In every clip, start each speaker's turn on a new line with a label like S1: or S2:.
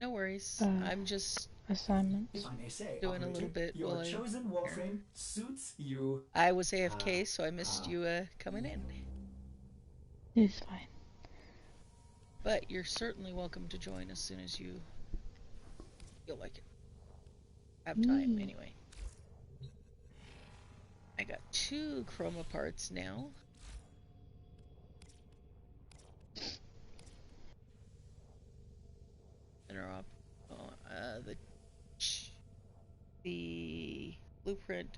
S1: No worries.
S2: uh,
S1: I'm just
S2: assignments.
S3: If I may say,
S1: doing a little
S3: operator,
S1: bit while
S3: your
S1: I'm
S3: chosen
S1: here.
S3: Warframe suits you.
S1: I was AFK, so I missed you coming in.
S2: It's fine.
S1: But you're certainly welcome to join as soon as you feel like it. Have time,
S2: Yee.
S1: anyway. I got 2 chroma parts now. Interop. The blueprint,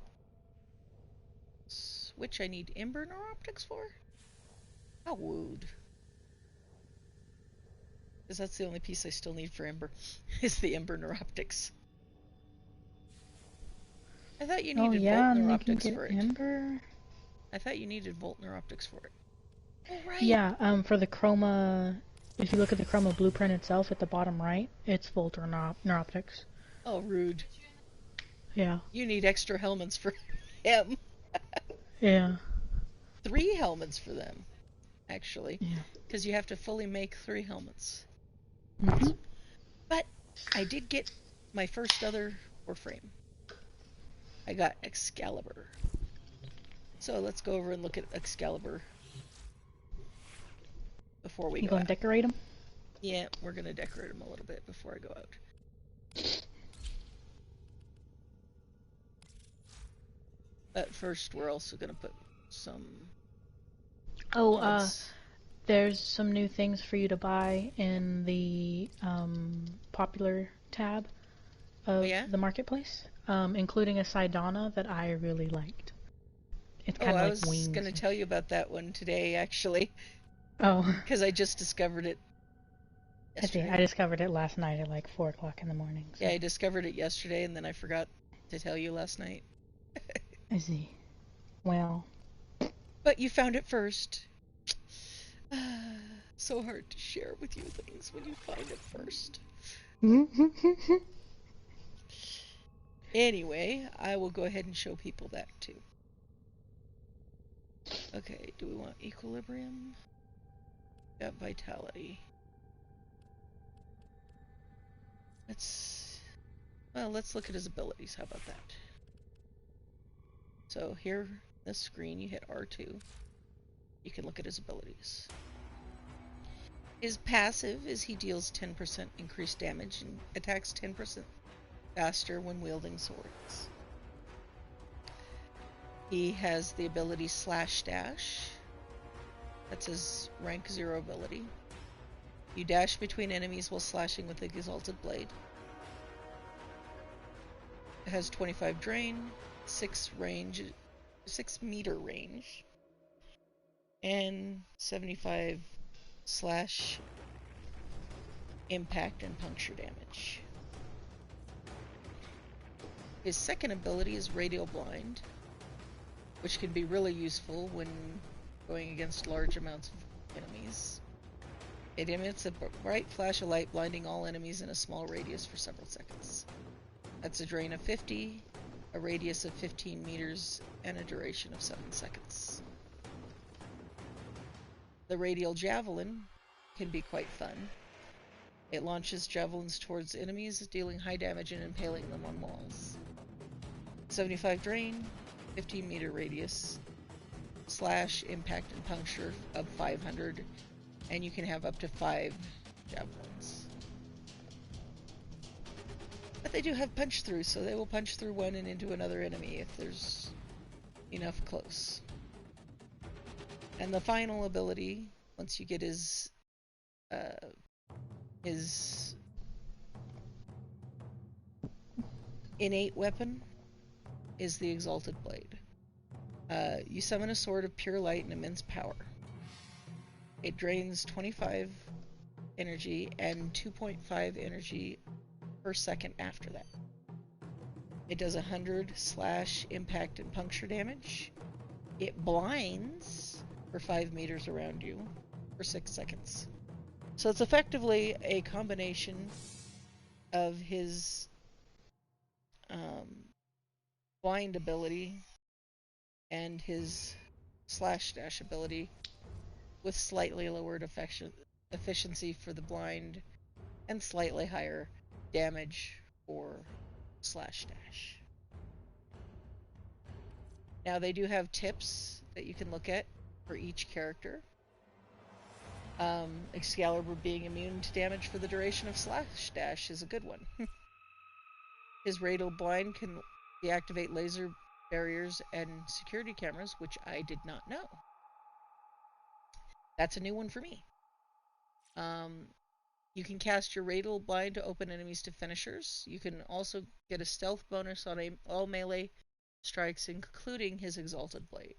S1: which I need Ember Neuroptics for? How wooed. Because that's the only piece I still need for Ember, is the Ember Neuroptics. I thought you
S2: Oh
S1: needed Volt
S2: yeah, and you can
S1: Neuroptics
S2: get
S1: for it.
S2: Ember.
S1: I thought you needed Volt Neuroptics for it. Oh, right!
S2: Yeah, for the chroma, if you look at the chroma blueprint itself at the bottom right, it's Volter Neuroptics.
S1: Oh, rude.
S2: Yeah.
S1: You need extra helmets for him.
S2: Yeah.
S1: 3 helmets for them, actually.
S2: Yeah.
S1: Because you have to fully make 3 helmets.
S2: Mm-hmm.
S1: But I did get my first other Warframe. I got Excalibur. So let's go over and look at Excalibur before we
S2: You
S1: go
S2: gonna
S1: out.
S2: decorate them?
S1: Yeah, we're going to decorate them a little bit before I go out. But first, we're also going to put some
S2: Oh,
S1: mods.
S2: there's some new things for you to buy in the popular tab
S1: Oh,
S2: of
S1: yeah?
S2: the marketplace, including a Sidana that I really liked. It's
S1: Oh,
S2: kind of
S1: I
S2: like
S1: was going
S2: wings.
S1: to tell you about that one today, actually,
S2: Oh,
S1: because I just discovered it
S2: I see.
S1: yesterday.
S2: I discovered it last night at like 4 o'clock in the morning.
S1: Yeah,
S2: So
S1: I discovered it yesterday, and then I forgot to tell you last night.
S2: I see. Well,
S1: But you found it first. So hard to share with you things when you find it first. Anyway, I will go ahead and show people that too. Okay, do we want equilibrium? Got vitality. Let's look at his abilities. How about that? So here, this screen, you hit R2. You can look at his abilities. His passive is he deals 10% increased damage and attacks 10% faster when wielding swords. He has the ability Slash Dash. That's his rank 0 ability. You dash between enemies while slashing with the Exalted Blade. It has 25 drain, 6 meter range, and 75 slash impact and puncture damage. His second ability is Radial Blind, which can be really useful when going against large amounts of enemies. It emits a bright flash of light, blinding all enemies in a small radius for several seconds. That's a drain of 50, a radius of 15 meters, and a duration of 7 seconds. The Radial Javelin can be quite fun. It launches javelins towards enemies, dealing high damage and impaling them on walls. 75 drain, 15 meter radius, slash, impact, and puncture of 500, and you can have up to 5 javelins. But they do have punch through, so they will punch through one and into another enemy if there's enough close. And the final ability, once you get his innate weapon, is the Exalted Blade. You summon a sword of pure light and immense power. It drains 25 energy and 2.5 energy per second after that. It does 100 slash impact and puncture damage. It blinds for 5 meters around you for 6 seconds. So it's effectively a combination of his blind ability and his slash dash ability with slightly lowered efficiency for the blind and slightly higher damage for slash dash. Now they do have tips that you can look at for each character. Excalibur being immune to damage for the duration of slash dash is a good one. His radial blind can deactivate laser barriers and security cameras, which I did not know. That's a new one for me. You can cast your radial blind to open enemies to finishers. You can also get a stealth bonus on all melee strikes, including his exalted blade.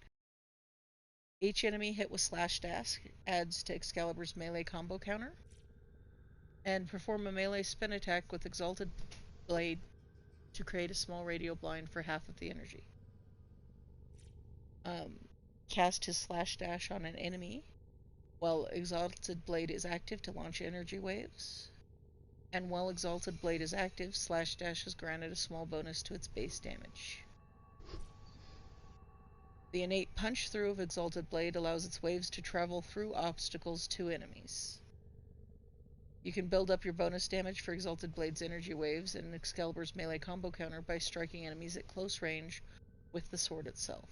S1: Each enemy hit with slash dash adds to Excalibur's melee combo counter. And perform a melee spin attack with exalted blade to create a small radial blind for half of the energy. Cast his slash dash on an enemy while Exalted Blade is active to launch energy waves. And while Exalted Blade is active, slash dash is granted a small bonus to its base damage. The innate punch through of Exalted Blade allows its waves to travel through obstacles to enemies. You can build up your bonus damage for Exalted Blade's energy waves and Excalibur's melee combo counter by striking enemies at close range with the sword itself.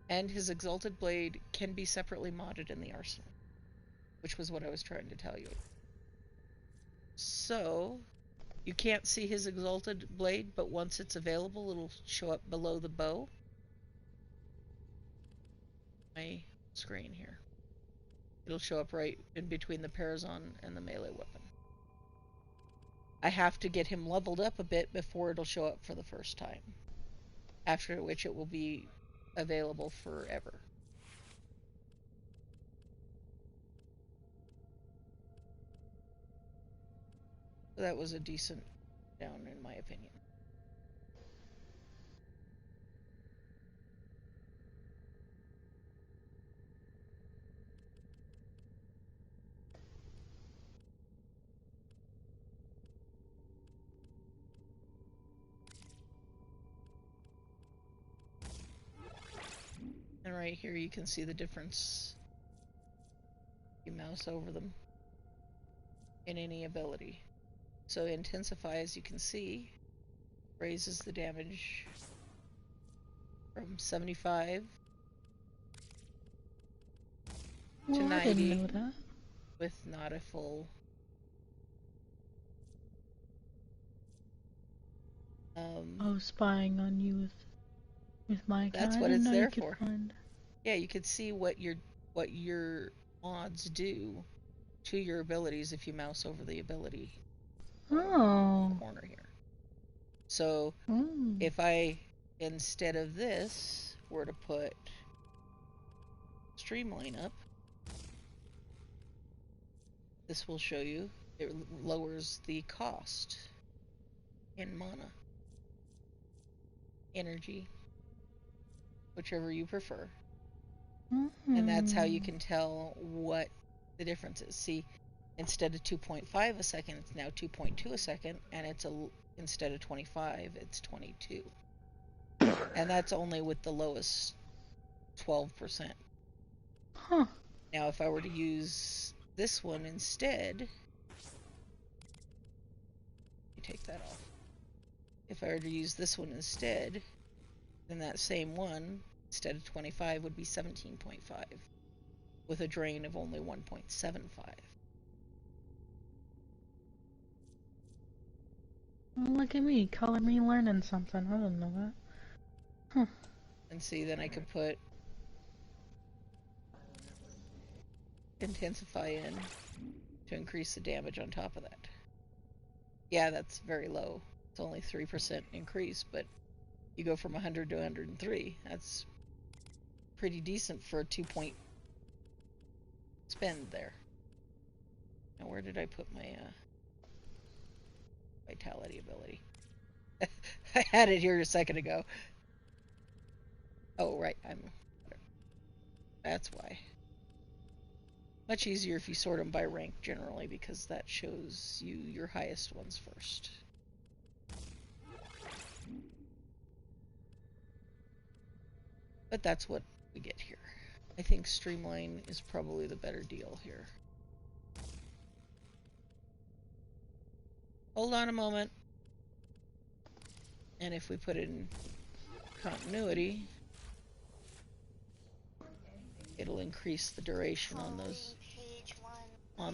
S1: And his Exalted Blade can be separately modded in the arsenal, which was what I was trying to tell you. So, you can't see his Exalted Blade, but once it's available, it'll show up below the bow. My screen here. It'll show up right in between the Parazon and the melee weapon. I have to get him leveled up a bit before it'll show up for the first time, after which it will be available forever. So that was a decent down in my opinion. And right here you can see the difference. You mouse over them in any ability. So Intensify, as you can see, raises the damage from 75 to 90
S2: I didn't know that.
S1: with not a full
S2: spying on you with my account.
S1: That's
S2: I
S1: what
S2: didn't
S1: it's
S2: know
S1: there
S2: you could
S1: for.
S2: find.
S1: Yeah, you could see what your mods do to your abilities if you mouse over the ability corner here. So if I, instead of this, were to put Streamline up, this will show you it lowers the cost in mana, energy, whichever you prefer. And that's how you can tell what the difference is. See, instead of 2.5 a second, it's now 2.2 a second, and it's instead of 25, it's 22. And that's only with the lowest 12%.
S2: Huh.
S1: Now, if I were to use this one instead, let me take that off. If I were to use this one instead, then that same one, instead of 25, would be 17.5, with a drain of only 1.75.
S2: Look at me, color me learning something. I didn't know that. Huh.
S1: And see, then I could put Intensify in to increase the damage on top of that. Yeah, that's very low. It's only 3% increase, but you go from 100 to 103. That's pretty decent for a 2-point spend there. Now, where did I put my vitality ability? I had it here a second ago. Oh, right. That's why. Much easier if you sort them by rank generally, because that shows you your highest ones first. But that's what we get here. I think Streamline is probably the better deal here. Hold on a moment. And if we put it in continuity, it'll increase the duration on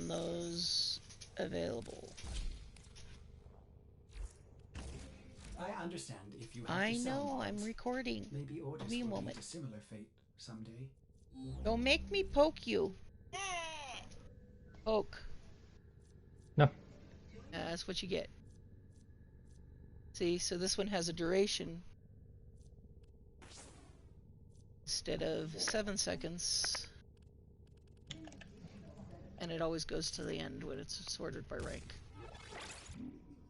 S1: those available.
S3: I understand if you have
S1: I
S3: to sell
S1: know,
S3: mods.
S1: I'm recording.
S3: Maybe Ordis
S1: Give me a
S3: will
S1: moment.
S3: meet a similar fate someday.
S1: Don't make me poke you. Poke.
S4: No.
S1: That's what you get. See, so this one has a duration. Instead of 7 seconds. And it always goes to the end when it's sorted by rank.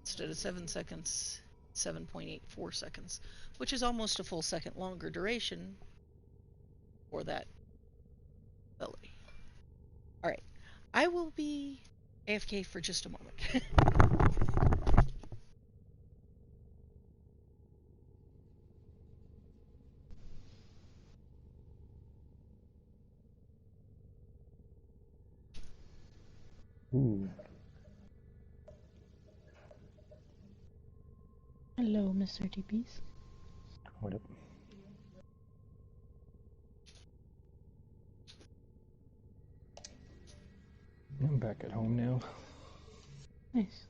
S1: Instead of 7 seconds, 7.84 seconds, which is almost a full second longer duration for that ability. Alright, I will be AFK for just a moment.
S4: Ooh.
S2: Hello, Mr. TPs.
S4: What up? I'm back at home now.
S2: Nice.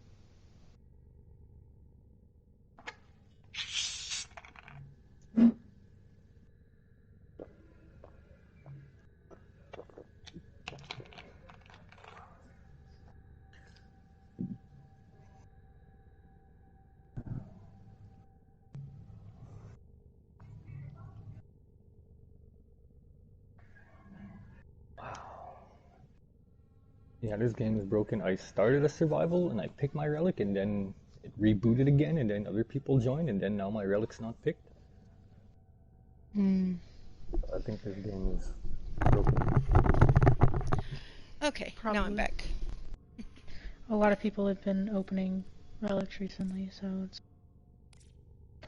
S4: Yeah, this game is broken. I started a survival and I picked my relic and then it rebooted again and then other people joined and then now my relic's not picked.
S2: Hmm.
S4: I think this game is broken.
S1: Okay,
S2: Probably.
S1: now I'm back.
S2: A lot of people have been opening relics recently, so it's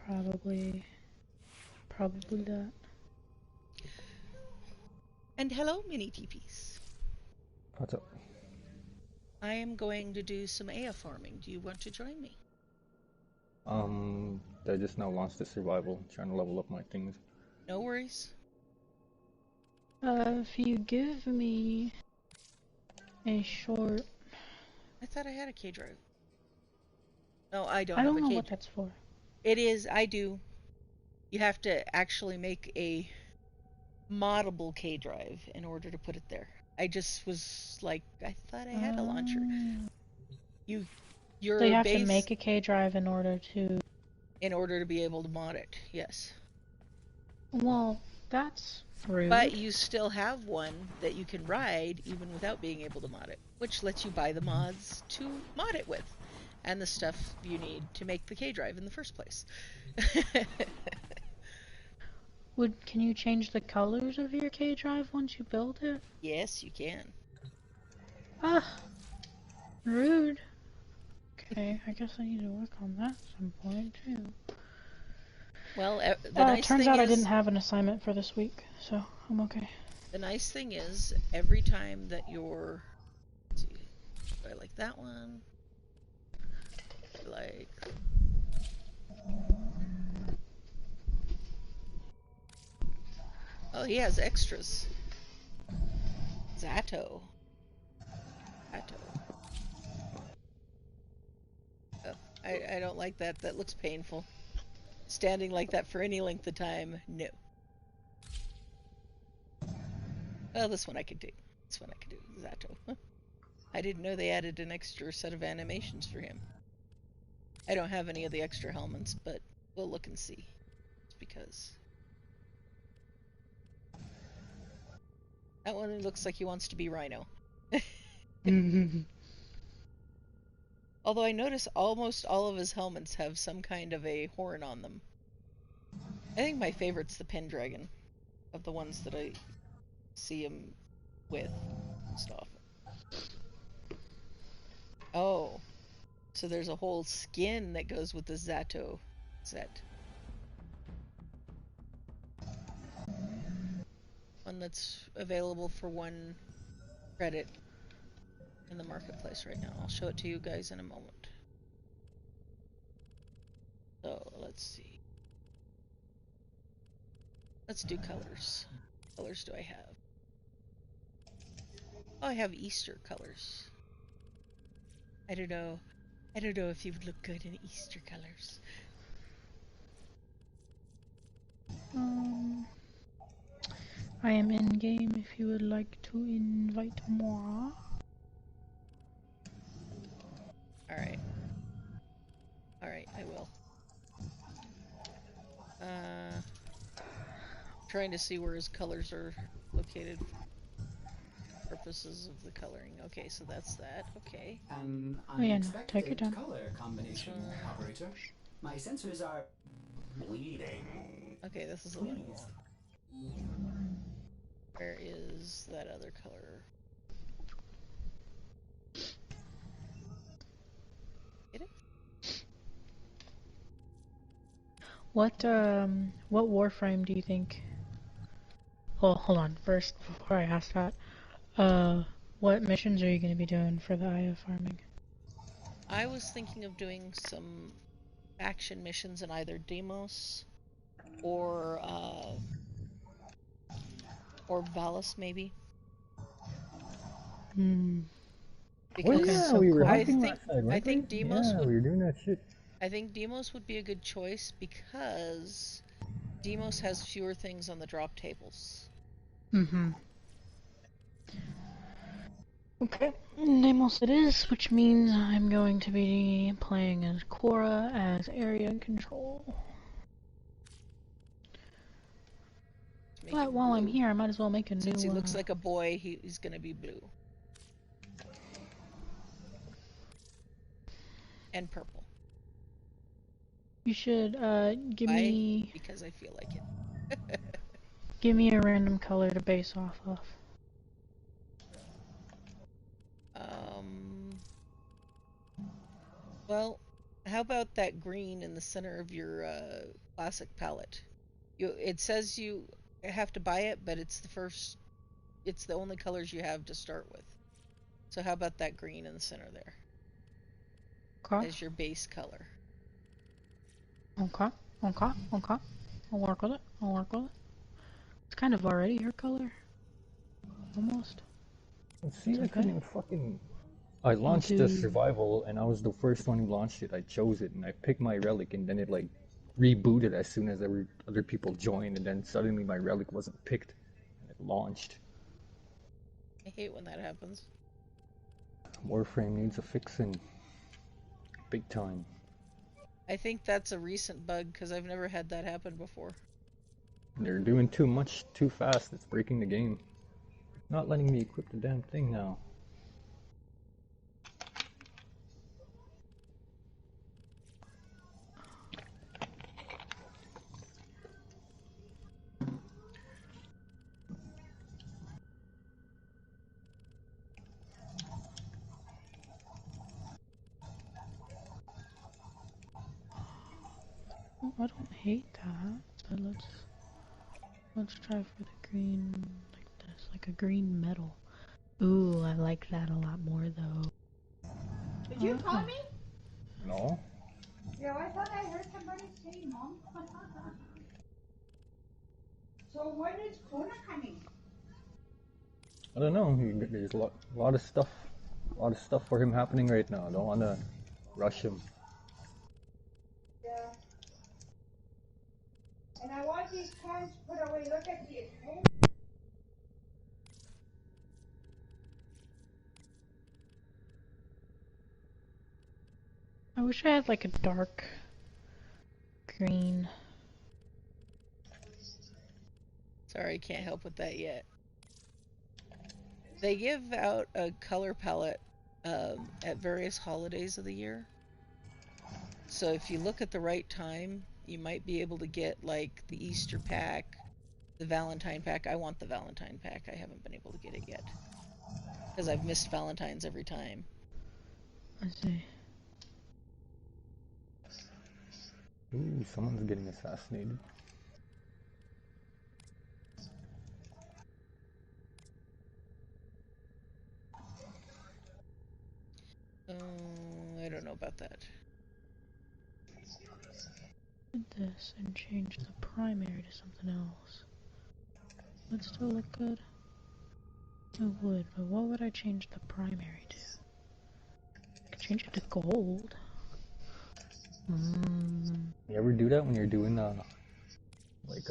S2: probably that.
S1: And hello, mini TPs.
S4: What's up?
S1: I am going to do some Aya farming. Do you want to join me?
S4: I just now launched the survival, trying to level up my things.
S1: No worries.
S2: If you give me a short...
S1: I thought I had a K drive. No, I don't
S2: I
S1: have
S2: don't
S1: a
S2: know
S1: K
S2: what
S1: drive.
S2: that's for.
S1: It is, I do. You have to actually make a moddable K drive in order to put it there. I just was like, I thought I had a launcher. Your
S2: So you have
S1: base
S2: to make a K drive in order to...
S1: in order to be able to mod it, yes.
S2: Well, that's rude.
S1: But you still have one that you can ride even without being able to mod it, which lets you buy the mods to mod it with, and the stuff you need to make the K drive in the first place.
S2: Can you change the colors of your K drive once you build it?
S1: Yes, you can.
S2: Ah, rude. Okay, I guess I need to work on that at some point too.
S1: Well, the nice
S2: turns
S1: thing
S2: out
S1: is,
S2: I didn't have an assignment for this week, so I'm okay.
S1: the nice thing is, every time that you're, let's see, do I like that one? Like, oh, he has extras. Zato. Oh, I don't like that. That looks painful. Standing like that for any length of time, no. Well, this one I could do. This one I could do. Zato. I didn't know they added an extra set of animations for him. I don't have any of the extra helmets, but we'll look and see. Just because. That one looks like he wants to be Rhino. Although I notice almost all of his helmets have some kind of a horn on them. I think my favorite's the Pendragon, of the ones that I see him with most often. Oh, so there's a whole skin that goes with the Zato set. One that's available for 1 credit in the marketplace right now. I'll show it to you guys in a moment. So let's see. Let's do colors. What colors do I have? Oh, I have Easter colors. I don't know. I don't know if you would look good in Easter colors.
S2: I am in game if you would like to invite more.
S1: Alright. Alright, I will. Trying to see where his colors are located for purposes of the coloring. Okay, so that's that. Okay.
S3: An
S2: Oh yeah, no, take your
S3: unexpected
S2: time.
S3: color combination, operator. My sensors are bleeding.
S1: Okay, this is the one you want. Where is that other color? Get it?
S2: What Warframe do you think? Well, hold on. First, before I ask that, what missions are you going to be doing for the Aya farming?
S1: I was thinking of doing some action missions in either Deimos or Valis maybe.
S2: Hmm.
S4: Oh
S1: Because
S4: yeah,
S2: So
S4: we were
S2: cool.
S4: hunting last night,
S1: I
S4: weren't we?
S1: think Deimos
S4: Yeah,
S1: would
S4: we were doing that shit.
S1: I think Deimos would be a good choice because Deimos has fewer things on the drop tables.
S2: Mm-hmm. Okay, Namos it is, which means I'm going to be playing as Cora as area control.
S1: Make
S2: But
S1: him
S2: while I'm
S1: blue.
S2: here, I might as well make a
S1: Since he
S2: new.
S1: looks like a boy, he's gonna be blue. And purple.
S2: You should give
S1: Why?
S2: me
S1: Because I feel like it.
S2: a random color to base off of.
S1: Well, how about that green in the center of your classic palette? It says you have to buy it, but it's the only colors you have to start with. So how about that green in the center there
S2: Okay.
S1: as your base color?
S2: Okay. Okay. Okay. I'll work with it. I'll work with it. It's kind of already your color. Almost.
S4: See,
S2: It's
S4: I couldn't
S2: okay.
S4: even fucking. I
S2: I'll
S4: launched the
S2: do.
S4: survival, and I was the first one who launched it. I chose it, and I picked my relic, and then it like rebooted as soon as other people joined, and then suddenly my relic wasn't picked, and it launched.
S1: I hate when that happens.
S4: Warframe needs a fixin', big time.
S1: I think that's a recent bug because I've never had that happen before.
S4: They're doing too much, too fast. It's breaking the game. Not letting me equip the damn thing now.
S2: Oh, I don't hate that. But let's try for the green like this, like a green metal. Ooh, I like that a lot more though.
S5: Did you call me?
S4: No?
S5: Yeah, I thought I heard somebody say mom. So when is Kona coming?
S4: I don't know. There's a lot of stuff. A lot of stuff for him happening right now. I don't want to rush him.
S5: Yeah. And I want these cans put away. Look at these.
S2: I wish I had like a dark green.
S1: Sorry, can't help with that yet. They give out a color palette at various holidays of the year. So if you look at the right time, you might be able to get like the Easter pack, the Valentine pack. I want the Valentine pack. I haven't been able to get it yet because I've missed Valentine's every time.
S2: I see.
S4: Ooh, someone's getting assassinated.
S1: I don't know about that.
S2: Did this and change the primary to something else. Would still look good. It would, but what would I change the primary to? I could change it to gold.
S4: You ever do that when you're doing like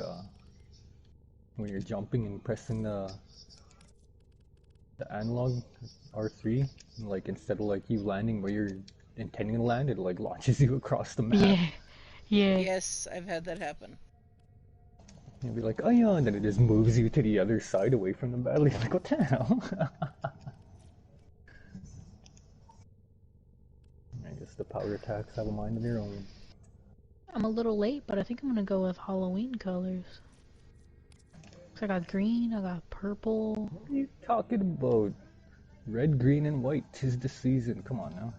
S4: when you're jumping and pressing the analog R3, like instead of like you landing where you're intending to land, it like launches you across the map.
S2: Yeah, yeah.
S1: Yes, I've had that happen.
S4: You'll be like, oh yeah, and then it just moves you to the other side away from the battle. You're like, what the hell? I guess the power attacks have a mind of their own.
S2: I'm a little late, but I think I'm gonna go with Halloween colors. So I got green, I got purple.
S4: What are you talking about? Red, green, and white. 'Tis the season. Come on now.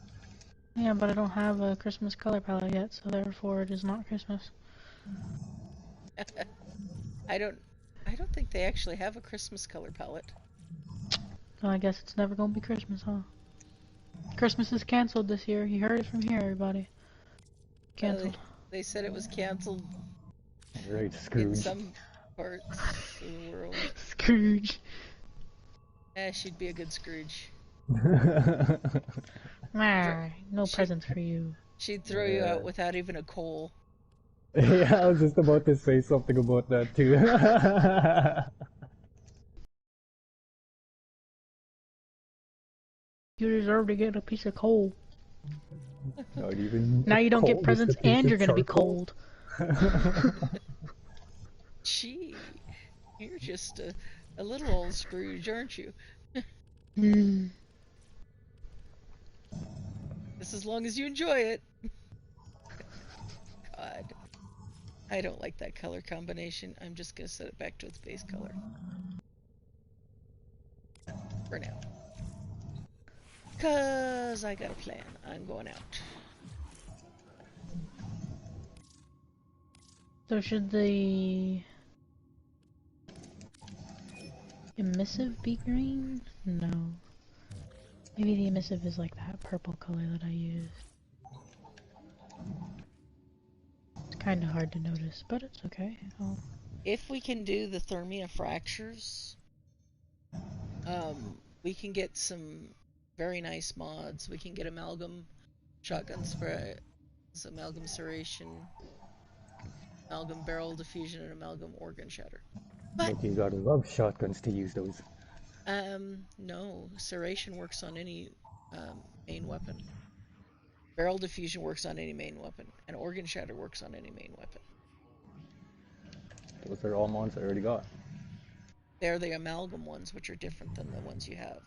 S2: Yeah, but I don't have a Christmas color palette yet, so therefore it is not Christmas.
S1: I don't think they actually have a Christmas color palette.
S2: So I guess it's never gonna be Christmas, huh? Christmas is canceled this year. You heard it from here, everybody. Canceled.
S1: They said it was canceled
S4: Right,
S1: in
S4: Scrooge.
S1: some parts of the world.
S2: Scrooge.
S1: She'd be a good Scrooge.
S2: No presents for you.
S1: She'd throw you out without even a coal.
S4: Yeah, I was just about to say something about that too.
S2: You deserve to get a piece of coal.
S4: Not even
S2: Now you don't get
S4: cold,
S2: presents
S4: just a piece
S2: and
S4: of
S2: you're gonna be
S4: charcoal.
S2: cold.
S1: Gee, you're just a little old Scrooge, aren't you? Just as long as you enjoy it. God. I don't like that color combination. I'm just gonna set it back to its base color. For now. 'Cause I got a plan. I'm going out.
S2: So should the emissive be green? No. Maybe the emissive is like that purple color that I used. It's kind of hard to notice, but it's okay.
S1: If we can do the Thermia fractures, we can get some very nice mods. We can get amalgam shotgun spray, amalgam serration, amalgam barrel diffusion, and amalgam organ shatter.
S4: But you gotta love shotguns to use those.
S1: No, serration works on any main weapon. Barrel diffusion works on any main weapon, and organ shatter works on any main weapon.
S4: Those are all mods I already got.
S1: They're the amalgam ones, which are different than the ones you have.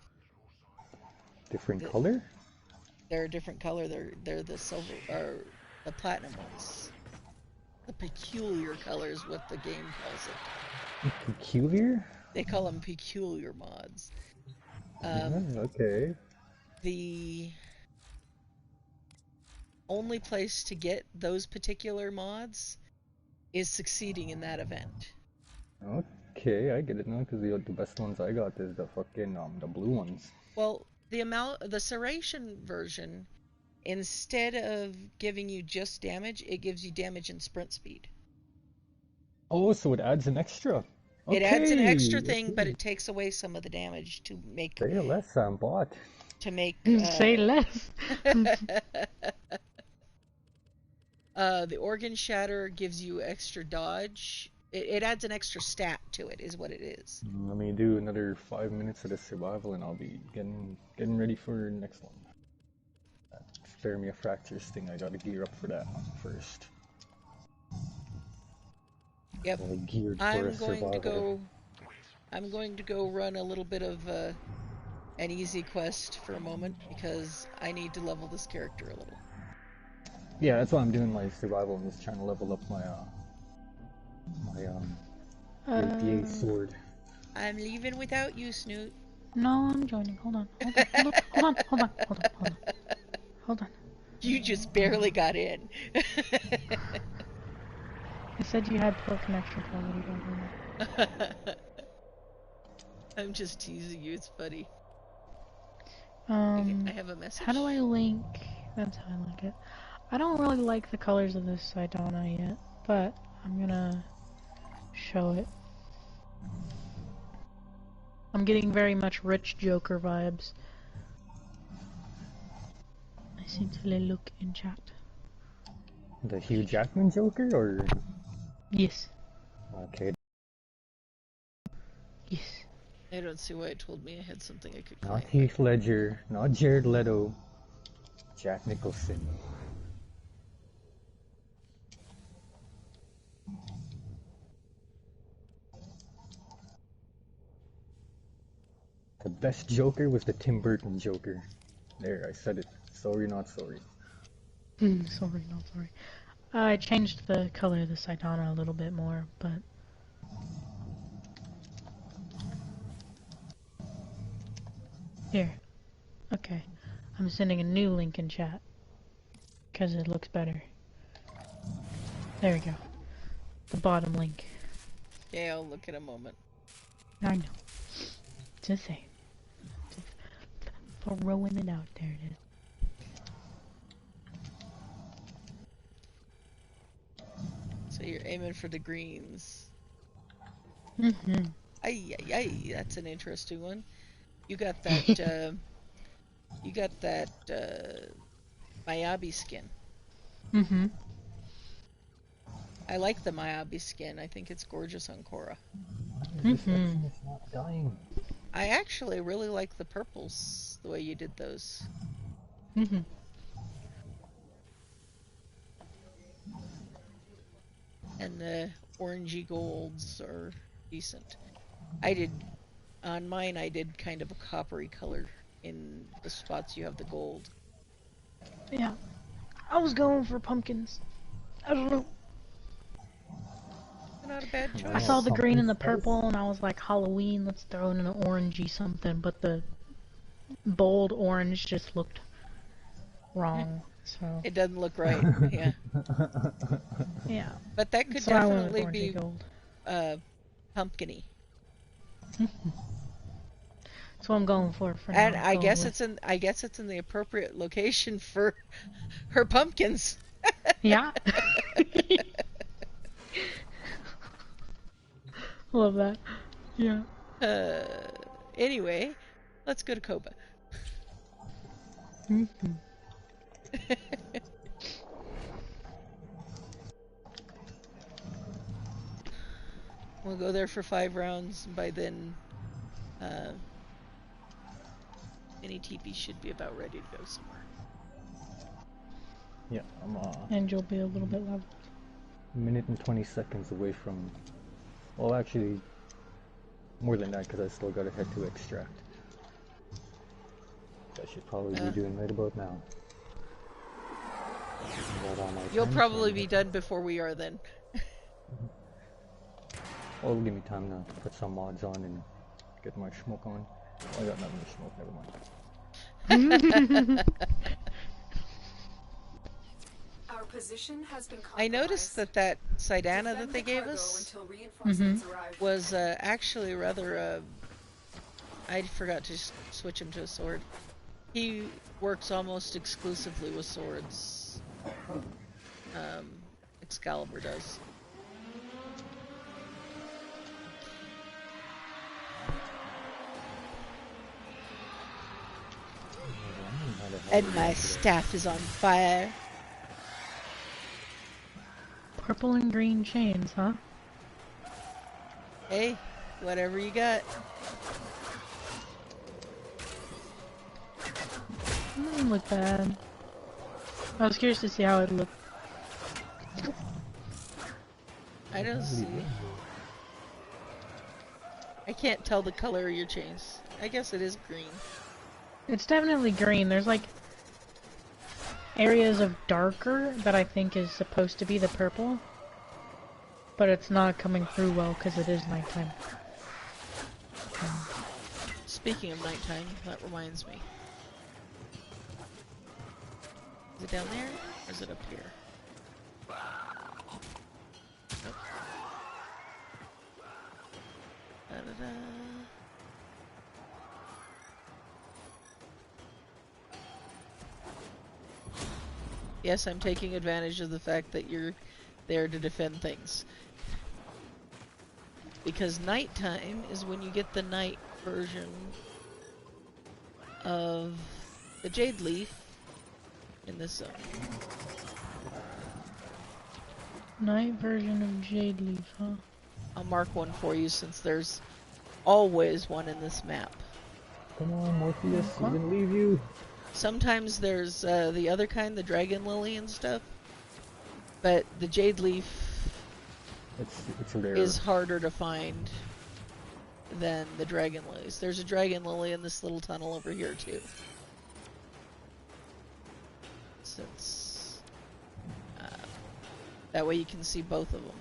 S4: Different color?
S1: They're a different color. They're the silver or the platinum ones. The peculiar color is what the game calls it.
S4: Peculiar?
S1: They call them peculiar mods.
S4: Okay.
S1: The only place to get those particular mods is succeeding in that event.
S4: Okay, I get it now, because the best ones I got is the fucking, the blue ones.
S1: Well, the serration version, instead of giving you just damage, it gives you damage and sprint speed.
S4: Oh, so it adds an extra. Okay.
S1: It adds an extra thing, but it takes away some of the damage to make...
S4: Say less, Sam bot.
S1: To make...
S2: Say less.
S1: The organ shatter gives you extra dodge. It adds an extra stat to it, is what it is.
S4: Let me do another 5 minutes of the survival, and I'll be getting ready for the next one. That spare me a fractures thing. I gotta gear up for that one first.
S1: Yep.
S4: Geared for
S1: I'm
S4: a survival.
S1: going to go run a little bit of an easy quest for a moment because I need to level this character a little.
S4: Yeah, that's why I'm doing my survival. I'm just trying to level up my APA sword.
S1: I'm leaving without you, Snoot.
S2: No, I'm joining. Hold on. Hold on.
S1: You just barely got in.
S2: I said you had poor connection quality.
S1: I'm just teasing you. It's funny. I have a message.
S2: How do I link? That's how I link it. I don't really like the colors of this Saidana yet, but I'm gonna show it. I'm getting very much rich Joker vibes. I seem to look in chat.
S4: The Hugh Jackman Joker, or?
S2: Yes.
S4: Okay.
S2: Yes.
S1: I don't see why it told me I had something I could
S4: Not
S1: claim.
S4: Heath Ledger, not Jared Leto. Jack Nicholson. The best Joker was the Tim Burton Joker. There, I said it. Sorry, not sorry.
S2: Sorry, not sorry. I changed the color of the Saidana a little bit more, but... Here. Okay. I'm sending a new link in chat. Because it looks better. There we go. The bottom link.
S1: Yeah, I'll look in a moment.
S2: I know. Just saying. Just throwing it out there, it is.
S1: So you're aiming for the greens.
S2: Mm-hmm.
S1: Ay, ay, ay, that's an interesting one. You got that, Mayabi skin.
S2: Mm-hmm.
S1: I like the Mayabi skin. I think it's gorgeous on Korra.
S2: Mm-hmm.
S4: It's not dying.
S1: I actually really like the purples, the way you did those.
S2: Mm-hmm.
S1: And the orangey golds are decent. On mine I did kind of a coppery color in the spots you have the gold.
S2: Yeah. I was going for pumpkins. I don't know.
S1: Not a bad choice.
S2: I saw the green and the purple and I was like, Halloween, let's throw in an orangey something, but the bold orange just looked wrong, so...
S1: It doesn't look right, yeah.
S2: Yeah.
S1: But that could
S2: So I went with
S1: definitely
S2: orangey
S1: be
S2: gold.
S1: pumpkin-y.
S2: That's what I'm going for now.
S1: And I guess it's in the appropriate location for her pumpkins.
S2: Yeah. Love that. Yeah.
S1: Anyway, let's go to Koba.
S2: Mm-hmm.
S1: We'll go there for 5 rounds. By then, Mini TP should be about ready to go somewhere.
S4: Yeah, I'm
S2: And you'll be a little bit leveled.
S4: a minute and 20 seconds away from... Well, actually, more than that, because I still gotta head to extract. I should probably be doing right about now.
S1: You'll probably be done before we are then.
S4: Oh, it'll give me time to put some mods on and get my smoke on. Oh, I got nothing to smoke, never mind.
S6: Our position has been
S1: I noticed that Saidana that they gave us was actually rather... I forgot to switch him to a sword. He works almost exclusively with swords. Excalibur does. And my staff is on fire.
S2: Purple and green chains, huh?
S1: Hey, whatever you got.
S2: Doesn't look bad. I was curious to see how it looked.
S1: I don't see. I can't tell the color of your chains. I guess it is green.
S2: It's definitely green. There's like areas of darker that I think is supposed to be the purple, but it's not coming through well because it is nighttime.
S1: Speaking of nighttime, that reminds me. Is it down there, or is it up here? Nope. Da-da-da. Yes, I'm taking advantage of the fact that you're there to defend things. Because nighttime is when you get the night version of the Jade Leaf in this zone.
S2: Night version of Jade Leaf, huh?
S1: I'll mark one for you since there's always one in this map.
S4: Come on, Morpheus, we didn't leave you.
S1: Sometimes there's the other kind, the Dragon Lily and stuff. But the Jade Leaf
S4: It's rare.
S1: is harder to find than the Dragon Lilies. There's a Dragon Lily in this little tunnel over here too. Since that way you can see both of them.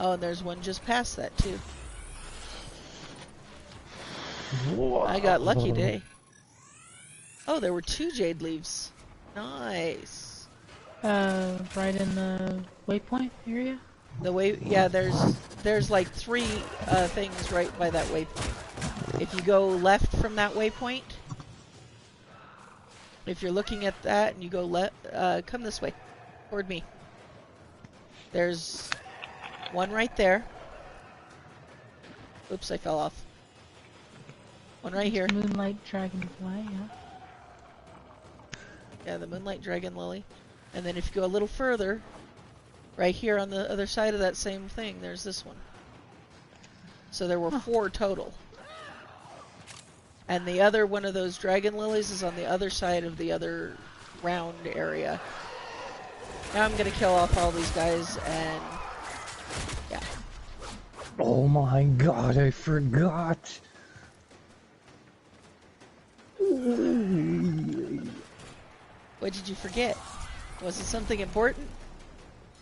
S1: Oh, and there's one just past that too.
S4: Whoa.
S1: I got lucky today. Oh, there were 2 Jade Leaves. Nice.
S2: Right in the waypoint area?
S1: Yeah, there's like 3 things right by that waypoint. If you go left from that waypoint, if you're looking at that and you go left, come this way, toward me. There's one right there. Oops, I fell off. One right here.
S2: Moonlight Dragonfly, yeah.
S1: Yeah, the Moonlight Dragon Lily. And then if you go a little further, right here on the other side of that same thing, there's this one. So there were 4 total. And the other one of those Dragon Lilies is on the other side of the other round area. Now I'm going to kill off all these guys and... yeah.
S4: Oh my god, I forgot.
S1: What did you forget? Was it something important?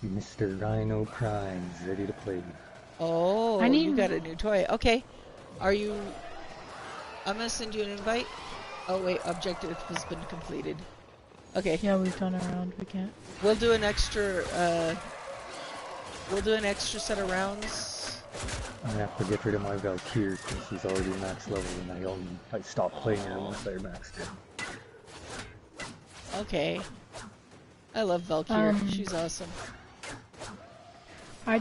S4: Mr. Rhino Prime's ready to play.
S1: Oh,
S2: I need-
S1: you got a new toy. Okay. Are you... I'm going to send you an invite. Oh, wait. Objective has been completed. Okay.
S2: Yeah, we've done a round, we can't.
S1: We'll do an extra set of rounds.
S4: I'm gonna have to get rid of my Valkyrie since she's already max level and I stopped playing her once I maxed her.
S1: Okay. I love Valkyrie. She's awesome.
S2: I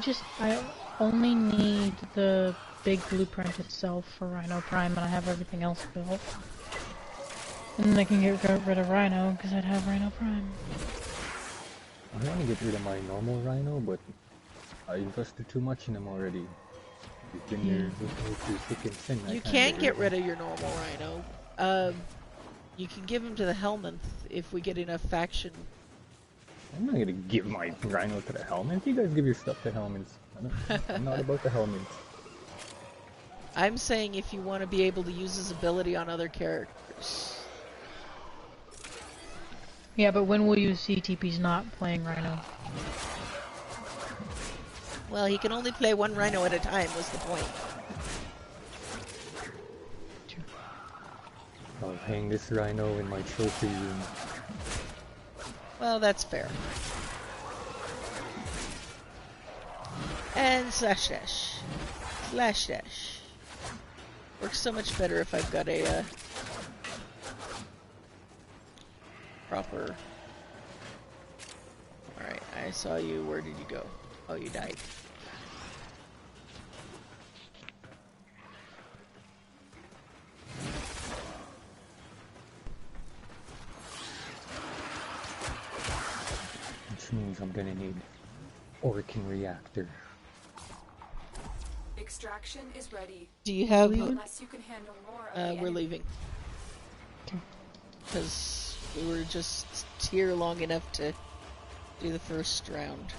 S2: only need the big blueprint itself for Rhino Prime, and I have everything else built. And then I can get rid of Rhino, because I'd have Rhino Prime.
S4: I want to get rid of my normal Rhino, but I invested too much in him already. He's been there through thick and thin.
S1: You can get rid of your normal Rhino. You can give him to the Helminth if we get enough faction.
S4: I'm not gonna give my Rhino to the Helminth. You guys give your stuff to Helminths. I'm not about the Helminths.
S1: I'm saying if you want to be able to use his ability on other characters.
S2: Yeah, but when will you see TP's not playing Rhino?
S1: Well, he can only play one Rhino at a time, was the point.
S4: I'll hang this Rhino in my trophy room.
S1: Well, that's fair. And slash dash. Slash dash. Works so much better if I've got a proper... Alright, I saw you. Where did you go? Oh, you died.
S4: Which means I'm gonna need Orkin Reactor.
S6: Extraction is ready.
S1: Do you have...
S6: Unless you can handle more of the
S1: we're
S6: enemy.
S1: leaving. Because we were just here long enough to do the first round.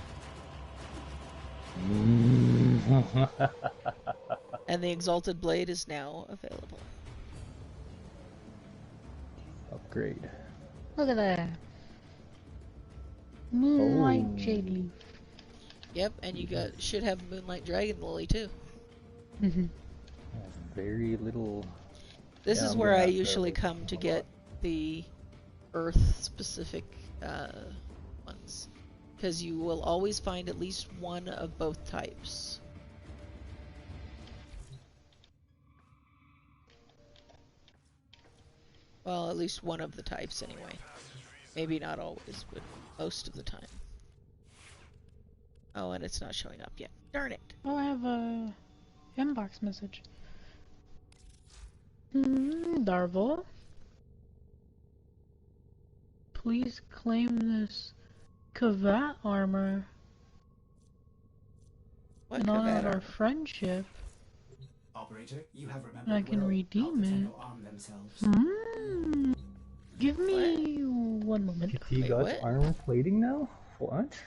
S1: And the Exalted Blade is now available.
S4: Upgrade.
S2: Look at that. Moonlight
S4: Oh.
S2: Jade Leaf.
S1: Yep, and you should have Moonlight Dragon Lily too.
S2: Mm-hmm.
S4: Has very little.
S1: This
S4: Yeah,
S1: is
S4: I'm
S1: where
S4: gonna
S1: I
S4: have to
S1: usually
S4: look
S1: come to
S4: a
S1: get
S4: lot.
S1: the Earth-specific ones. Because you will always find at least one of both types. Well, at least one of the types anyway. Maybe not always, but most of the time. Oh, and it's not showing up yet. Darn it.
S2: Oh, I have a inbox message. Darvel, please claim this Kavat armor
S1: What
S2: in honor
S1: Kavat
S2: of our
S1: armor?
S2: friendship.
S3: Operator, you have remembered
S2: And I can
S3: well
S2: redeem
S3: how the
S2: it.
S3: Tenno arm themselves.
S2: Give me 1 moment.
S4: He
S1: Wait,
S4: got
S1: what?
S4: armor plating now? What?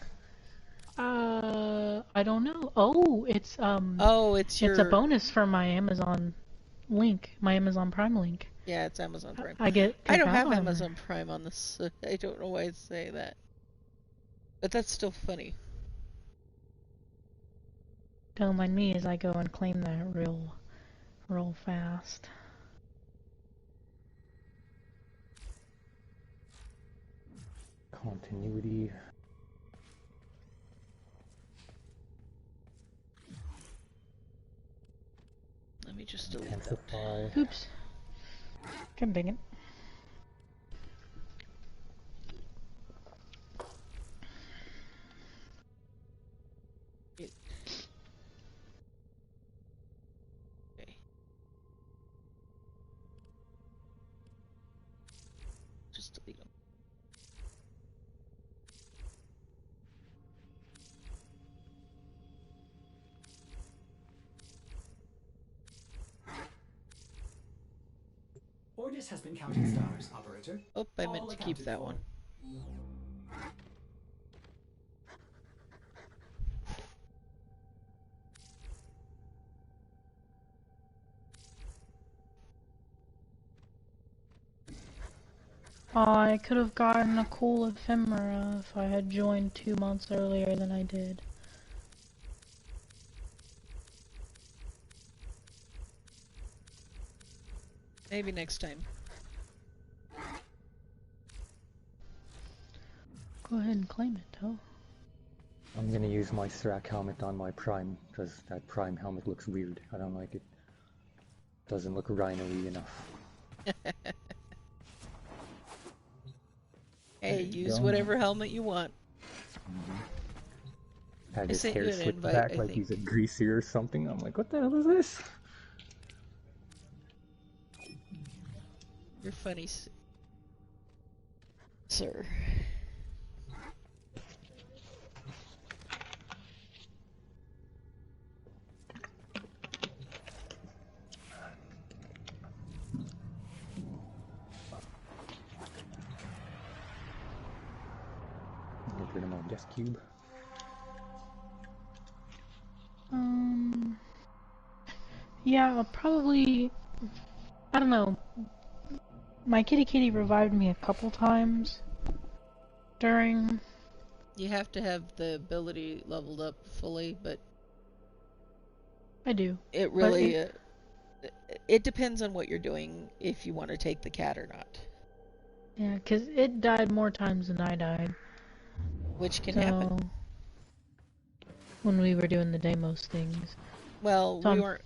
S2: I don't know. Oh, it's
S1: Oh, it's your...
S2: it's a bonus for my Amazon link, my Amazon Prime link.
S1: Yeah, it's Amazon Prime.
S2: I get
S1: I don't
S2: Kavat
S1: have
S2: armor.
S1: Amazon Prime on this. I don't know why I say that. But that's still funny.
S2: Don't mind me as I go and claim that real fast.
S4: Continuity.
S1: Let me just delete that.
S4: Intensify.
S2: Oops. Come dang it.
S1: Okay. Just delete them.
S3: Ordis has been counting stars, operator.
S1: Oh, I meant
S3: All
S1: to keep
S3: accounted
S1: that
S3: for.
S1: one.
S2: I could have gotten a cool ephemera if I had joined 2 months earlier than I did.
S1: Maybe next time.
S2: Go ahead and claim it, though.
S4: I'm gonna use my Strack helmet on my Prime, because that Prime helmet looks weird. I don't like it. Doesn't look rhino-y enough.
S1: Hey,
S4: you
S1: use
S4: go.
S1: whatever helmet you want.
S4: Had
S1: I
S4: his
S1: sent
S4: hair
S1: you an
S4: slicked
S1: invite,
S4: back
S1: I
S4: like
S1: think.
S4: he's a greaser or something. I'm like, what the hell is this?
S1: You're funny, sir.
S4: Get rid of my desk cube.
S2: Yeah, I'll probably... I don't know. My kitty revived me a couple times during...
S1: You have to have the ability leveled up fully, but
S2: I do.
S1: it really... it depends on what you're doing, if you want to take the cat or not.
S2: Yeah, because it died more times than I died.
S1: Which can
S2: So,
S1: happen.
S2: when we were doing the Deimos things.
S1: Well,
S2: So
S1: we weren't...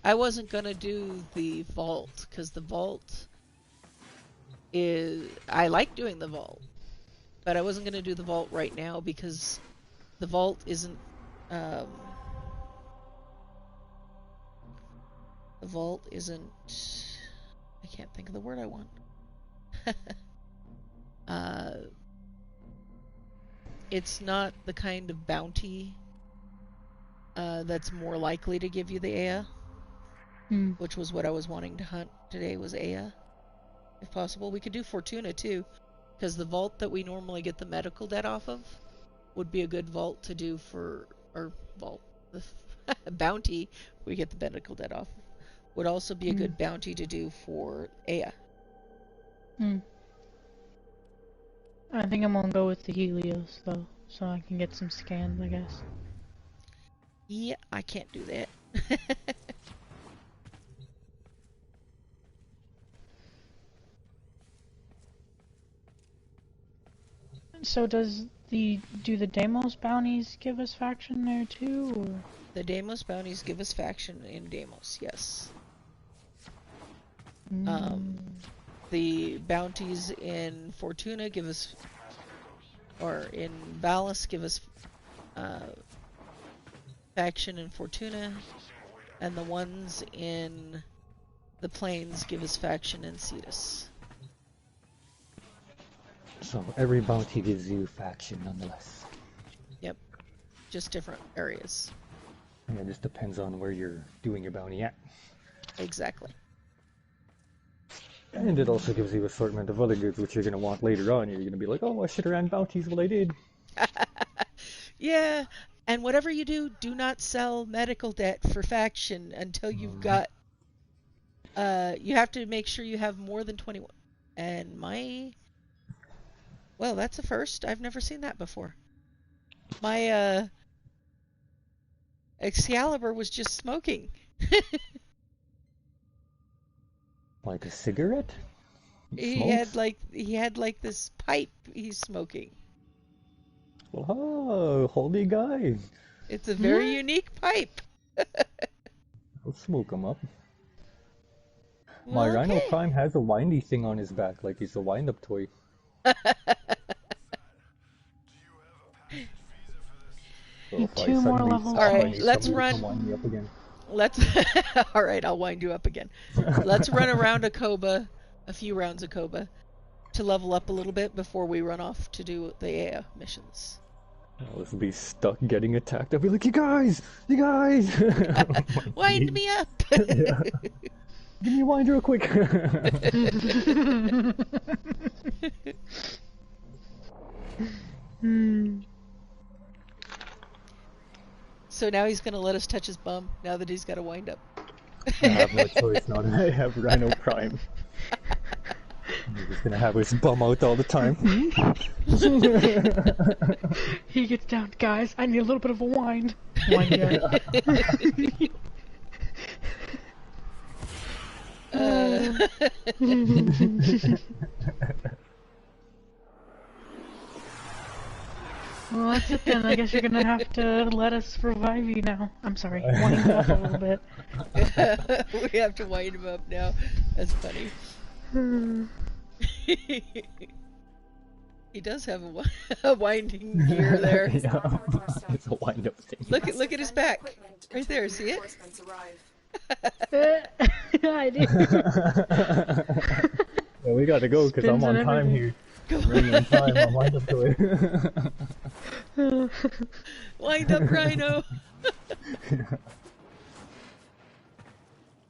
S1: I wasn't gonna do the vault, because the vault is... I like doing the vault, but I wasn't gonna do the vault right now, because the vault isn't... the vault isn't... I can't think of the word I want. It's not the kind of bounty that's more likely to give you the Aya, which was what I was wanting to hunt today, was Aya, if possible. We could do Fortuna too, because the vault that we normally get the medical debt off of would be a good vault to do for our vault. The bounty we get the medical debt off of would also be a good bounty to do for Aya.
S2: I think I'm gonna go with the Helios, though, so I can get some scans, I guess.
S1: Yeah, I can't do that.
S2: So do the Deimos bounties give us faction there too, or?
S1: The Deimos bounties give us faction in Deimos, yes. The bounties in Fortuna give us, or in Valis give us faction in Fortuna, and the ones in the plains give us faction in Cetus.
S4: So every bounty gives you faction nonetheless.
S1: Yep, just different areas.
S4: Yeah, it just depends on where you're doing your bounty at.
S1: Exactly.
S4: And it also gives you assortment of other goods which you're going to want later on. You're going to be like, oh, I should have ran bounties while I did.
S1: Yeah, and whatever you do, do not sell medical debt for faction until you've got... you have to make sure you have more than 21. And my... Well, that's a first. I've never seen that before. My, Excalibur was just smoking.
S4: Like a cigarette?
S1: He had like this pipe he's smoking.
S4: Oh, holy guy.
S1: It's a very unique pipe.
S4: I'll smoke him up.
S1: Well,
S4: My Rhino
S1: okay.
S4: Prime has a windy thing on his back, like he's a wind-up toy. So if I
S2: 2 more
S4: suddenly
S2: levels.
S4: stop
S1: All right,
S4: mining,
S1: let's
S4: somebody
S1: run.
S4: can wind me up again.
S1: Let's... All right, I'll wind you up again. Let's run around a Koba, a few rounds of Koba, to level up a little bit before we run off to do the Aya missions.
S4: I'll just be stuck getting attacked. I'll be like, you guys!
S1: Wind me up!
S4: Yeah. Give me a wind real quick!
S1: So now he's gonna let us touch his bum, now that he's got a wind up.
S4: I have no choice now that I have Rhino Prime. He's just gonna have his bum out all the time.
S2: He gets down, guys. I need a little bit of a wind. Wind up. Well, that's it then. I guess you're gonna have to let us revive you now. I'm sorry, wind you up a little bit.
S1: We have to wind him up now. That's funny. He does have a winding gear there.
S4: Yeah. It's a wind-up thing.
S1: Look at his back. Right there, see it?
S2: I do.
S4: Well, we gotta go because I'm
S2: Spins
S4: on
S2: and
S4: time
S2: everything.
S4: here. Running on time, I'll wind up to it.
S1: Wind up, Rhino!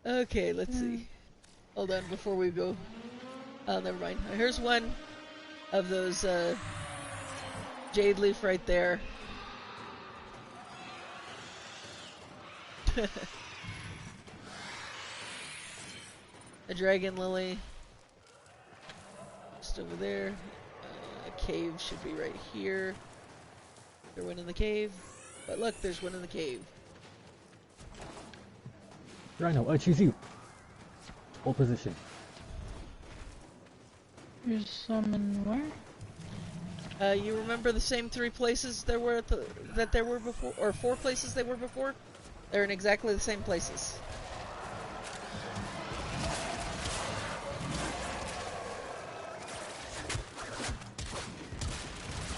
S1: Okay, let's see. Hold on, before we go. Oh, never mind. Here's one of those jade leaf right there. A dragon lily. Just over there. A cave should be right here. There's one in the cave. But look, there's one in the cave.
S4: Rhino, I choose you. Hold position.
S2: There's some in where?
S1: You remember the same 3 places there were that there were before, or 4 places they were before? They're in exactly the same places.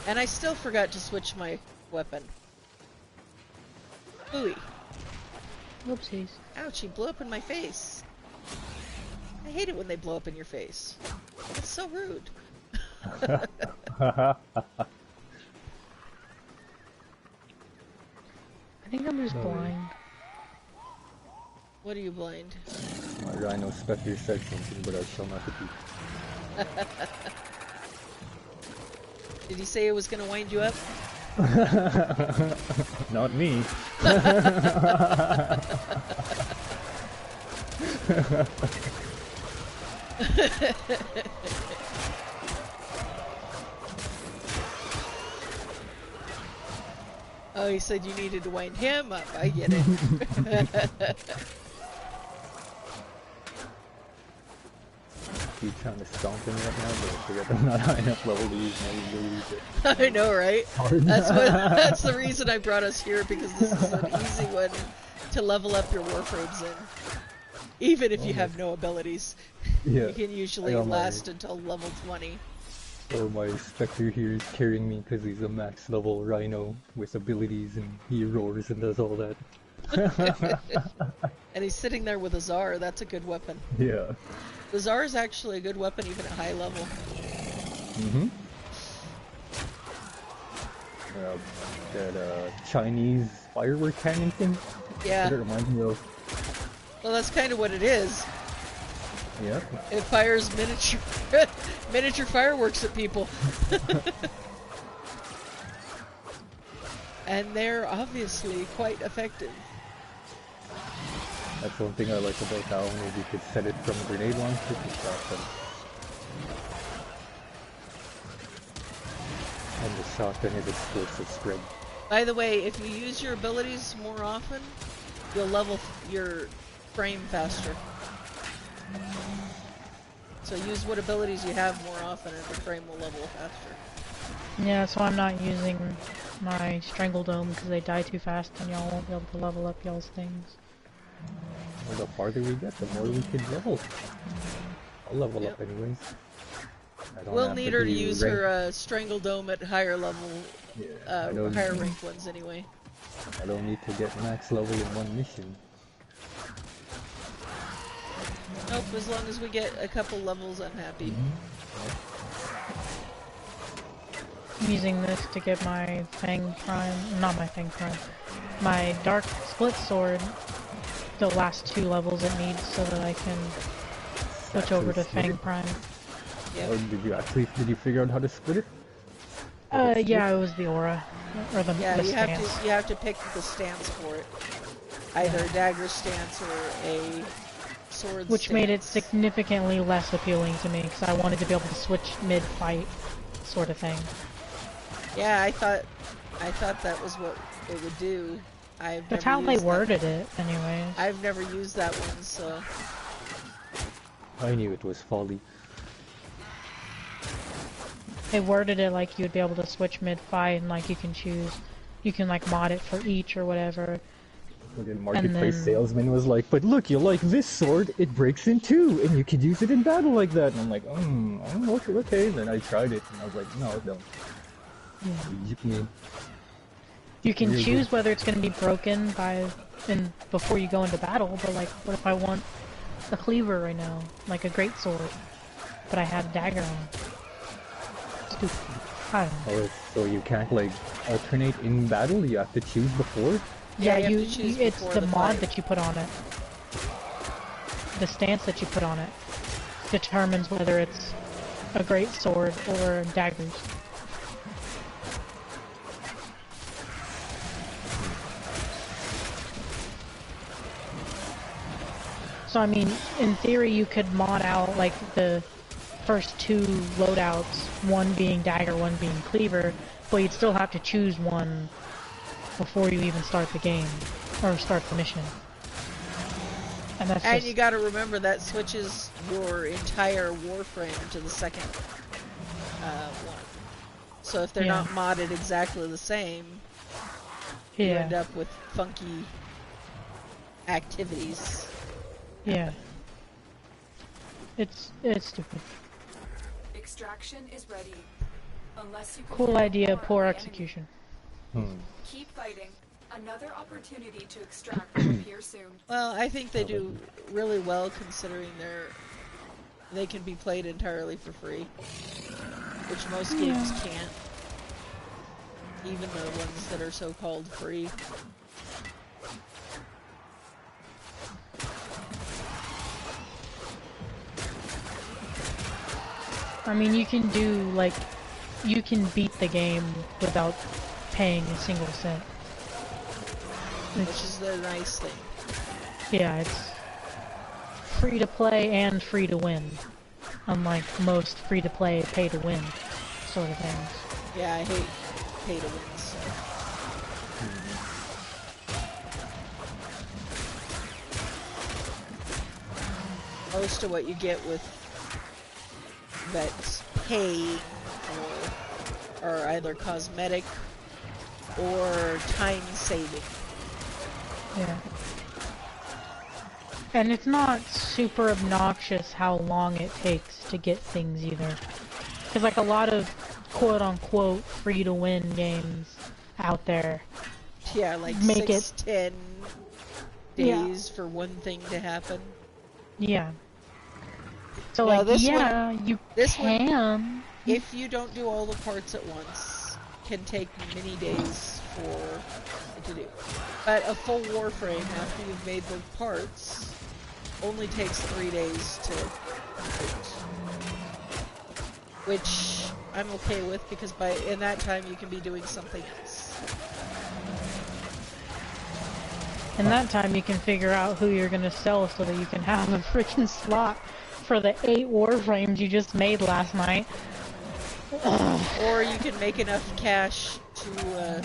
S1: And I still forgot to switch my weapon. Ooey.
S2: Whoopsies.
S1: Ouch, he blew up in my face. I hate it when they blow up in your face. It's so rude.
S2: I think I'm just blind.
S1: What are you blind?
S4: My Rhino Spectre said something, but I shall not repeat.
S1: Did he say it was gonna wind you up?
S4: Not me.
S1: Oh, he said you needed to wind him up. I get it.
S4: Keep trying to stomp him right now, but I forget I'm not high enough level to use my abilities yet.
S1: I know, right?
S4: Hard.
S1: That's the reason I brought us here, because this is an easy one to level up your Warframes in. Even if
S4: Oh
S1: you
S4: my.
S1: have no abilities,
S4: Yeah.
S1: you can
S4: I
S1: usually
S4: got my.
S1: last until level 20.
S4: So my Spectre here is carrying me because he's a max level Rhino with abilities and he roars and does all that.
S1: And he's sitting there with a Czar. That's a good weapon.
S4: Yeah.
S1: The Czar is actually a good weapon even at high level.
S4: Mm-hmm. That Chinese firework cannon thing. What
S1: Yeah.
S4: it reminds me of.
S1: Well, that's kind of what it is.
S4: Yeah.
S1: It fires miniature miniature fireworks at people. And they're obviously quite effective.
S4: That's one thing I like about that one is you could set it from a grenade launcher to shotgun. And the shotgun is explosive spread.
S1: By the way, if you use your abilities more often, you'll level your frame faster. So use what abilities you have more often and the frame will level faster.
S2: Yeah, so I'm not using my Strangle Dome because they die too fast and y'all won't be able to level up y'all's things.
S4: Well, the farther we get, the more we can level. I'll level
S1: Yep.
S4: up anyways. I don't
S1: We'll
S4: have
S1: need her to
S4: do
S1: use
S4: rank.
S1: her Strangle Dome at higher level,
S4: Yeah,
S1: higher rank ones anyway.
S4: I don't need to get max level in one mission.
S1: Nope, as long as we get a couple levels, I'm happy.
S2: I'm using this to get my Fang Prime, not my Fang Prime, my Dark Split Sword, the last 2 levels it needs so that I can switch over to Fang Prime.
S4: Or did you figure out how to split it?
S2: Yeah, it was the aura, or the
S1: Yeah, you
S2: stance.
S1: have to pick the stance for it. Either a dagger stance or a sword
S2: Which
S1: stance.
S2: made it significantly less appealing to me, because I wanted to be able to switch mid-fight, sort of thing.
S1: Yeah, I thought that was what it would do.
S2: That's how they worded it, anyways.
S1: I've never used that one, so...
S4: I knew it was folly.
S2: They worded it like you'd be able to switch mid-fight, and like you can choose, you can like mod it for each or whatever.
S4: But then Marketplace
S2: then-
S4: salesman was like, but look, you like this sword, it breaks in two, and you could use it in battle like that. And I'm like, okay. Then I tried it, and I was like, no, don't.
S2: You can
S4: Really
S2: choose
S4: good.
S2: whether it's going to be broken before you go into battle, but like, what if I want a cleaver right now, like a great sword, but I have a dagger on? Stupid. I don't know.
S4: Oh, so you can't like alternate in battle? You have to choose before?
S1: Yeah,
S2: Yeah,
S1: you have to choose
S2: it's
S1: before
S2: the
S1: the
S2: mod
S1: fight.
S2: that you put on it. The stance that you put on it determines whether it's a great sword or daggers. So I mean, in theory you could mod out like the first 2 loadouts, one being dagger, one being cleaver, but you'd still have to choose one before you even start the game, or start the mission. And that's
S1: And
S2: just...
S1: you gotta remember that switches your entire Warframe to the second one. So if they're
S2: Yeah.
S1: not modded exactly the same, you
S2: yeah,
S1: end up with funky activities.
S2: yeah. It's stupid.
S6: Extraction is ready. Unless you can
S2: Cool
S6: handle
S2: idea,
S6: more of
S2: poor
S6: the
S2: execution.
S6: enemy. Keep fighting. Another opportunity to extract will appear soon.
S1: Well, I think they do really well considering they can be played entirely for free, which most games can't. Even the ones that are so-called free.
S2: I mean, you can do, like, you can beat the game without paying a single cent.
S1: Which is the nice thing.
S2: Yeah, it's free to play and free to win. Unlike most free to play, pay to win sort of things.
S1: Yeah, I hate pay to win stuff. Most of what you get with that's paying for are either cosmetic or time saving.
S2: Yeah. And it's not super obnoxious how long it takes to get things either. Because like a lot of quote-unquote free-to-win games out there
S1: Yeah, like
S2: make
S1: 10
S2: Yeah.
S1: days for one thing to happen.
S2: Yeah. So
S1: Now,
S2: like,
S1: this
S2: yeah, you
S1: this one-
S2: can.
S1: If you don't do all the parts at once, can take many days for it to do. But a full Warframe, after you've made the parts, only takes 3 days to complete. Which I'm okay with, because in that time you can be doing something else.
S2: In that time, you can figure out who you're gonna sell so that you can have a freaking slot for the 8 Warframes you just made last night.
S1: Or you can make enough cash to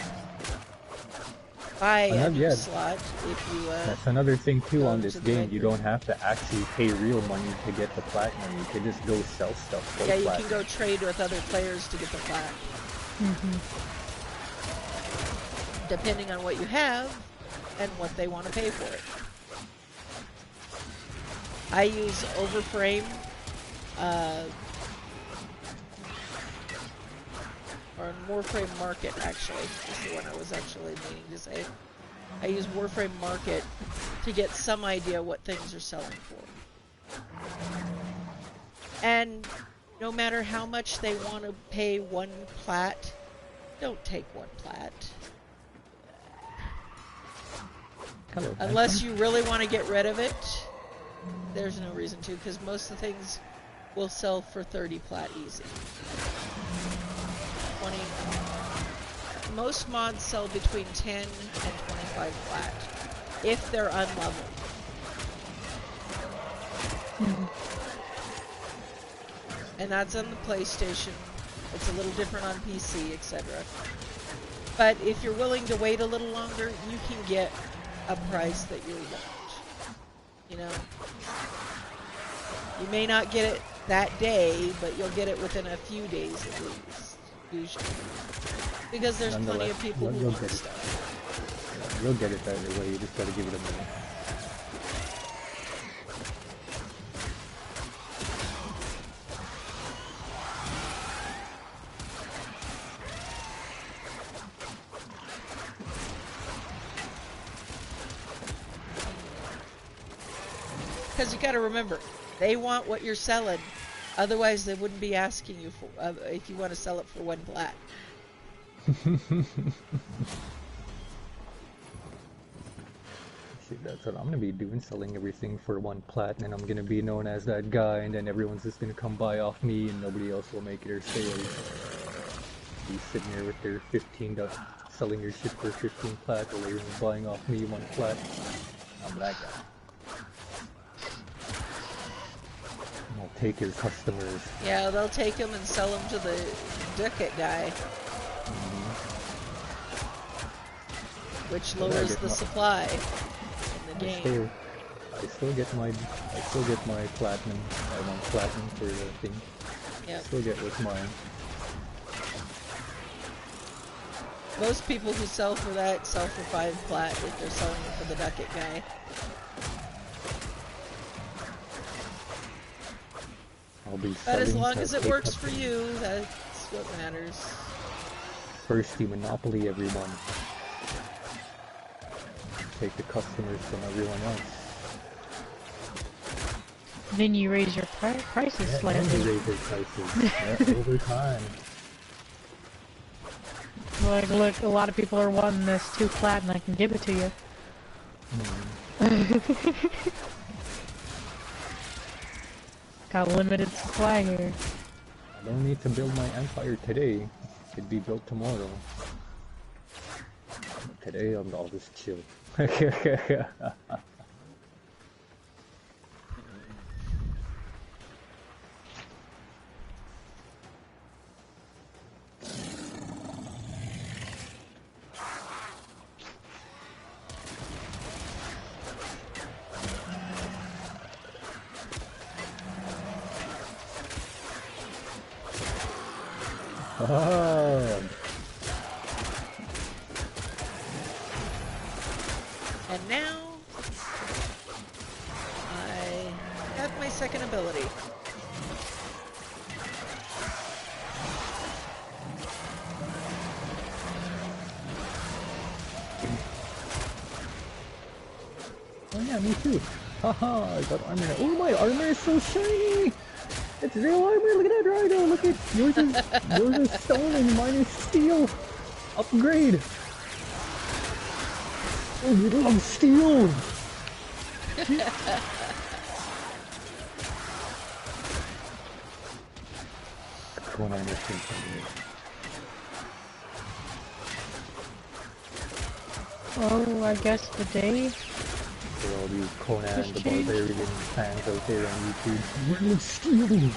S1: buy a new slot if you
S4: That's another thing too on this
S1: to the
S4: game.
S1: menu.
S4: You don't have to actually pay real money to get the platinum. You can just go sell stuff for
S1: Yeah, you
S4: platinum.
S1: can go trade with other players to get the plat. Depending on what you have and what they want to pay for it. I use Overframe, or Warframe Market, actually, is the one I was actually meaning to say. I use Warframe Market to get some idea what things are selling for. And no matter how much they want to pay one plat, don't take one plat.
S4: Hello,
S1: Unless you really want to get rid of it, there's no reason to, because most of the things will sell for 30 plat easy. 20. Most mods sell between 10 and 25 plat, if they're unleveled. And that's on the PlayStation. It's a little different on PC, etc. But if you're willing to wait a little longer, you can get a price that you want. You know? You may not get it that day, but you'll get it within a few days at least, usually. Because there's plenty of people who want stuff.
S4: You'll get it that way, you just gotta give it a minute.
S1: Because you gotta remember, they want what you're selling. Otherwise, they wouldn't be asking you for if you want to sell it for one plat.
S4: See, that's what I'm gonna be doing, selling everything for one plat, and I'm gonna be known as that guy, and then everyone's just gonna come buy off me, and nobody else will make their sales. Be sitting there with their 15, selling their shit for 15 plat, while everyone's buying off me one plat. I'm that guy. I'll take your customers.
S1: Yeah, they'll take them and sell them to the ducat guy. Which lowers the supply in the game.
S4: I still get my platinum. I want platinum for the thing.
S1: Yep.
S4: Still get what's mine.
S1: Most people who sell for that sell for 5 plat if they're selling it for the ducat guy.
S4: I'll be
S1: But as
S4: selling
S1: long
S4: to
S1: as it
S4: take
S1: works for
S4: customers.
S1: you, that's what matters.
S4: First, you monopoly everyone. Take the customers from everyone else.
S2: Then you raise your prices
S4: Yeah,
S2: slightly.
S4: and you raise their prices. Yeah, over time.
S2: Like, look, a lot of people are wanting this 2 plat and I can give it to you. Got limited supply here.
S4: I don't need to build my empire today. It could be built tomorrow. Today, I'll just chill.
S1: And now, my second ability.
S4: Oh yeah, me too. Haha, I got armor. Oh, my armor is so shiny! It's real armor, look at that Rhino, look at yours is stone and mine is steel. Upgrade! Oh, you love steel! Conan is something.
S2: Oh, I guess the day.
S4: For all you Conan the Barbarian fans out there on YouTube. Real steel!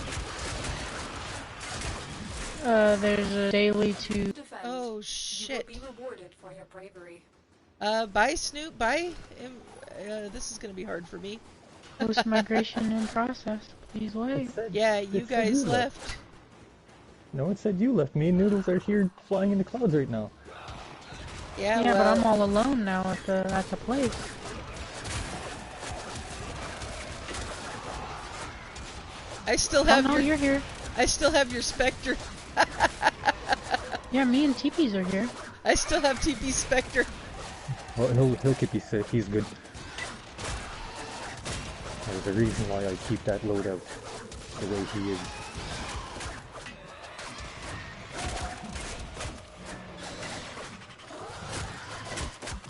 S2: There's a daily to...
S6: Defend.
S1: Oh shit.
S6: You will be rewarded for your bravery.
S1: Bye Snoop, bye. This is gonna be hard for me.
S2: Post-migration in process. Please wait.
S1: Yeah, you guys left.
S4: No, it said you left. Me and Noodles are here flying in the clouds right now.
S1: Yeah,
S2: Yeah,
S1: well,
S2: but I'm all alone now at the place.
S1: I still have
S2: oh no, you're here.
S1: I still have your Spectre.
S2: Yeah, me and Teepees are here.
S1: I still have TP Spectre.
S4: Well, he'll keep you safe. He's good. There's a reason why I keep that loadout the way he is.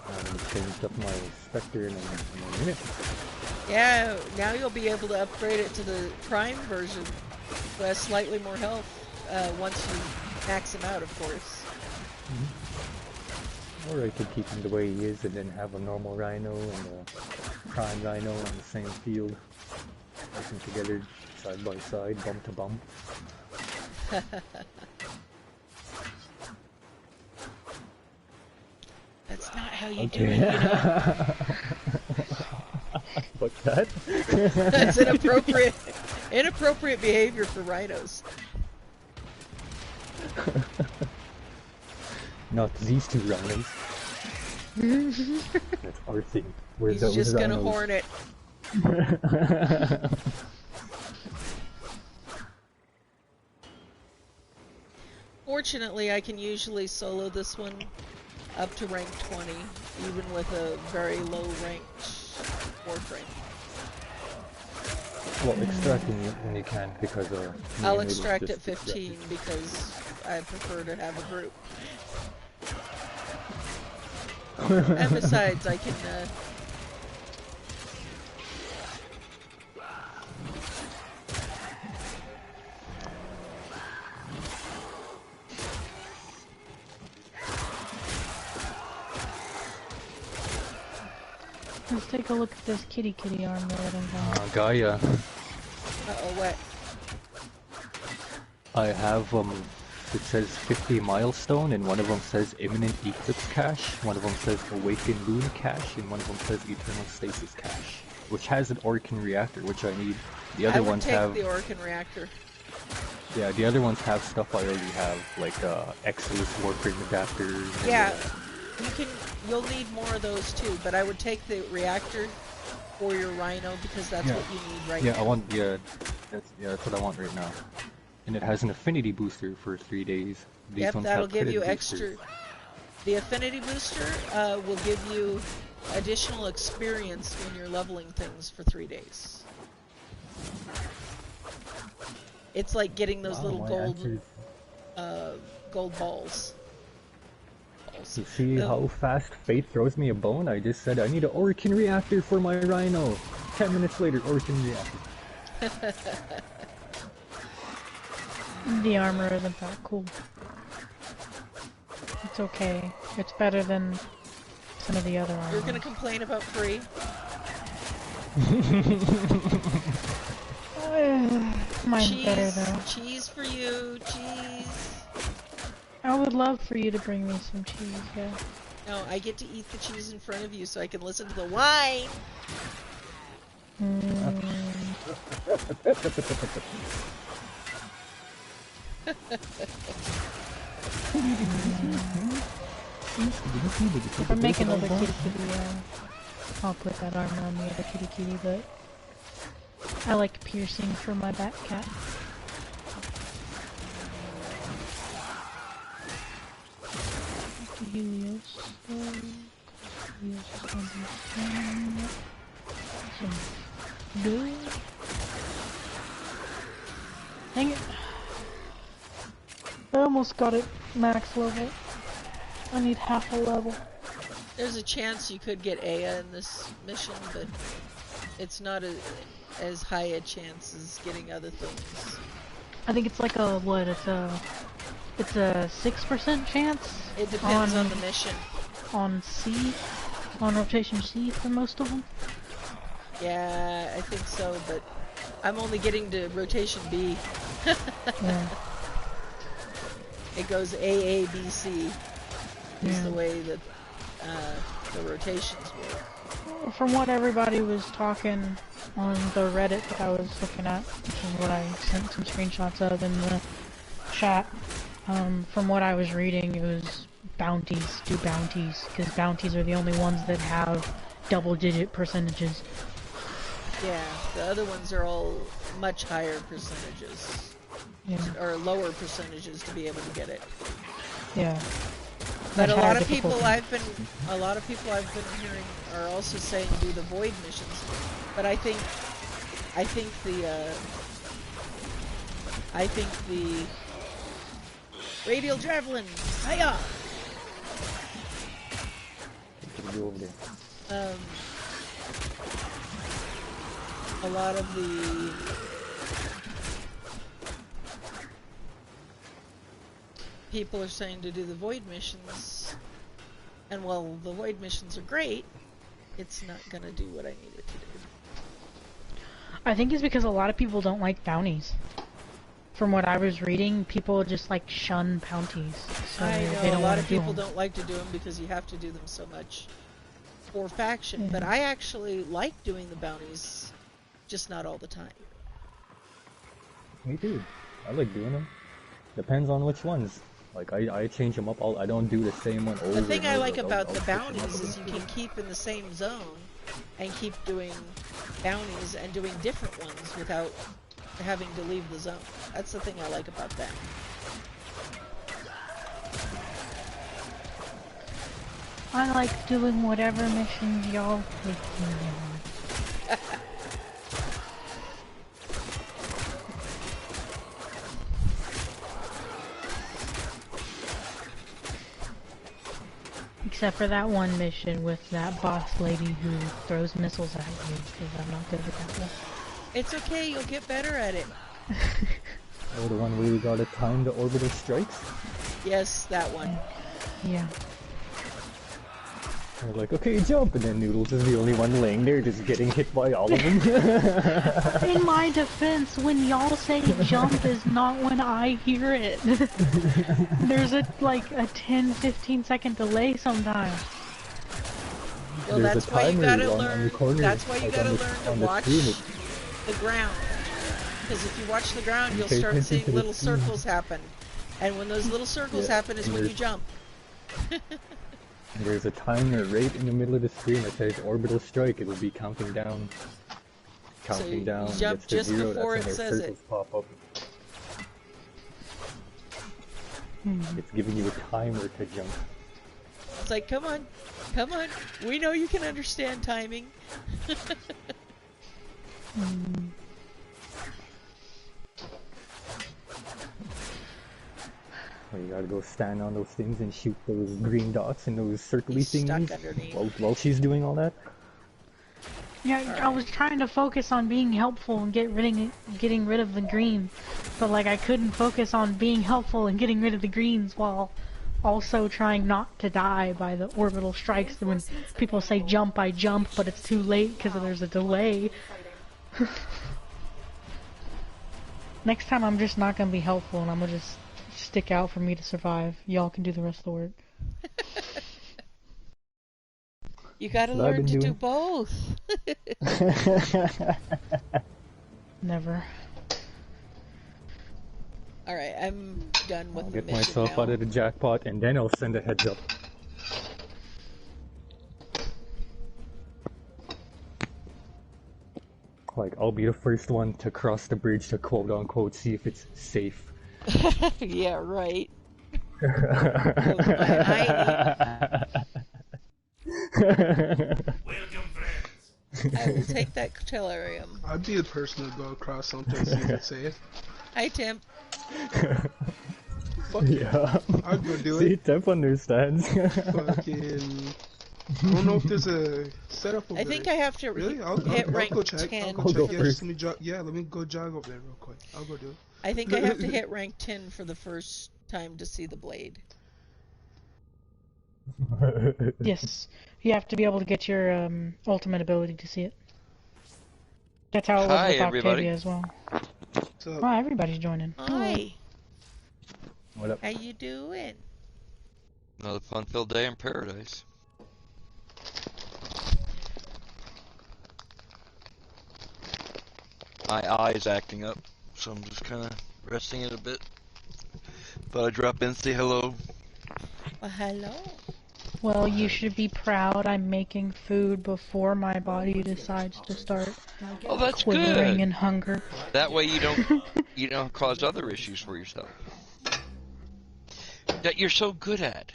S4: I haven't changed up my Spectre in a minute.
S1: Yeah, now you'll be able to upgrade it to the Prime version, who has slightly more health once you max him out, of course.
S4: Or I could keep him the way he is and then have a normal Rhino and a Prime Rhino on the same field. Working together side by side, bump to bump.
S1: That's not how you do it, you know?
S4: What's that?
S1: That's inappropriate behavior for rhinos.
S4: Not these two rhinos. That's our thing. We're
S1: He's
S4: those
S1: just gonna
S4: rhinos.
S1: horn it. Fortunately, I can usually solo this one up to rank 20, even with a very low ranked Warframe.
S4: Well, extracting when you can because
S1: I'll extract at 15 because I prefer to have a group. And besides, I can
S2: Let's take a look at this kitty armor that I'm buying.
S4: Gaia.
S1: uh-oh, what?
S4: I have it says 50 milestone, and one of them says imminent eclipse cache, one of them says awakened moon cache, and one of them says eternal stasis cache, which has an Orkin reactor, which I need. The other ones have
S1: the Orkin reactor.
S4: Yeah, the other ones have stuff I already have, like Exodus Warframe adapters.
S1: Yeah, you'll need more of those too, but I would take the reactor for your Rhino because that's what you need right now.
S4: That's what I want right now. And it has an affinity booster for 3 days. These
S1: Yep,
S4: ones
S1: that'll
S4: have
S1: give you
S4: credit
S1: extra.
S4: boosters.
S1: The affinity booster will give you additional experience when you're leveling things for 3 days. It's like getting those little gold balls.
S4: You see how fast Fate throws me a bone? I just said I need an Orkin reactor for my Rhino. 10 minutes later, Orkin reactor.
S2: The armor isn't that cool. It's okay. It's better than some of the other armor.
S1: You're gonna complain about free?
S2: Mine's better though.
S1: Cheese for you, cheese.
S2: I would love for you to bring me some cheese, yeah.
S1: No, I get to eat the cheese in front of you so I can listen to the wine.
S2: If I make another kitty, I'll put that armor on the other kitty, but... I like piercing for my bat cat. Helios. Helios is on the no. Dang it. I almost got it max level. I need half a level.
S1: There's a chance you could get Aya in this mission, but it's not as high a chance as getting other things.
S2: I think it's like a, what, it's a 6% chance?
S1: It depends on the mission.
S2: On C? On rotation C for most of them?
S1: Yeah, I think so, but I'm only getting to rotation B.
S2: Yeah.
S1: It goes A, B, C is the
S2: Yeah.
S1: way that the rotations work.
S2: From what everybody was talking on the Reddit that I was looking at, which is what I sent some screenshots of in the chat, from what I was reading, it was bounties, do bounties, because bounties are the only ones that have double-digit percentages.
S1: Yeah, the other ones are all much higher percentages.
S2: Yeah.
S1: Or lower percentages to be able to get it.
S2: Yeah.
S1: But
S2: Much
S1: a
S2: higher
S1: lot of people
S2: difficulty.
S1: I've been hearing are also saying do the void missions. But I think the radial javelin, Aya.
S4: Go over there.
S1: A lot of the people are saying to do the void missions, and while the void missions are great, it's not gonna do what I need it to do.
S2: I think it's because a lot of people don't like bounties. From what I was reading, people just like shun bounties. So
S1: I
S2: they
S1: know
S2: don't
S1: a lot
S2: want
S1: of
S2: to do
S1: people
S2: them.
S1: don't like to do them because you have to do them so much for faction,
S2: Yeah.
S1: but I actually like doing the bounties, just not all the time.
S4: Me too. I like doing them. Depends on which ones. Like I change them up. I don't do the same one over.
S1: The thing
S4: and
S1: I
S4: over.
S1: like
S4: Like,
S1: about
S4: I'll
S1: the
S4: switch 'em up
S1: bounties
S4: a
S1: is you
S4: bit.
S1: can keep in the same zone and keep doing bounties and doing different ones without having to leave the zone. That's the thing I like about that.
S2: I like doing whatever missions y'all take me on. Except for that one mission with that boss lady who throws missiles at you, because I'm not good at that one.
S1: It's okay, you'll get better at it.
S4: Oh, the one where you gotta time the orbital strikes?
S1: Yes, that one.
S2: Yeah.
S4: They're like, okay, jump, and then Noodles is the only one laying there just getting hit by all of them.
S2: In my defense, when y'all say jump is not when I hear it. There's like a 10-15 second delay sometimes.
S1: Well,
S4: There's
S1: that's
S4: a
S1: why you
S4: timer
S1: gotta
S4: on the
S1: learn.
S4: corner,
S1: That's why you
S4: like
S1: gotta
S4: on the,
S1: learn to
S4: on the
S1: watch
S4: screen.
S1: the ground. Because if you watch the ground, you'll
S4: Pay
S1: start
S4: attention
S1: seeing
S4: to the
S1: little
S4: screen.
S1: circles happen. And when those little circles
S4: Yeah,
S1: happen is
S4: and
S1: when you
S4: there's-
S1: jump.
S4: There's a timer right in the middle of the screen that says orbital strike. It'll be counting down. Counting
S1: you
S4: down.
S1: jump
S4: Gets to
S1: just
S4: 0,
S1: before
S4: that's when
S1: it
S4: their
S1: says
S4: circles pop up. It's giving you a timer to jump.
S1: It's like, come on, come on. We know you can understand timing.
S4: Or you gotta go stand on those things and shoot those green dots and those circly
S1: He's stuck
S4: thingies
S1: underneath.
S4: while she's doing all that.
S2: Yeah, I was trying to focus on being helpful and getting rid of the green, but like I couldn't focus on being helpful and getting rid of the greens while also trying not to die by the orbital strikes. When people say jump, I jump, but it's too late because there's a delay. Next time I'm just not gonna be helpful and I'm gonna just stick out for me to survive. Y'all can do the rest of the work.
S1: You gotta
S4: That's what I've
S1: learn
S4: been
S1: to do
S4: doing.
S1: both.
S2: Never.
S1: Alright, I'm done with
S4: I'll
S1: the
S4: get
S1: mission
S4: myself
S1: now.
S4: out of the jackpot and then I'll send a heads up. Like, I'll be the first one to cross the bridge to quote unquote see if it's safe.
S1: Yeah, right.
S7: Welcome, friends.
S1: I will take that tellurium.
S8: I'd be the person to go across something and see if it's safe.
S1: Hi, Tim.
S8: Fuck yeah. I'd go do
S4: See,
S8: it.
S4: Temp understands.
S8: Fucking... I don't know if there's a setup over
S1: I think
S8: there.
S1: I have to
S8: Really?
S1: hit
S8: I'll
S1: rank
S8: go check.
S1: 10.
S8: I'll go check.
S4: go first.
S8: Let me go jog over there real quick. I'll go do it.
S1: I think I have to hit rank 10 for the first time to see the blade.
S2: Yes. You have to be able to get your ultimate ability to see it. That's how it was
S9: Hi,
S2: with
S9: everybody.
S2: Octavia as well.
S8: So,
S2: Wow, everybody's joining.
S1: Hi.
S4: What up?
S1: How you doing?
S9: Another fun-filled day in paradise. My eye is acting up, so I'm just kind of resting it a bit. Thought I'd drop in, say hello.
S1: Well, hello.
S2: Well, you should be proud I'm making food before my body decides to start
S9: Oh, that's
S2: quivering
S9: good.
S2: in hunger.
S9: That way you don't cause other issues for yourself. That you're so good at.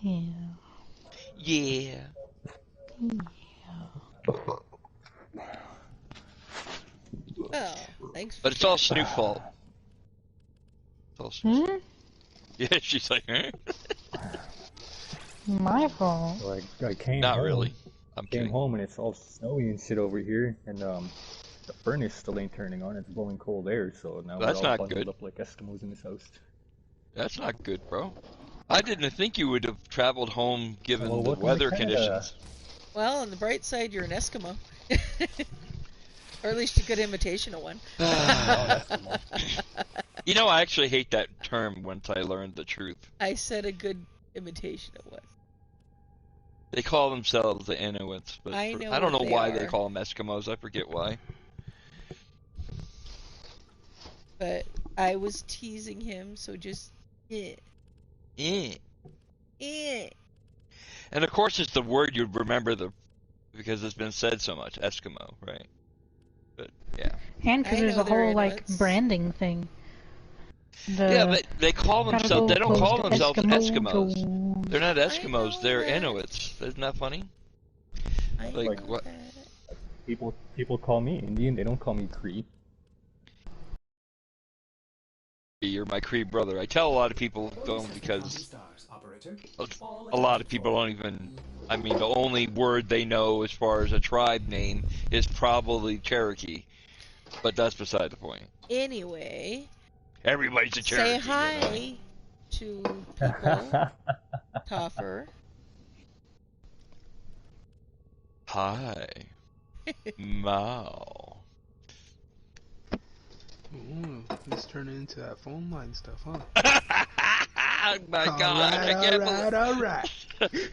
S2: Yeah.
S9: Yeah.
S1: Well, thanks.
S9: But it's all Snoop's fault. It's all Snoop's fault. Yeah, she's like, huh?
S2: My fault.
S4: So I came
S9: Not
S4: home.
S9: really. I'm
S4: Came
S9: kidding.
S4: home and it's all snowy and shit over here, and the furnace still ain't turning on. It's blowing cold air, so now
S9: That's
S4: we're all
S9: not
S4: bundled
S9: good.
S4: up like Eskimos in this house.
S9: That's not good, bro. I didn't think you would have traveled home given
S4: Well,
S9: the
S4: welcome to
S9: weather
S4: Canada.
S9: conditions.
S1: Well, on the bright side, you're an Eskimo. Or at least a good imitation of one.
S9: You know, I actually hate that term once I learned the truth.
S1: I said a good imitation of one.
S9: They call themselves the Inuits, but
S1: I know
S9: I don't know
S1: what they
S9: why
S1: are.
S9: they call them Eskimos. I forget why.
S1: But I was teasing him, so just
S9: Eh.
S1: eh.
S9: And of course, it's the word you'd remember because it's been said so much, Eskimo, right? But yeah.
S2: And because
S1: I
S2: there's
S1: know
S2: a
S1: they're
S2: whole, like,
S1: Inuits.
S2: branding thing.
S9: Yeah, but they call
S2: gotta
S9: themselves.
S2: go
S9: They don't call
S2: close to
S9: themselves Eskimos.
S2: Eskimo.
S9: They're not
S1: I
S9: Eskimos.
S1: know
S9: They're
S1: that.
S9: Inuits. Isn't that funny?
S1: I
S9: Like,
S1: know
S9: what?
S1: that.
S4: People call me Indian. They don't call me Cree.
S9: You're my Cree brother. I tell a lot of people don't because a lot of people don't even. I mean, the only word they know as far as a tribe name is probably Cherokee, but that's beside the point.
S1: Anyway,
S9: Everybody's a Cherokee.
S1: say hi to people. Toffer.
S9: Hi, Mao.
S8: ooh, it's turning into that phone line stuff, huh?
S9: My God, I can't believe.
S8: Alright.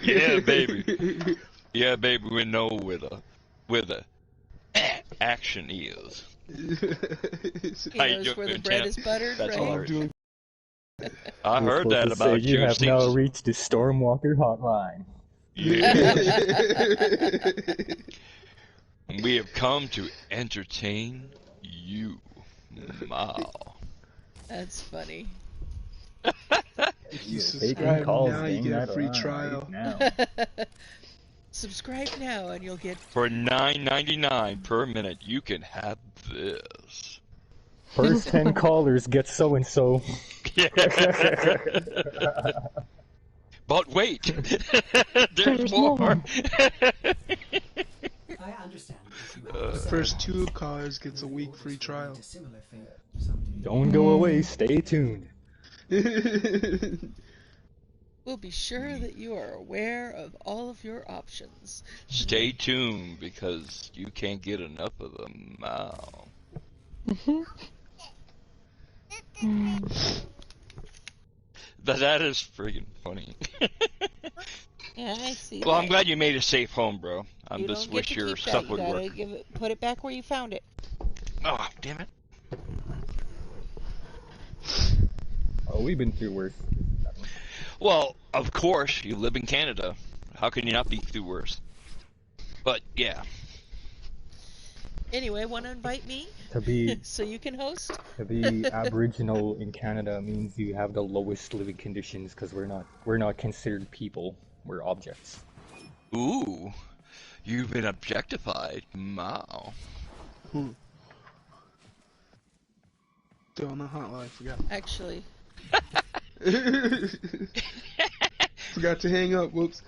S9: Yeah, baby. Yeah, baby, we know where the action is.
S1: He
S9: How you
S1: knows where the
S9: doing,
S1: bread
S9: champ?
S1: is buttered,
S9: That's
S1: right?
S9: hilarious. I
S4: You're
S9: heard
S4: supposed
S9: that
S4: to
S9: about
S4: say you have
S9: Seems-
S4: now reached the Stormwalker hotline.
S9: Yeah. We have come to entertain you, Mao.
S1: That's funny.
S8: If you
S4: Taking
S8: subscribe
S4: calls,
S8: now, you
S4: gang,
S8: get a
S4: that
S8: free
S4: line
S8: trial.
S4: right now.
S1: Subscribe now and you'll get...
S9: For $9.99 per minute, you can have this.
S4: First 10 callers get so and so.
S9: But wait, there's
S2: There's
S9: more.
S2: more.
S3: I understand if you have
S8: First 2 callers gets a week free trial.
S3: a similar fate someday.
S4: Don't go away, stay tuned.
S1: We'll be sure that you are aware of all of your options.
S9: Stay tuned because you can't get enough of the Mao. That is friggin' funny.
S1: Yeah, I see
S9: Well,
S1: that.
S9: I'm glad you made a safe home, bro. I
S1: You
S9: just
S1: don't get
S9: wish
S1: to
S9: your
S1: keep that.
S9: stuff
S1: You
S9: would
S1: gotta
S9: work.
S1: give it, put it back where you found it.
S9: Oh, damn it.
S4: Oh, we've been through worse.
S9: Well, of course, you live in Canada. How can you not be through worse? But, yeah.
S1: Anyway, want to invite me
S4: To be
S1: so you can host?
S4: to be Aboriginal in Canada means you have the lowest living conditions because we're not considered people. We're objects.
S9: Ooh, you've been objectified. Wow.
S8: Still on the hotline, forgot.
S1: Actually,
S8: Forgot to hang up, whoops.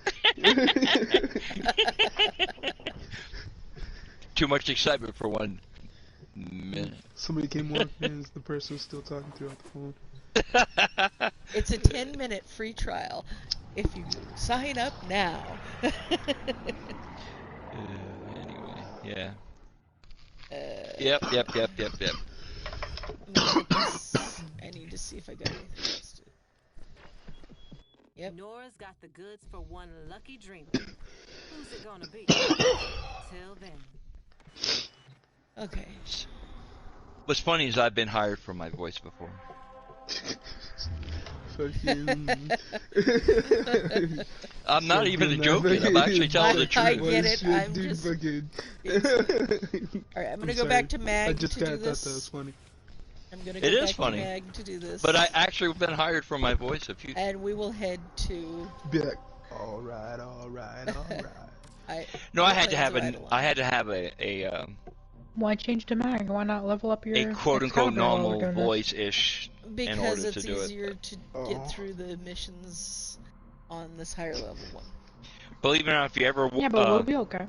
S9: Too much excitement for 1 minute.
S8: Somebody came walking in, the person was still talking throughout the phone.
S1: it's a 10-minute free trial. If you sign up now.
S9: Anyway, yeah.
S1: Yep.
S9: Yep.
S1: I need to see if I got anything else to. Yep.
S7: Nora's got the goods for one lucky dreamer. Who's it gonna be? Till then.
S1: Okay.
S9: What's funny is I've been hired for my voice before.
S8: Fucking.
S9: I'm not even joking. I'm actually telling the
S1: I
S9: truth.
S1: get it.
S8: Shit,
S1: I'm
S8: dude,
S1: just.
S8: fucking.
S1: Alright, I'm gonna
S8: I'm
S1: go back to
S8: sorry.
S1: Mag
S8: I
S1: to
S8: just
S1: do
S8: kinda thought that was
S1: this.
S8: funny.
S1: I'm gonna go
S9: It is
S1: back
S9: funny.
S1: to Mag to do this.
S9: But I actually have been hired for my voice a few times.
S1: And we will head to.
S8: Be like, alright.
S9: No, I
S1: Your
S9: had to have
S1: plans
S9: a,
S1: are
S9: I had to have a
S2: Why change to Mag? Why not level up your
S9: quote unquote
S2: Excalibur while we're
S9: normal
S2: doing this?
S9: voice-ish in
S1: Because
S9: order
S1: it's
S9: to do
S1: easier
S9: it.
S1: to get through the missions on this higher level one.
S9: Believe it or not, if you ever
S2: Yeah, but we'll be okay.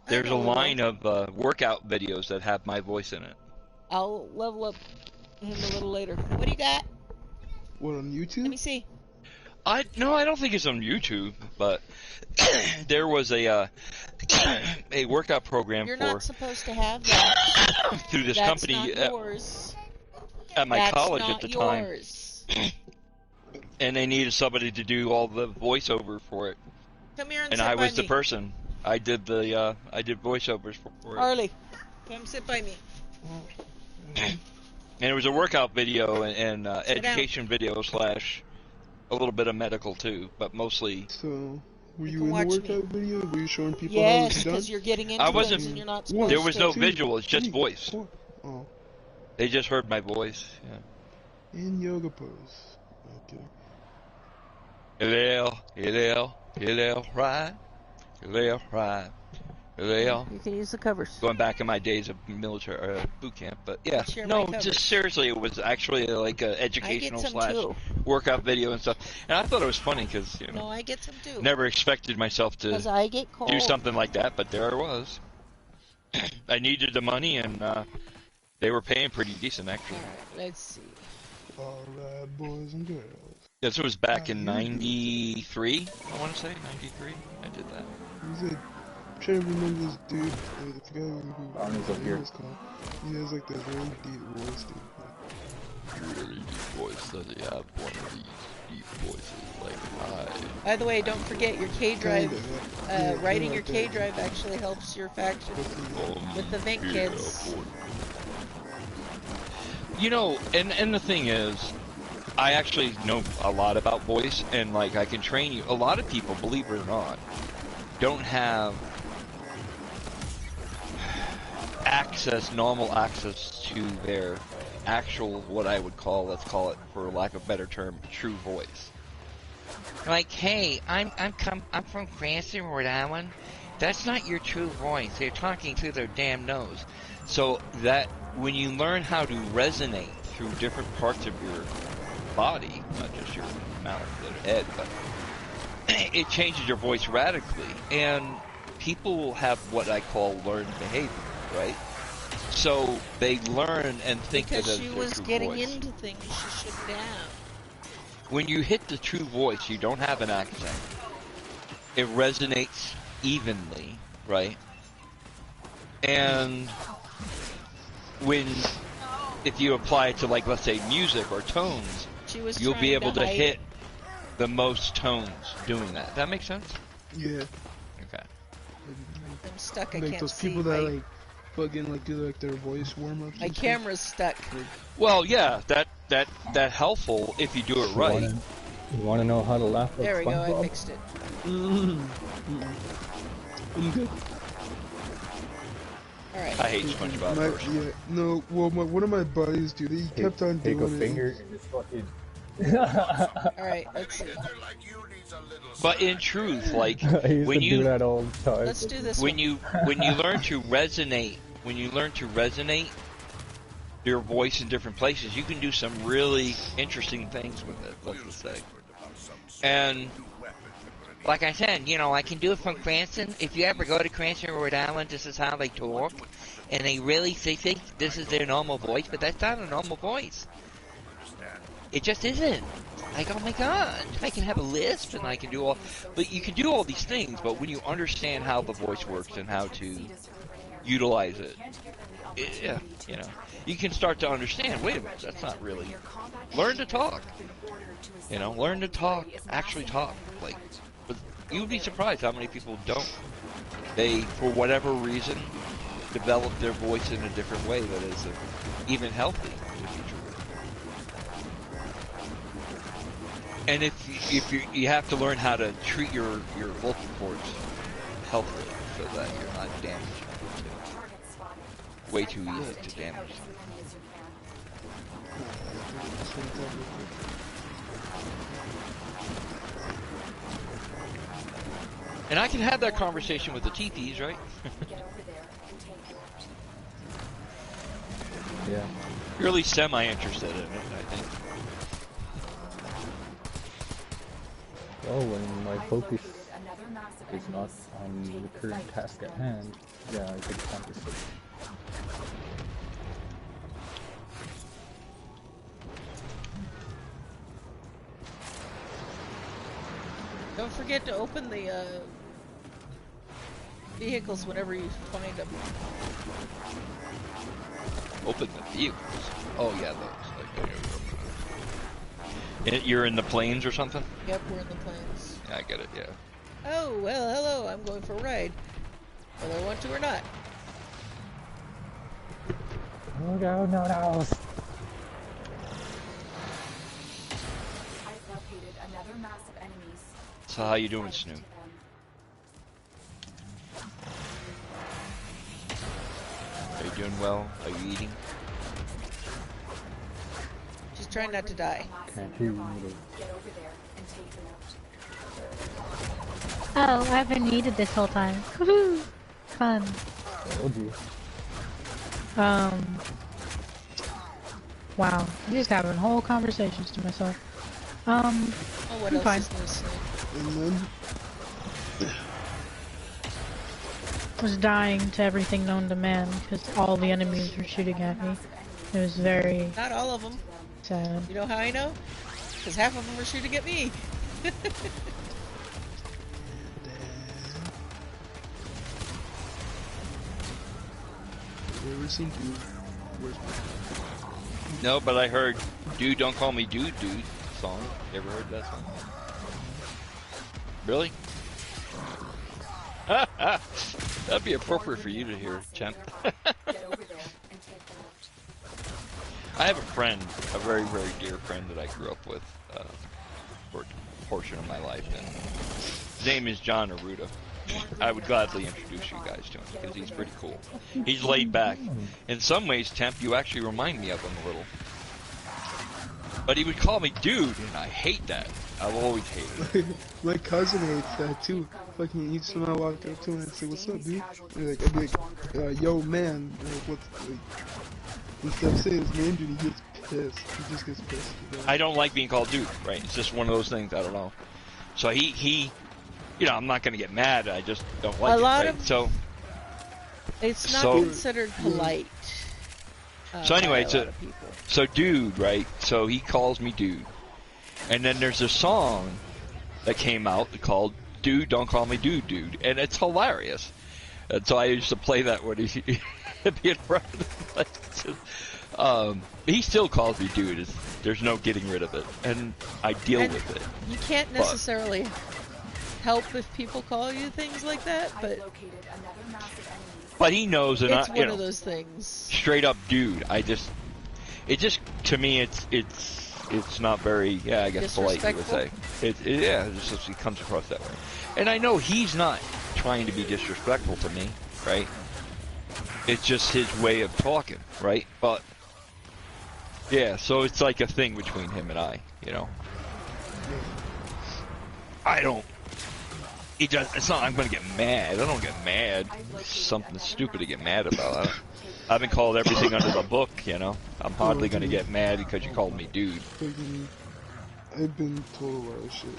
S9: there's
S1: I
S9: a
S1: know we will.
S9: line of workout videos that have my voice in it.
S1: I'll level up him a little later. What do you got?
S8: What, on
S1: Let
S8: YouTube?
S1: me see.
S9: I don't think it's on YouTube, but there was a workout program
S1: You're
S9: for
S1: not supposed to have that.
S9: through this
S1: That's
S9: company
S1: not
S9: at,
S1: yours.
S9: at my
S1: That's
S9: college
S1: not
S9: at the time,
S1: yours.
S9: and they needed somebody to do all the voiceover for it,
S1: Come here and
S9: and
S1: sit
S9: I
S1: by
S9: was the
S1: me.
S9: person. I did voiceovers for it.
S1: Harley, come sit by me.
S9: And it was a workout video and
S1: Sit down.
S9: education video / a little bit of medical too, but mostly.
S8: So, were
S1: You
S8: you
S1: can
S8: in the
S1: watch me.
S8: workout video? Were you showing people how
S1: Yes,
S8: it's done?
S1: because you're getting into
S9: I wasn't-
S1: things and you're not
S8: One,
S1: supposed
S9: There was no
S8: two,
S9: visual, it's just
S8: three,
S9: voice.
S8: 4. Oh,
S9: They just heard my voice. Yeah.
S8: in yoga pose. Okay.
S9: Hello, right. Hello.
S1: You can use the covers.
S9: Going back in my days of military boot camp, but yeah,
S1: Share
S9: no,
S1: my covers.
S9: just seriously, it was actually like a educational
S1: some too.
S9: / workout video and stuff. And I thought it was funny because
S1: No, I get some too.
S9: never expected myself to
S1: Because I get cold.
S9: do something like that, but there I was. I needed the money, and they were paying pretty decent actually.
S1: Alright, let's see.
S8: Alright, boys and girls.
S9: This was back in '93. I want to say '93. I did that.
S8: Who's it? I'm trying to remember this dude. I forgot who
S4: Arnold's up
S8: he
S4: here.
S8: was called. He has like this really deep voice, dude.
S9: Really deep voice. Does he have one of these deep voices like I?
S1: By the way, don't forget your K drive.
S8: Kinda, yeah. Yeah,
S1: Writing
S8: kinda
S1: your
S8: like
S1: K drive actually helps your faction
S8: that.
S1: with the Vink kids.
S9: You know, and the thing is, I actually know a lot about voice, and like I can train you. A lot of people, believe it or not, don't have normal access to their actual, what I would call, let's call it, for lack of a better term, true voice. Like, hey, I'm from Cranston, Rhode Island. That's not your true voice. They're talking through their damn nose. So that when you learn how to resonate through different parts of your body, not just your mouth or head, but it changes your voice radically. And people have what I call learned behavior, right? So they learn and think that
S1: Because
S9: as
S1: she
S9: their
S1: was
S9: true
S1: getting
S9: voice.
S1: into things she shouldn't have.
S9: When you hit the true voice, you don't have an accent. It resonates evenly, right? And if you apply it to, like, let's say music or tones,
S1: She was
S9: you'll be
S1: trying
S9: able to
S1: hide
S9: hit the most tones doing that. That makes sense?
S8: Yeah.
S9: Okay.
S1: I'm stuck. I
S8: Like
S1: can't
S8: those
S1: see.
S8: people that like fucking like do like their voice warm ups.
S1: My camera's stuck.
S9: Well, yeah, that helpful if you do it right.
S4: You wanna know how to laugh like
S1: There we go. I
S4: SpongeBob?
S1: fixed it.
S8: I'm good.
S1: Alright.
S9: I hate SpongeBob personally.
S8: Yeah, no, well, one of my buddies, dude, he kept on
S4: Take a
S8: doing it.
S4: finger and just fucking.
S1: Alright, let's see.
S9: But in truth, like
S4: I used
S9: when
S4: to
S9: you
S4: do that all the time.
S1: Let's do this
S9: when
S1: one.
S9: you learn to resonate, your voice in different places, you can do some really interesting things with it. Let's just say. And like I said, you know, I can do it from Cranston. If you ever go to Cranston, Rhode Island, this is how they talk, and they really think this is their normal voice, but that's not a normal voice. It just isn't. Like, oh my god, I can have a lisp and I can do all, but you can do all these things, but when you understand how the voice works and how to utilize it, yeah, you know, you can start to understand, wait a minute, that's not really, learn to talk, you know, learn to talk, actually talk, like, but you'd be surprised how many people don't. They, for whatever reason, develop their voice in a different way that is even healthy in the future. And if you have to learn how to treat your vocal cords healthily so that you're not damaging it. Way too easy to damage them. And I can have that conversation with the TPs, right?
S4: Yeah.
S9: Really semi-interested in it, I think.
S4: Well, when my focus is not on the current task at hand, yeah, I could conversate.
S1: Don't forget to open the vehicles whenever you find them.
S9: Open the vehicles? Oh yeah, those. Like, you're in the planes or something?
S1: Yep, we're in the planes.
S9: Yeah, I get it, yeah.
S1: Oh, well, hello, I'm going for a ride. Whether I want to or not.
S4: Oh no, no, no.
S9: So how you doing, Snoop? Are you doing well? Are you eating?
S1: Just trying not to die.
S4: Can't hear you either.
S2: Oh, I've been needed this whole time. Woohoo! Fun.
S4: Told you.
S2: Wow. I'm just having whole conversations to myself.
S1: Oh, what
S2: I'm
S1: else
S2: fine.
S1: is new, Snoop?
S8: And then,
S2: Was dying to everything known to man because all the enemies were shooting at me. It was very
S1: Not all of them.
S2: sad.
S1: You know how I know? Because half of them were shooting at me.
S8: ever seen Dude? Where's
S9: No, but I heard Dude Don't Call Me Dude Dude song. You ever heard that song? Really? That'd be appropriate for you to hear, Chen. I have a friend, a very, very dear friend that I grew up with for a portion of my life, and his name is John Arruda. I would gladly introduce you guys to him because he's pretty cool. He's laid back. In some ways, Temp, you actually remind me of him a little. But he would call me dude, and I hate that. I've always hated it.
S8: My cousin hates that too. Fucking, he somehow walked up to him and say, "What's up, dude?" And like, I'd be like, "Yo, man." And like, what's like? Instead of saying his name, dude, he gets pissed. He just gets pissed.
S9: I don't like being called dude, right? It's just one of those things. I don't know. So he, you know, I'm not gonna get mad. I just don't like
S1: A
S9: it.
S1: lot
S9: Right?
S1: of-
S9: So
S1: It's not
S9: So-
S1: considered polite.
S9: So anyway,
S1: by a
S9: so-
S1: lot of people.
S9: So dude, right? So he calls me dude. And then there's a song that came out called Dude Don't Call Me Dude Dude. And it's hilarious. And so I used to play that when he'd be in front of the he still calls me dude. There's no getting rid of it. And I deal
S1: And
S9: with it.
S1: You can't
S9: But-
S1: necessarily help if people call you things like that, but
S9: But he knows, and
S1: it's
S9: I,
S1: one
S9: you
S1: of
S9: know,
S1: those things.
S9: straight up dude. It just, to me, it's not very, yeah, I guess polite, you would say. Yeah, it comes across that way. And I know he's not trying to be disrespectful to me, right? It's just his way of talking, right? But yeah, so it's like a thing between him and I, you know. I don't. He just. It's not. I'm gonna get mad. I don't get mad. It's something stupid to get mad about. I've been called everything under the book, you know. I'm hardly gonna get mad because you called me dude.
S8: I've been told a lot of shit.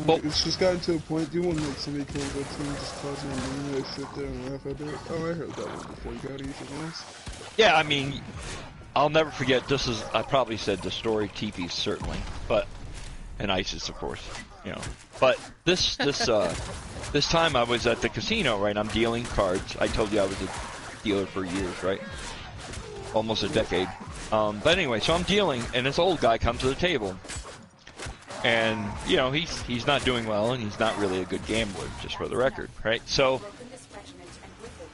S9: Well,
S8: It's just gotten to a point, dude, when like somebody comes up to me and just calls me a name, and I sit there and laugh at it. Oh, I heard that one before. You got anything else?
S9: yeah, I mean, I'll never forget. This is. I probably said the story. TP certainly, but and ISIS, of course, you know. But this time I was at the casino, right? I'm dealing cards. I told you I was a dealer for years, right? Almost a decade. But anyway, so I'm dealing, and this old guy comes to the table. And, you know, he's not doing well, and he's not really a good gambler, just for the record, right? So,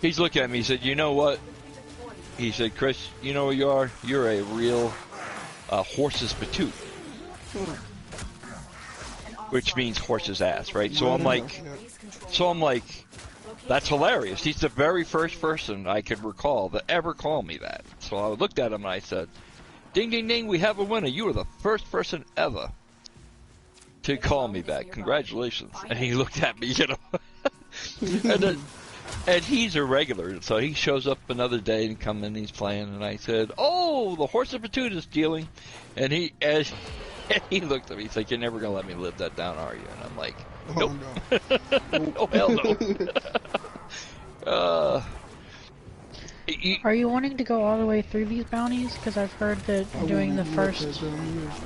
S9: he's looking at me, he said, you know what? He said, Chris, you know who you are? You're a real horse's patoot. Which means horse's ass, right? So I'm like, that's hilarious. He's the very first person I could recall that ever called me that. So I looked at him and I said, ding, ding, ding, we have a winner. You are the first person ever to call me that. Congratulations. And he looked at me, you know. And he's a regular, so he shows up another day and come in, he's playing, and I said, oh, the horse of patoot is dealing. And he looked at me, he's like, you're never going to let me live that down, are you? And I'm like, nope.
S8: Oh, no.
S9: Oh, hell no.
S2: Are you wanting to go all the way through these bounties? Because I've heard that doing the first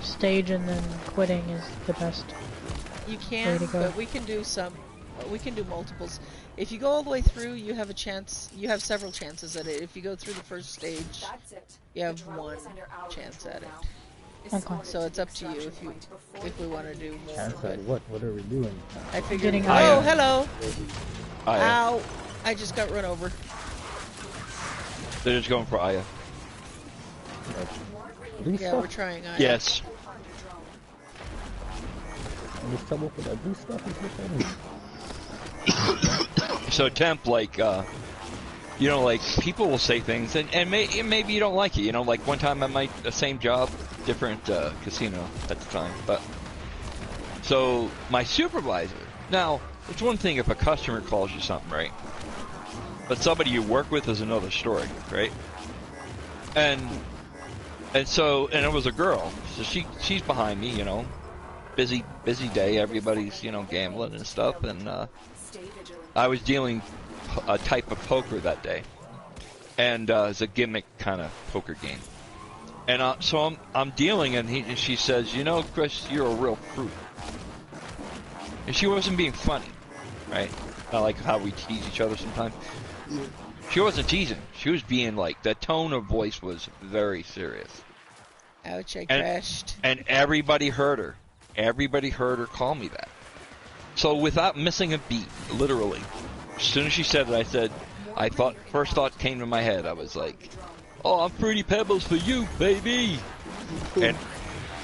S2: stage and then quitting is the best.
S1: You can, but we can do some. We can do multiples. If you go all the way through, you have a chance. You have several chances at it. If you go through the first stage, you have one chance at it.
S2: Okay.
S1: So it's up to you if we want to do more.
S4: Chance at what? What are we doing?
S1: I figured. Oh,
S2: Aya.
S1: hello.
S9: Aya.
S1: Ow! I just got run over.
S9: They're just going for Aya.
S1: Yeah, we're trying Aya.
S9: Yes.
S4: There's trouble for that blue stuff.
S9: So temp, like, you know, like, people will say things, and maybe you don't like it, you know, like, one time at the same job, different, casino at the time, but, so, my supervisor, now, it's one thing if a customer calls you something, right, but somebody you work with is another story, right, and so, and it was a girl, so she's behind me, you know, busy day, everybody's, you know, gambling and stuff, and, I was dealing a type of poker that day, and it's a gimmick kind of poker game. And so I'm dealing, and she says, you know, Chris, you're a real fruit. And she wasn't being funny, right? Not like how we tease each other sometimes. She wasn't teasing. She was being like, the tone of voice was very serious.
S1: Ouch, I crashed.
S9: And everybody heard her. Everybody heard her call me that. So without missing a beat, literally, as soon as she said it, first thought came to my head, I was like, oh, I'm Fruity Pebbles for you, baby! And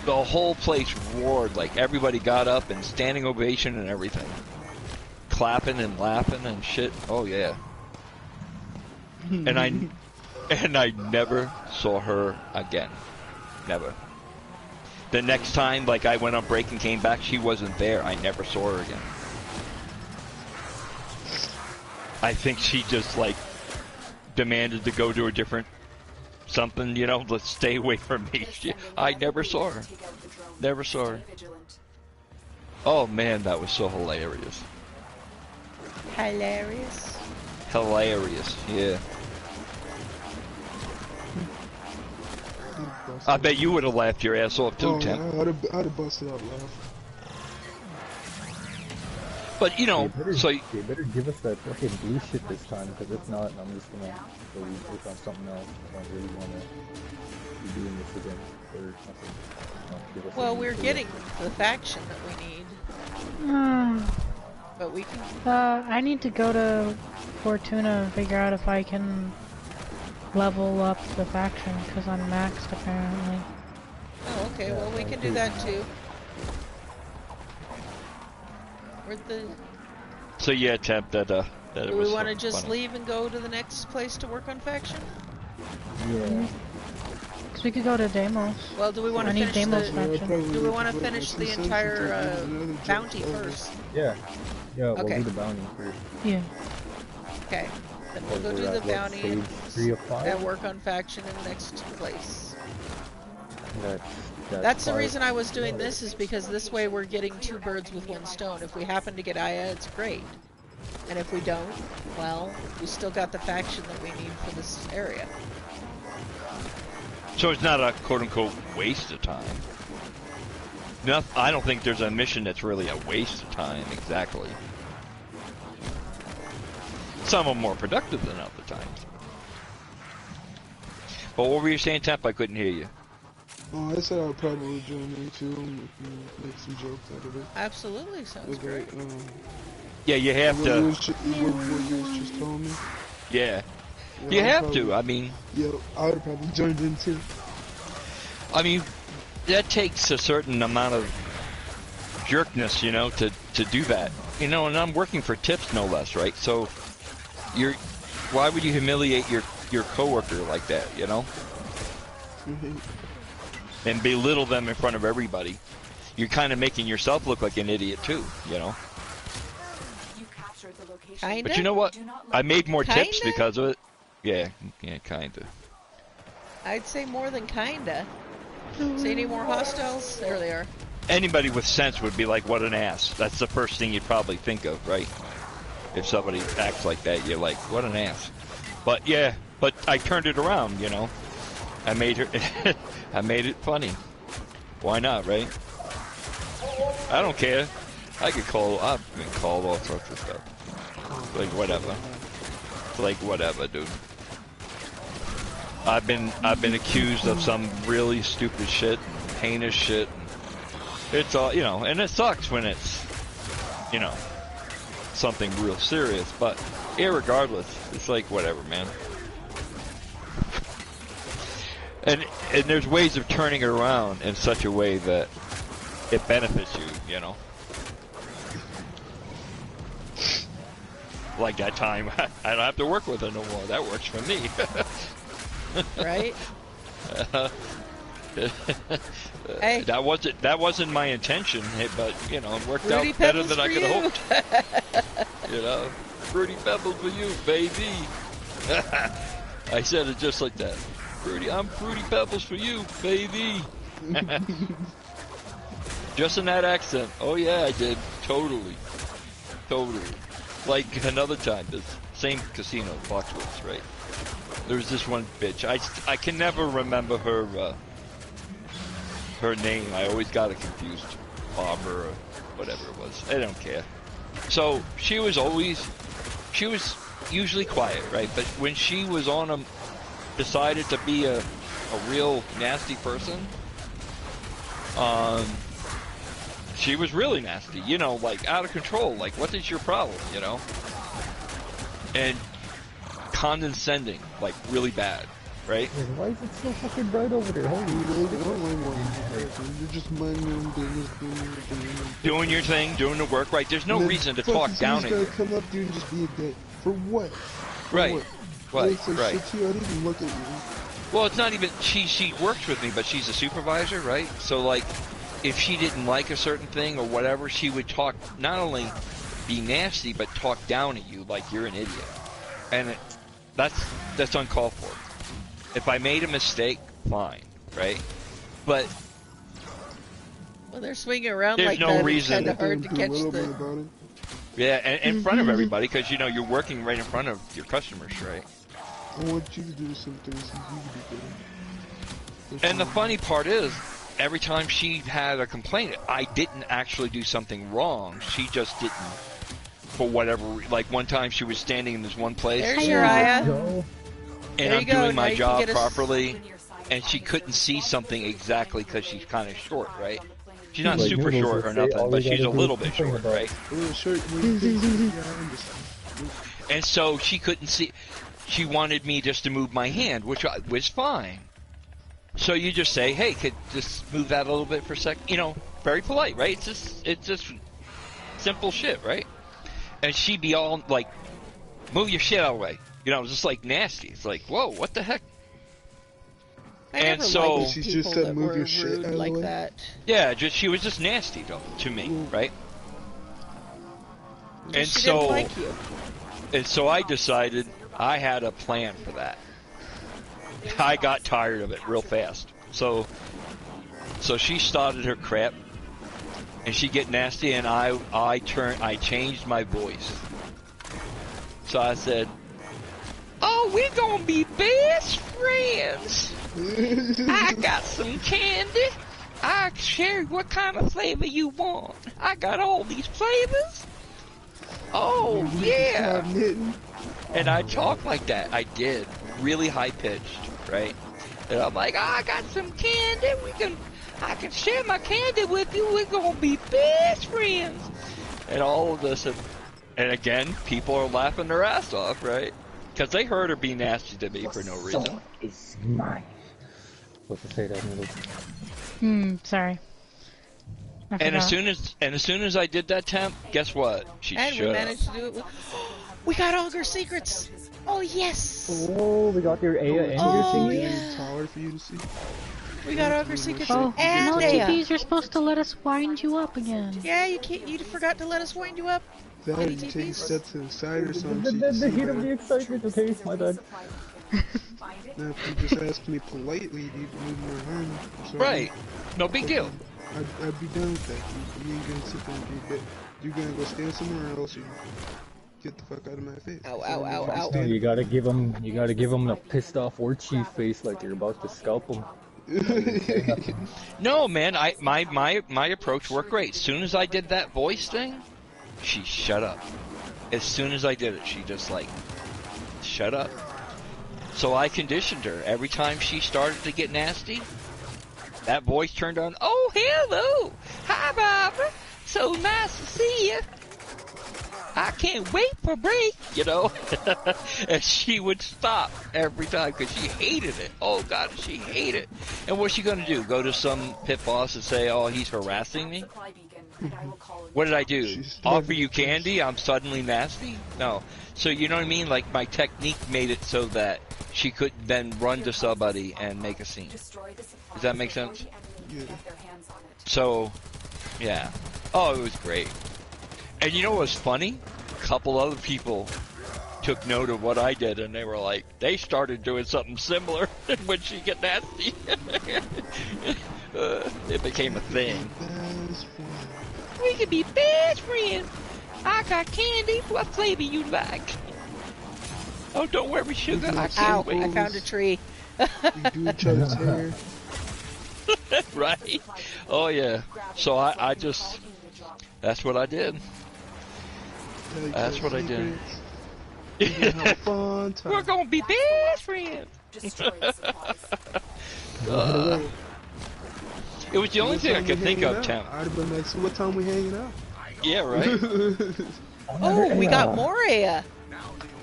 S9: the whole place roared, like everybody got up and standing ovation and everything. Clapping and laughing and shit, oh yeah. And I never saw her again. Never. The next time, like, I went on break and came back, she wasn't there. I never saw her again. I think she just, like, demanded to go to a different something, you know, let's stay away from me. I never saw her. Never saw her. Oh, man, that was so hilarious.
S1: Hilarious?
S9: Hilarious, yeah. I bet you would have laughed your ass off too, Tim.
S8: I'd have busted out laughing.
S9: But you know,
S4: they better give us that fucking blue shit this time, because if not, I'm just gonna go work on something else. I don't really wanna be doing this again or something.
S1: Well, we're getting the faction that we need. But we can.
S2: I need to go to Fortuna and figure out if I can level up the faction, because I'm maxed apparently.
S1: Oh, okay, well we can do that too. Where'd the...
S9: So yeah, Temp, that it
S1: Do
S9: was
S1: we want to just
S9: funny.
S1: leave and go to the next place to work on faction?
S4: Yeah.
S2: Because we could go to Deimos.
S1: Well, do we want
S2: I
S1: to
S2: need
S1: finish
S2: Deimos
S1: the?
S8: Yeah, I'd
S2: faction.
S8: probably
S1: Do we
S8: like
S1: want to
S8: vote my
S1: finish
S8: 2
S1: the
S8: cents
S1: entire
S8: into another job
S1: bounty
S8: over.
S1: first?
S4: Yeah. Yeah, we'll
S1: Okay.
S4: do the bounty first.
S2: Yeah.
S1: Okay. Then we'll go
S4: We're
S1: do
S4: at,
S1: the
S4: what,
S1: bounty
S4: stage
S1: and,
S4: 3 of 5?
S1: and work on faction in the next place.
S4: That's
S1: the
S4: 5.
S1: reason I was doing this is because this way we're getting 2 birds with 1 stone. If we happen to get Aya, it's great. And if we don't, well, we still got the faction that we need for this area.
S9: So it's not a quote-unquote waste of time. No, I don't think there's a mission that's really a waste of time, exactly. Some are more productive than other times. But what were you saying, Temp? I couldn't hear you.
S8: Oh, I said I'd probably join in too and make some jokes out of it.
S1: Absolutely, sounds
S8: With
S1: great.
S8: like,
S9: Yeah, you have
S8: what
S9: to.
S8: you was just telling me.
S9: Yeah.
S8: Yeah,
S9: You
S8: I'd
S9: have
S8: probably,
S9: to. I mean,
S8: Yeah, I would have probably joined in too.
S9: That takes a certain amount of jerkness, you know, to do that. You know, and I'm working for tips, no less, right? So, why would you humiliate your coworker like that, you know? And belittle them in front of everybody. You're kind of making yourself look like an idiot too, you know?
S6: You captured the location.
S1: Kinda?
S9: But you know what?
S6: Do not
S9: I made more tips
S1: Kinda?
S9: because of it. Yeah, kinda.
S1: I'd say more than kinda. See any more hostiles? There they are.
S9: Anybody with sense would be like, what an ass. That's the first thing you'd probably think of, right? If somebody acts like that, you're like, what an ass. But yeah, but I turned it around, you know? I made her, I made it funny. Why not, right? I don't care. I've been called all sorts of stuff. Like, whatever. It's like, whatever, dude. I've been accused of some really stupid shit, heinous shit. It's all, you know, and it sucks when it's, you know, something real serious, but irregardless, it's like, whatever, man. And there's ways of turning it around in such a way that it benefits you, you know. Like that time, I don't have to work with her no more. That works for me.
S1: Right? Hey.
S9: That wasn't my intention, but you know, it worked
S1: Fruity
S9: out better
S1: Pebbles
S9: than I
S1: for
S9: could
S1: you.
S9: have hoped. You know, Fruity Pebbles for you, baby. I said it just like that. I'm Fruity Pebbles for you, baby. Just in that accent. Oh yeah, I did. Totally. Like another time, this same casino, Foxwoods, right? There was this one bitch. I can never remember her name. I always got it confused. Barbara or whatever it was. I don't care. So she was usually quiet, right? But when she was decided to be a real nasty person, she was really nasty, you know, like out of control. Like, what is your problem, you know? And condescending, like really bad, right?
S4: Why is it so fucking bright over there? Holy
S8: You're just minding your own business,
S9: Doing your thing, doing the work, right? There's no reason to talk down at you.
S8: Come up to you and just be a dick. For what?
S9: Right. Right.
S8: Shit to you, I didn't even look at you.
S9: Well, it's not even, she works with me, but she's a supervisor, right? So, like, if she didn't like a certain thing or whatever, she would talk, not only be nasty, but talk down at you like you're an idiot. And that's uncalled for. If I made a mistake, fine, right? But
S1: Well, they're swinging around
S9: there's
S1: like
S9: no
S1: that.
S9: reason.
S1: It's kind of hard to
S8: Do a
S1: catch
S8: little bit
S1: the.
S8: about it.
S9: Yeah, and in front of everybody, because, you know, you're working right in front of your customers, right?
S8: I want you to do some things so you can be good.
S9: And the funny part is, every time she had a complaint, I didn't actually do something wrong. She just didn't, for whatever, like one time she was standing in this one place.
S1: There's your Aya.
S4: Go.
S9: And
S1: There
S9: I'm
S1: you go,
S9: doing
S1: now
S9: my
S1: you can
S9: job
S1: get a
S9: properly, and she couldn't see something exactly because she's kind of short, right? She's not
S4: Like
S9: super
S4: Noodles
S9: short
S4: would
S9: or
S4: say,
S9: nothing,
S4: all
S9: but
S4: we
S9: she's a
S4: gotta do
S9: little
S4: is
S9: bit
S4: complain
S9: short,
S4: about
S9: right?
S8: A little shirt, yeah, I understand.
S9: And so she couldn't see. She wanted me just to move my hand, which was fine. So you just say, "Hey, could just move that a little bit for a sec?" You know, very polite, right? It's just simple shit, right? and she'd be all like, "Move your shit out of the way," you know, just like nasty. It's like, whoa, what the heck?
S1: I
S9: And
S1: never
S9: so-
S1: liked
S8: She
S1: people
S8: just said,
S1: that
S8: "Move
S1: were
S8: your shit
S1: rude
S8: out of the
S1: like
S8: way."
S1: that.
S9: Yeah, she was just nasty to me, right? And
S1: She
S9: so,
S1: didn't like you.
S9: and so I decided I had a plan for that. I got tired of it real fast. So she started her crap, and she get nasty, and I changed my voice. So I said, "Oh, we're gonna be best friends. I got some candy. I share what kind of flavor you want. I got all these flavors. Oh yeah." And I talk like that. I did, really high pitched, right? And I'm like, "Oh, I got some candy. I can share my candy with you. We're gonna be best friends." And all of this, and again, people are laughing their ass off, right? Because they heard her be nasty to me for no reason.
S4: Is mine. Supposed to say that, Noodles.
S2: Sorry. I
S9: And as
S2: forgot.
S9: soon as I did that, Temp, guess what? She
S1: And we
S9: shut up.
S1: managed to do it with... We got Augur Secrets! Oh, yes!
S4: Oh, we got your Aya and your
S1: Oh,
S4: thingy.
S1: yeah.
S8: Taller for you to see.
S1: We got Augur Secrets
S2: Oh,
S1: and
S2: no,
S1: Aya.
S2: TPs, you're supposed to let us wind you up again.
S1: Yeah, you forgot to let us wind you up.
S8: That you take a step to the side or something. so you
S4: The
S8: can see
S4: heat of
S8: better.
S4: the excitement, okay, my bad.
S8: Now, if you just ask me politely, you'd move your arm. So
S9: Right. No big deal.
S8: I'd be done with that. You ain't gonna sit there and do that. You're gonna go stand somewhere else or get the fuck out of my face.
S1: Ow,
S8: So
S1: ow,
S8: I'm
S1: ow,
S8: gonna
S1: ow.
S8: stand-
S4: You gotta give him the pissed off war chief face like you're about to scalp him.
S9: No, man, my approach worked great. As soon as I did that voice thing, she shut up. As soon as I did it, she just like, shut up. So I conditioned her. Every time she started to get nasty, that voice turned on. "Oh, hello. Hi, Barbara. So nice to see you. I can't wait for break," you know. And she would stop every time because she hated it. Oh, God, she hated it. And what's she going to do? Go to some pit boss and say, "Oh, he's harassing me"? What did I do? Offer you candy? I'm suddenly nasty? No. So you know what I mean? Like my technique made it so that she could then run to somebody and make a scene. Does that make sense?
S8: Yeah.
S9: So, yeah. Oh, it was great. And you know what was funny? A couple other people took note of what I did, and they were like, they started doing something similar when she get nasty. It became a thing.
S8: Best friend.
S9: We could be best friends. I got candy. What flavor you like? Oh, don't worry, sugar. I
S1: Ow,
S9: can't wait.
S1: I found a tree.
S8: We do each other's hair.
S9: Right? Oh, yeah. So I just... That's what I did.
S8: Tell each
S9: That's
S8: other
S9: what I did.
S8: secrets. We can have a fun time.
S9: We're gonna be best friends. It was the only
S8: What
S9: thing I
S8: time
S9: could
S8: we
S9: think
S8: hanging
S9: of,
S8: out?
S9: Temp.
S8: I'd have been like, "So what time we hanging out?"
S9: Yeah, right?
S1: Oh, we got more Aya.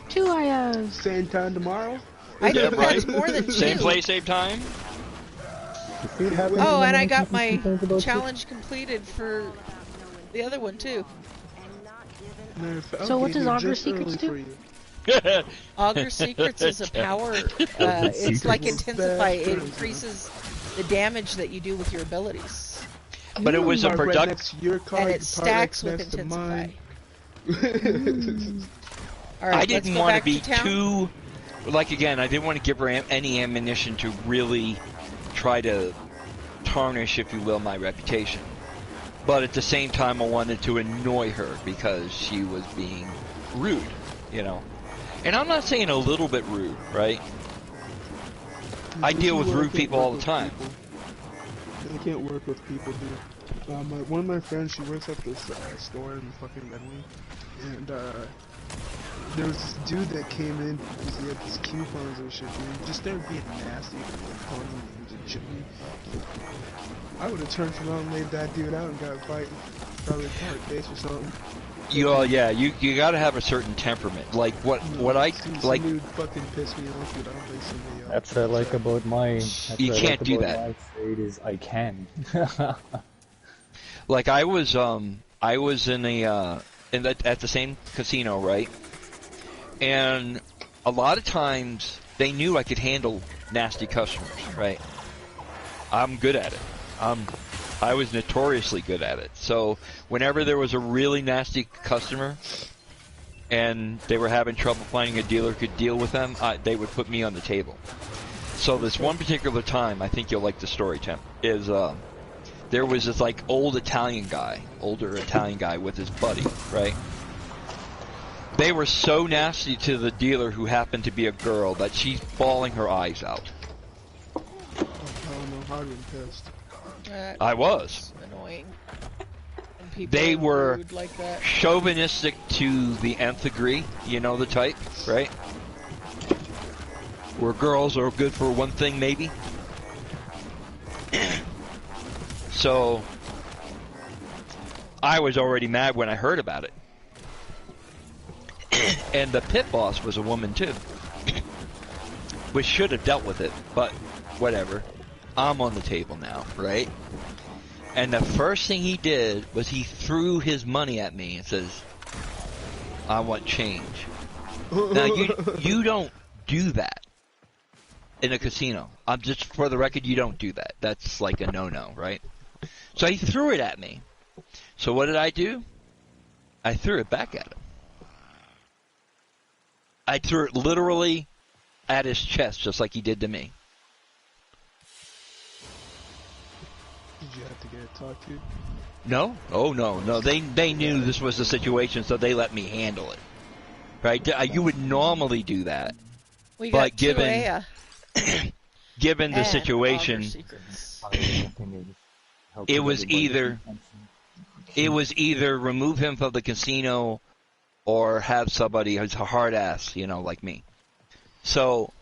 S2: 2 Ayas.
S8: Same time tomorrow?
S1: I
S9: Yeah,
S1: think
S9: right.
S1: that's more than two.
S9: Same place, same time?
S4: You see what happens
S1: Oh,
S4: when
S1: and I
S4: one
S1: got
S4: keeps
S1: my
S4: complains about
S1: challenge completed for the other one too.
S8: Matter of fact,
S2: So
S8: I'll
S2: what
S8: get
S2: does
S8: here
S2: Augur
S8: just
S2: Secrets
S8: early
S2: do?
S8: for you.
S1: Augur Secrets is a power. It's like intensify. It increases the damage that you do with your abilities,
S9: But it was a
S8: Park right
S9: product.
S8: next to your car,
S1: and
S8: the
S1: it
S8: part
S1: stacks with
S8: next to
S1: intensify.
S8: mine.
S1: All right,
S9: I didn't
S1: want to
S9: be
S1: town.
S9: too. Like, again, I didn't want to give her any ammunition to really try to tarnish, if you will, my reputation. But at the same time, I wanted to annoy her because she was being rude, you know. And I'm not saying a little bit rude, right? I deal with rude people all the time.
S8: I can't work with people, dude. One of my friends, she works at this store in fucking Medway, and there was this dude that came in because he had these coupons and shit, dude. He just started being nasty, like calling me names and shit. I would have turned around and laid that dude out and got a fight, probably caught face or something.
S9: You gotta have a certain temperament. Like what I like.
S8: Dude fucking pissed me off, dude. I'll play somebody else.
S4: That's what I like about mine. That's
S9: You
S4: what I
S9: can't
S4: like
S9: do
S4: about
S9: that.
S4: My trade is I can.
S9: Like I was in at the same casino, right? And a lot of times they knew I could handle nasty customers, right? I'm good at it. I was notoriously good at it. So whenever there was a really nasty customer and they were having trouble finding a dealer who could deal with them, they would put me on the table. So this one particular time, I think you'll like the story, Tim, is there was this like older Italian guy with his buddy, right? They were so nasty to the dealer who happened to be a girl that she's bawling her eyes out.
S8: Oh, I don't know how to be pissed.
S9: I was.
S1: Annoying. When people
S9: They
S1: are
S9: were
S1: rude like that.
S9: chauvinistic to the nth degree, you know the type, right? Where girls are good for one thing, maybe. So, I was already mad when I heard about it. And the pit boss was a woman, too. Which should have dealt with it, but whatever. I'm on the table now, right? And the first thing he did was he threw his money at me and says, I want change. Now, you don't do that in a casino. I'm just, for the record, you don't do that. That's like a no-no, right? So he threw it at me. So what did I do? I threw it back at him. I threw it literally at his chest, just like he did to me.
S8: Did you have to get talked to?
S9: No. Oh, no. They knew this was the situation, so they let me handle it. Right? You would normally do that.
S1: We
S9: but
S1: got two Aya.
S9: given the
S1: And
S9: situation, it was either remove him from the casino or have somebody who's a hard ass, you know, like me. So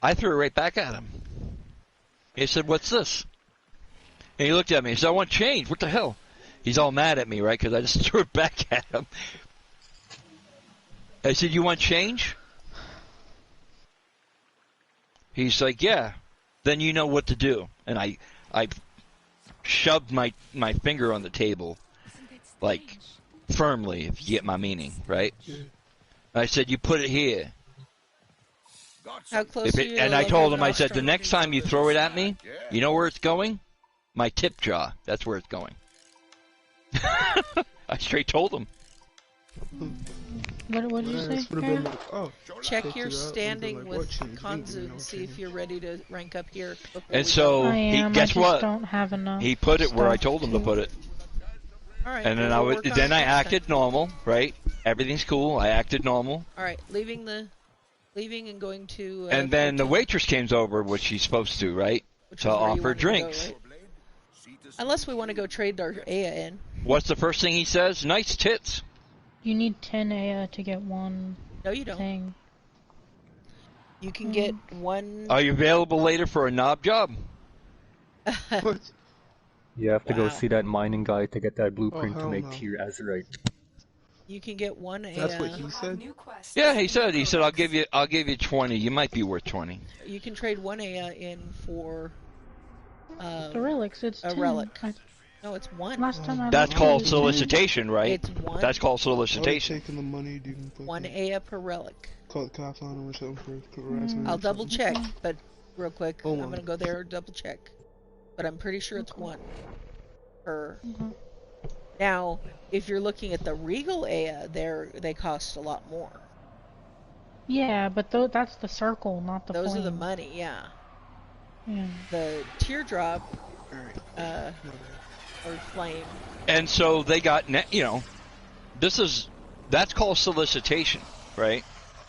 S9: I threw it right back at him. He said, "What's this?" And he looked at me. He said, "I want change. What the hell?" He's all mad at me, right? Because I just threw it back at him. I said, "You want change?" He's like, "Yeah." Then you know what to do. And I shoved my finger on the table, like, firmly, if you get my meaning, right? I said, "You put it here."
S1: How close are you
S9: And I told him, I said, "The next time you throw it at me, you know where it's going? My tip jar. That's where it's going." I straight told him.
S2: What did you say? Karen?
S8: Like, oh,
S1: Check your
S8: out,
S1: standing
S8: like,
S1: with
S8: change?
S1: Kanzu and see if you're ready to rank up here.
S9: And so, guess
S2: I
S9: what?
S2: Don't have enough
S9: he put it where I told him to put it.
S1: All right,
S9: And then I acted normal, right? Everything's cool. I acted normal.
S1: All right, leaving and going to.
S9: And then the
S1: 14.
S9: waitress came over, which she's supposed to, right?
S1: Which
S9: To
S1: is where you
S9: offer
S1: wanted to
S9: drinks.
S1: go, right? Unless we want to go trade our Aya in.
S9: What's the first thing he says? Nice tits.
S2: You need 10 Aya to get one.
S1: No, you don't.
S2: Thing.
S1: You can get one.
S9: Are you available later for a knob job?
S8: What?
S4: You have to go see that mining guy to get that blueprint to
S8: hell
S4: make
S8: no.
S4: tier azurite.
S1: You can get one Aya.
S8: That's what he said?
S9: Yeah, he said. I'll give you 20. You might be worth 20.
S1: You can trade one Aya in for.
S2: The relics, it's
S1: a
S2: 10.
S1: relic. No, it's one.
S2: Last time I
S9: That's
S2: looked,
S9: called
S2: it was
S9: solicitation, right?
S1: It's one.
S9: That's called
S8: Are
S9: solicitation.
S8: taking the money, dude?
S1: One Aya per relic.
S8: Call the cops on him or something for harassment.
S1: I'll double check, but real quick,
S8: Hold
S1: I'm
S8: on.
S1: gonna go there and double check. But I'm pretty sure it's one per. Now, if you're looking at the Regal Aya, they cost a lot more.
S2: Yeah, but that's the circle, not the
S1: Those
S2: flame.
S1: are the money, yeah.
S2: Yeah.
S1: The teardrop
S8: Alright.
S1: or flame.
S9: And so they got, that's called solicitation, right?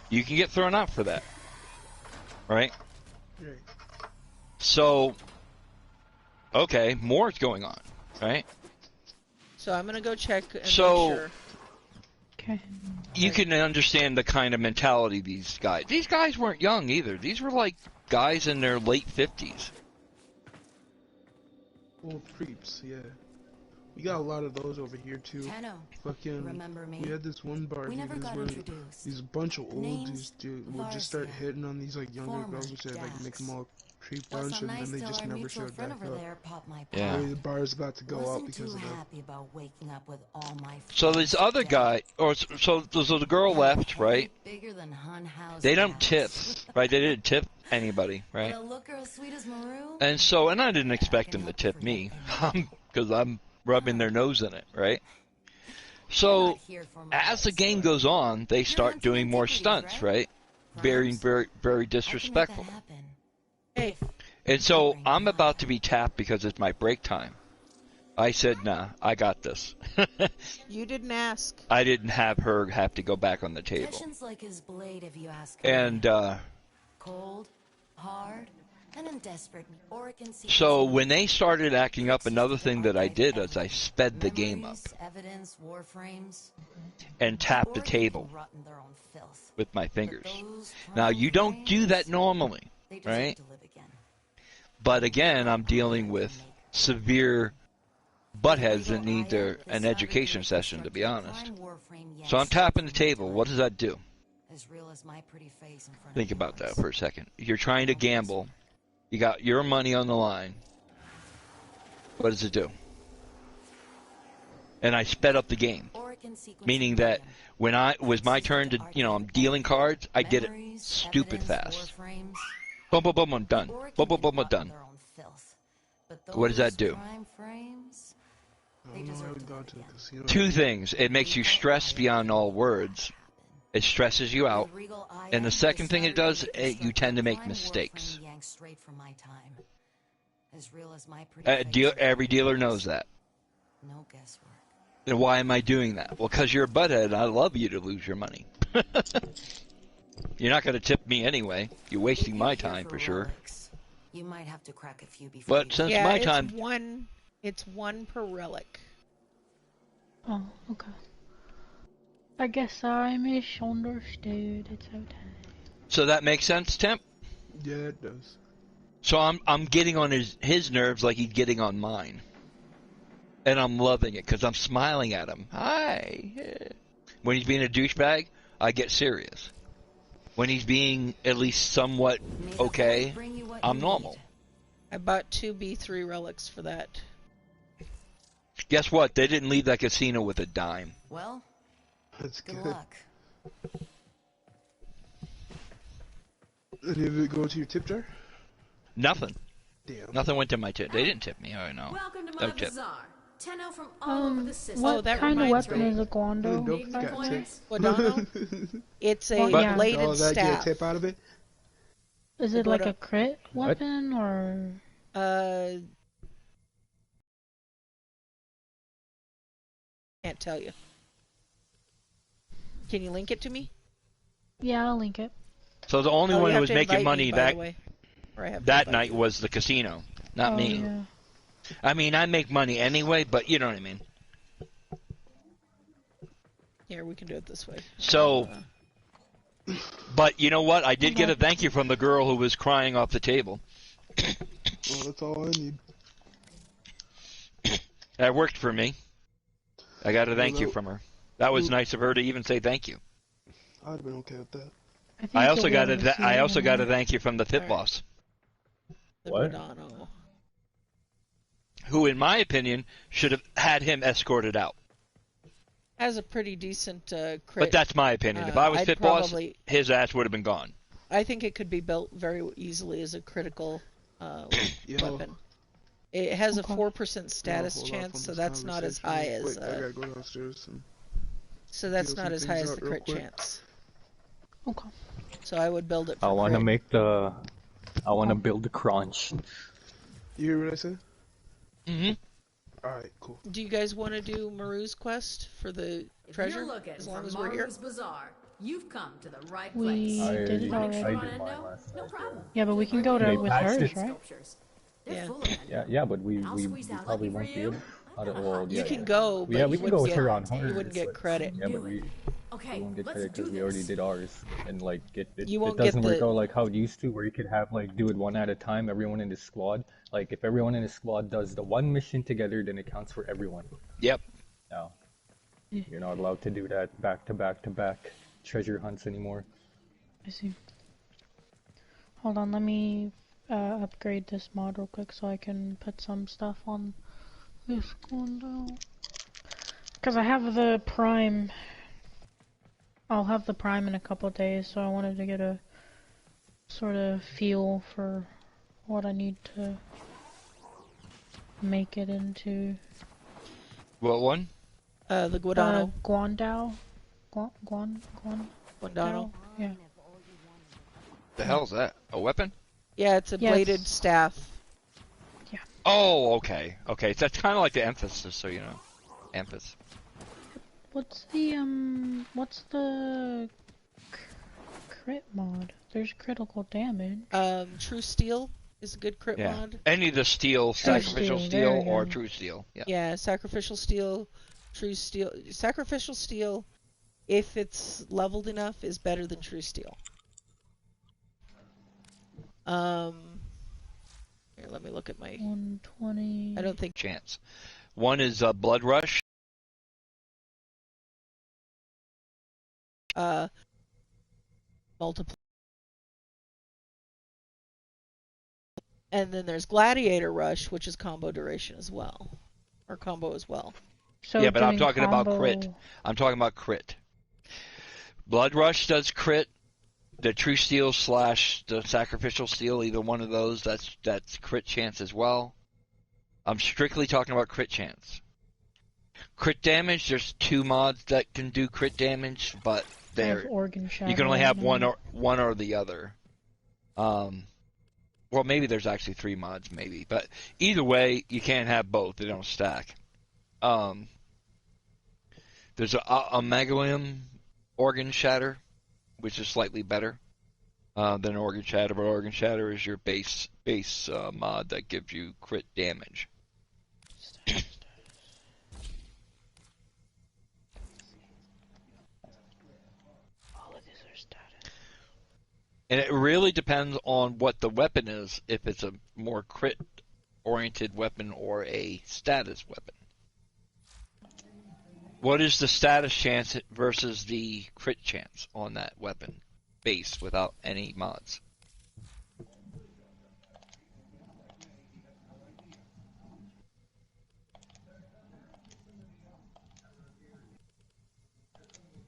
S9: You can get thrown out for that, right?
S8: Right.
S9: So, okay, more is going on, right?
S1: So I'm gonna go check and
S9: So-
S1: make sure.
S2: Okay.
S9: You can understand the kind of mentality these guys weren't young either. These were like guys in their late 50s.
S8: Old creeps, yeah. We got a lot of those over here too.
S10: Tano,
S8: Fucking.
S10: remember me?
S8: We had this one bar.
S10: We
S8: dude,
S10: never
S8: this
S10: got
S8: where
S10: introduced.
S8: these bunch of old
S10: Names,
S8: dudes, dude, would just start
S10: Varsia,
S8: hitting on these like younger
S10: former
S8: girls, which like make them all creep
S10: What's so
S8: dungeon,
S10: nice
S8: and they
S10: till
S8: just
S10: our
S8: never
S10: mutual
S8: showed
S10: friend
S8: back
S10: over
S8: up.
S10: there popped my
S9: Yeah.
S8: Maybe the bar is about to go out
S10: Wasn't
S8: because
S10: too
S8: of that.
S10: happy about waking up with all my
S9: So this
S10: friends
S9: other
S10: dead.
S9: guy, so the girl left, right?
S10: Bigger than Hun House
S9: They don't tip,
S10: House.
S9: right? They didn't tip anybody,
S10: With
S9: right?
S10: a looker as sweet as Maru.
S9: And I didn't expect them to tip me, because I'm rubbing their nose in it, right? So as the game goes on, they start doing more stunts, right? Being very, very disrespectful.
S1: Hey,
S9: And so I'm about to be tapped because it's my break time. I said, nah, I got this.
S1: you didn't ask.
S9: I didn't have her have to go back on the table.
S10: Passion's like his blade, if you ask
S9: And
S10: me. Cold, hard, and in desperate.
S9: so when they started acting up, another thing that I did is I sped the game up
S10: Evidence, warframes,
S9: and tapped the table with my fingers. Now, you don't do that normally, right? But again, I'm dealing with severe buttheads that need an education session, to be honest. So I'm tapping the table. What does that do? Think about that for a second. You're trying to gamble. You got your money on the line. What does it do? And I sped up the game, meaning that when it was my turn to, I'm dealing cards, I did it stupid fast. Boom, boom, boom, I'm done. Boom, boom, boom, I'm done. What does that do? Two things. It makes you stress beyond all words. It stresses you out. And the second thing it does, you tend to make mistakes. Every dealer knows that. And why am I doing that? Well, because you're a butthead, and I love you to lose your money. You're not going to tip me anyway. You're wasting my time for sure.
S10: You might have to crack a few before.
S9: But since my time,
S1: it's one per relic.
S2: Oh, okay. I guess I misunderstood. It's okay.
S9: So that makes sense, Temp?
S8: Yeah, it does.
S9: So I'm getting on his nerves like he's getting on mine. And I'm loving it because I'm smiling at him. Hi. When he's being a douchebag, I get serious. When he's being at least somewhat okay, I'm normal.
S1: I bought 2 B3 relics for that.
S9: Guess what? They didn't leave that casino with a dime.
S10: Well,
S8: that's
S10: good luck.
S8: Did it go to your tip jar?
S9: Nothing.
S8: Damn.
S9: Nothing went to my tip. They didn't tip me. Oh no.
S7: Welcome to
S9: No
S7: my
S9: tip.
S7: bazaar. Tenno from all over the system.
S2: What kind of weapon is a guando?
S1: Guadano? It's a
S2: yeah.
S1: bladed
S8: that
S1: staff.
S8: get a tip out of it?
S2: Is it like a crit weapon or?
S1: Can't tell you. Can you link it to me?
S2: Yeah, I'll link it.
S9: So the only one who was making money that night
S1: you.
S9: was the casino, not me.
S2: Yeah.
S9: I mean, I make money anyway, but you know what I mean.
S1: Here, we can do it this way.
S9: So, but you know what? I did get a thank you from the girl who was crying off the table.
S8: Well, that's all I need.
S9: That worked for me. I got a thank you from her. That was nice of her to even say thank you.
S8: I'd have been okay with that.
S9: I also got a thank you from the pit boss.
S4: What?
S1: Guadano.
S9: Who, in my opinion, should have had him escorted out.
S1: Has a pretty decent crit.
S9: But that's my opinion. If I was pit boss, his ass would have been gone.
S1: I think it could be built very easily as a critical weapon. It has a 4% status chance, so that's not as high as.
S8: Wait, I gotta go downstairs.
S1: So that's not as high as the crit chance.
S2: Okay.
S1: So I would build it. For
S4: I want to I want to build the crunch.
S8: You hear what I said?
S9: Mm-hmm.
S8: Alright, cool.
S1: Do you guys want to do Maru's quest for the treasure?
S7: You're looking
S1: as long
S7: for
S1: as we're here.
S7: Maru's Bazaar. You've come to the right
S2: We
S7: place.
S2: did it already.
S4: I did mine last
S7: No
S4: time.
S7: problem.
S2: Yeah, but we can go to with hers, right?
S4: Yeah, but we probably won't be able.
S1: You can go, but
S4: yeah, we can go with her on hers.
S1: You wouldn't get credit.
S4: Yeah, but we won't get credit because we already did ours, and like it
S1: won't
S4: doesn't
S1: get
S4: work out like how it used to, where you could have like do it one at a time, everyone in the squad. Like if everyone in the squad does the one mission together, then it counts for everyone.
S9: Yep.
S4: No, you're not allowed to do that back to back to back treasure hunts anymore.
S2: I see. Hold on, let me upgrade this mod real quick so I can put some stuff on this window. Because I have the Prime. I'll have the Prime in a couple days, so I wanted to get a sort of feel for what I need to make it into.
S9: What one?
S1: The Guadano.
S2: Guandao.
S1: Guandano.
S2: Yeah.
S9: The hell's that? A weapon?
S1: Yeah, it's a bladed staff.
S2: Yeah.
S9: Oh, okay. Okay, so that's kind of like the emphasis, so you know. Emphas.
S2: What's the crit mod? There's critical damage.
S1: True Steel is a good crit mod.
S9: Any of the steel, sacrificial steel, or
S2: go.
S9: true steel. Yeah.
S1: Yeah, sacrificial steel, true steel. Sacrificial steel, if it's leveled enough, is better than true steel. Here, let me look at my
S2: 120.
S1: I don't think
S9: Chance. One is Blood Rush.
S1: Multiple. And then there's Gladiator Rush, which is combo duration as well. Or combo as well.
S2: So
S9: Yeah, but I'm
S2: doing
S9: talking about crit.
S2: combo-
S9: I'm talking about crit. Blood Rush does crit. The True Steel / the Sacrificial Steel, either one of those, that's crit chance as well. I'm strictly talking about crit chance. Crit damage, there's 2 mods that can do crit damage, but
S2: I have Organ Shadow
S9: you can only have
S2: right
S9: one or the other. Well, maybe there's actually 3 mods, maybe, but either way, you can't have both. They don't stack. There's a Megalium Organ Shatter, which is slightly better than Organ Shatter, but Organ Shatter is your base mod that gives you crit damage.
S2: All of these are status.
S9: And it really depends on what the weapon is, if it's a more crit-oriented weapon or a status weapon. What is the status chance versus the crit chance on that weapon base without any mods?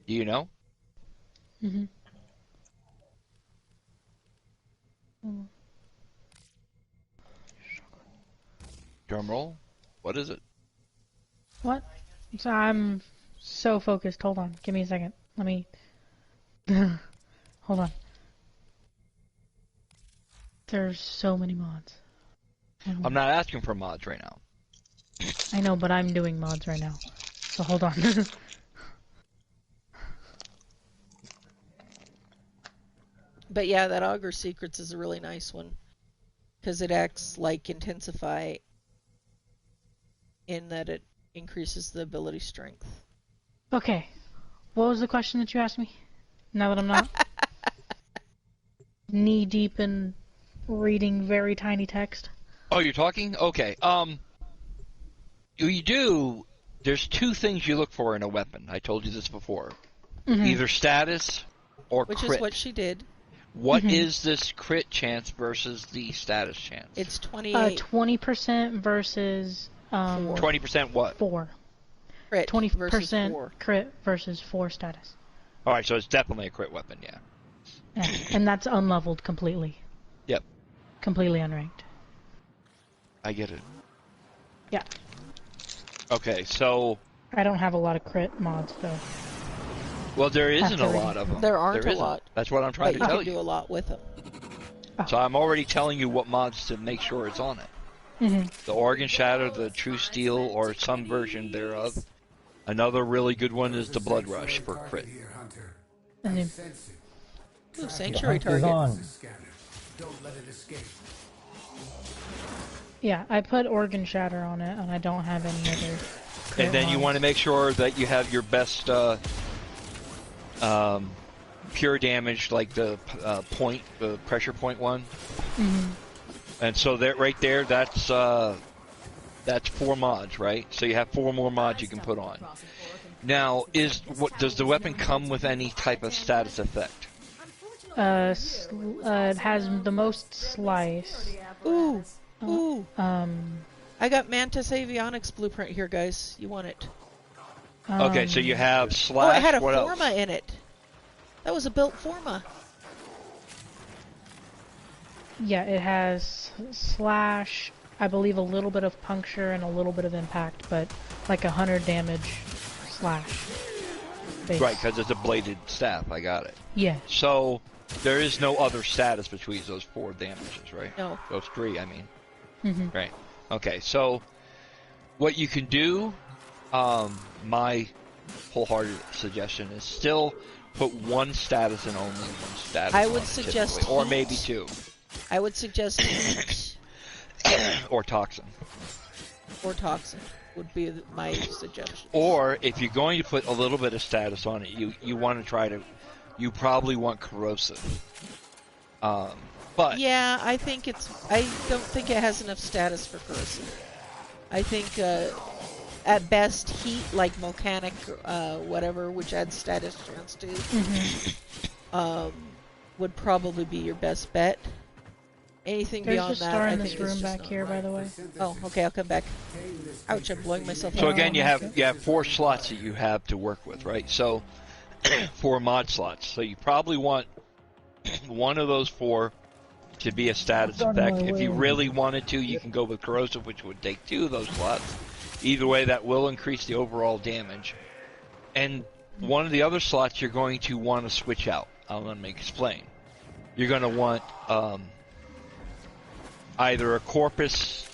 S9: Do you know?
S2: Mm-hmm.
S9: Drum roll. What is it?
S2: What? So I'm so focused. Hold on. Give me a second. Let me... Hold on. There's so many mods.
S9: I'm not asking for mods right now.
S2: I know, but I'm doing mods right now. So hold on.
S1: But yeah, that Augur Secrets is a really nice one. Because it acts like Intensify in that it increases the ability strength.
S2: Okay. What was the question that you asked me? Now that I'm not knee deep in reading very tiny text.
S9: Oh, you're talking? Okay. You do. There's 2 things you look for in a weapon. I told you this before.
S2: Mm-hmm.
S9: Either status or
S1: Which
S9: crit.
S1: is what she did.
S9: What is this crit chance versus the status chance?
S1: It's 28.
S2: 20% versus
S9: 20% what?
S2: 4.
S1: Crit
S2: 20%
S1: versus 4.
S2: crit versus 4 status.
S9: Alright, so it's definitely a crit weapon, yeah.
S2: Yeah. And that's unleveled completely.
S9: Yep.
S2: Completely unranked.
S9: I get it.
S2: Yeah.
S9: Okay, so...
S2: I don't have a lot of crit mods, though.
S9: Well, there isn't a lot of them.
S1: There aren't a
S9: isn't.
S1: lot.
S9: That's what I'm trying
S1: But
S9: to tell
S1: you can do a lot with them.
S9: So I'm already telling you what mods to make sure it's on it.
S2: Mm-hmm.
S9: The Organ Shatter, the True Steel, or some version thereof. Another really good one is the Blood Rush for crit.
S1: Ooh, Sanctuary
S4: The hunt is
S1: Target.
S4: on.
S3: Don't let it escape.
S2: Yeah, I put Organ Shatter on it, and I don't have any other crit
S9: And then you
S2: mods.
S9: want to make sure that you have your best pure damage, like the the pressure point one.
S2: Mm-hmm.
S9: And so that right there, that's 4 mods, right? So you have 4 more mods you can put on. Now, does the weapon come with any type of status effect?
S2: It has the most slice.
S1: Ooh, ooh.
S2: Um,
S1: I got Mantis Avionics blueprint here, guys. You want it?
S9: Okay, so you have
S1: Oh,
S9: slash.
S1: it had a
S9: what
S1: Forma
S9: else?
S1: in it. That was a built Forma.
S2: Yeah, it has slash, I believe a little bit of puncture and a little bit of impact, but like 100 damage slash. Base.
S9: Right, because it's a bladed staff. I got it.
S2: Yeah.
S9: So there is no other status between those 4 damages, right?
S1: No.
S9: Those 3, I mean.
S2: Mm-hmm.
S9: Right. Okay, so what you can do, my wholehearted suggestion is still put 1 status and only 1 status.
S1: I would
S9: on it,
S1: suggest
S9: typically, or
S1: heat.
S9: maybe 2.
S1: I would suggest heat
S9: Or toxin.
S1: or toxin would be my suggestion.
S9: Or if you're going to put a little bit of status on it, you want to try to, you probably want corrosive. But
S1: Yeah, I don't think it has enough status for corrosive. I think at best heat, like volcanic, whatever, which adds status chance to, would probably be your best bet. Anything
S2: There's
S1: beyond
S2: a
S1: that,
S2: star
S1: I
S2: in
S1: think
S2: this
S1: it's
S2: room
S1: just
S2: back
S1: not
S2: here, by
S1: right.
S2: the way.
S1: Oh, okay, I'll come back. Ouch, I'm blowing myself
S9: so
S1: up.
S9: again, you have 4 slots that you have to work with, right? So 4 mod slots. So you probably want one of those 4 to be a status effect. If you really wanted to, you can go with corrosive, which would take 2 of those slots. Either way, that will increase the overall damage. And one of the other slots you're going to want to switch out. Let me explain. You're going to want either a Corpus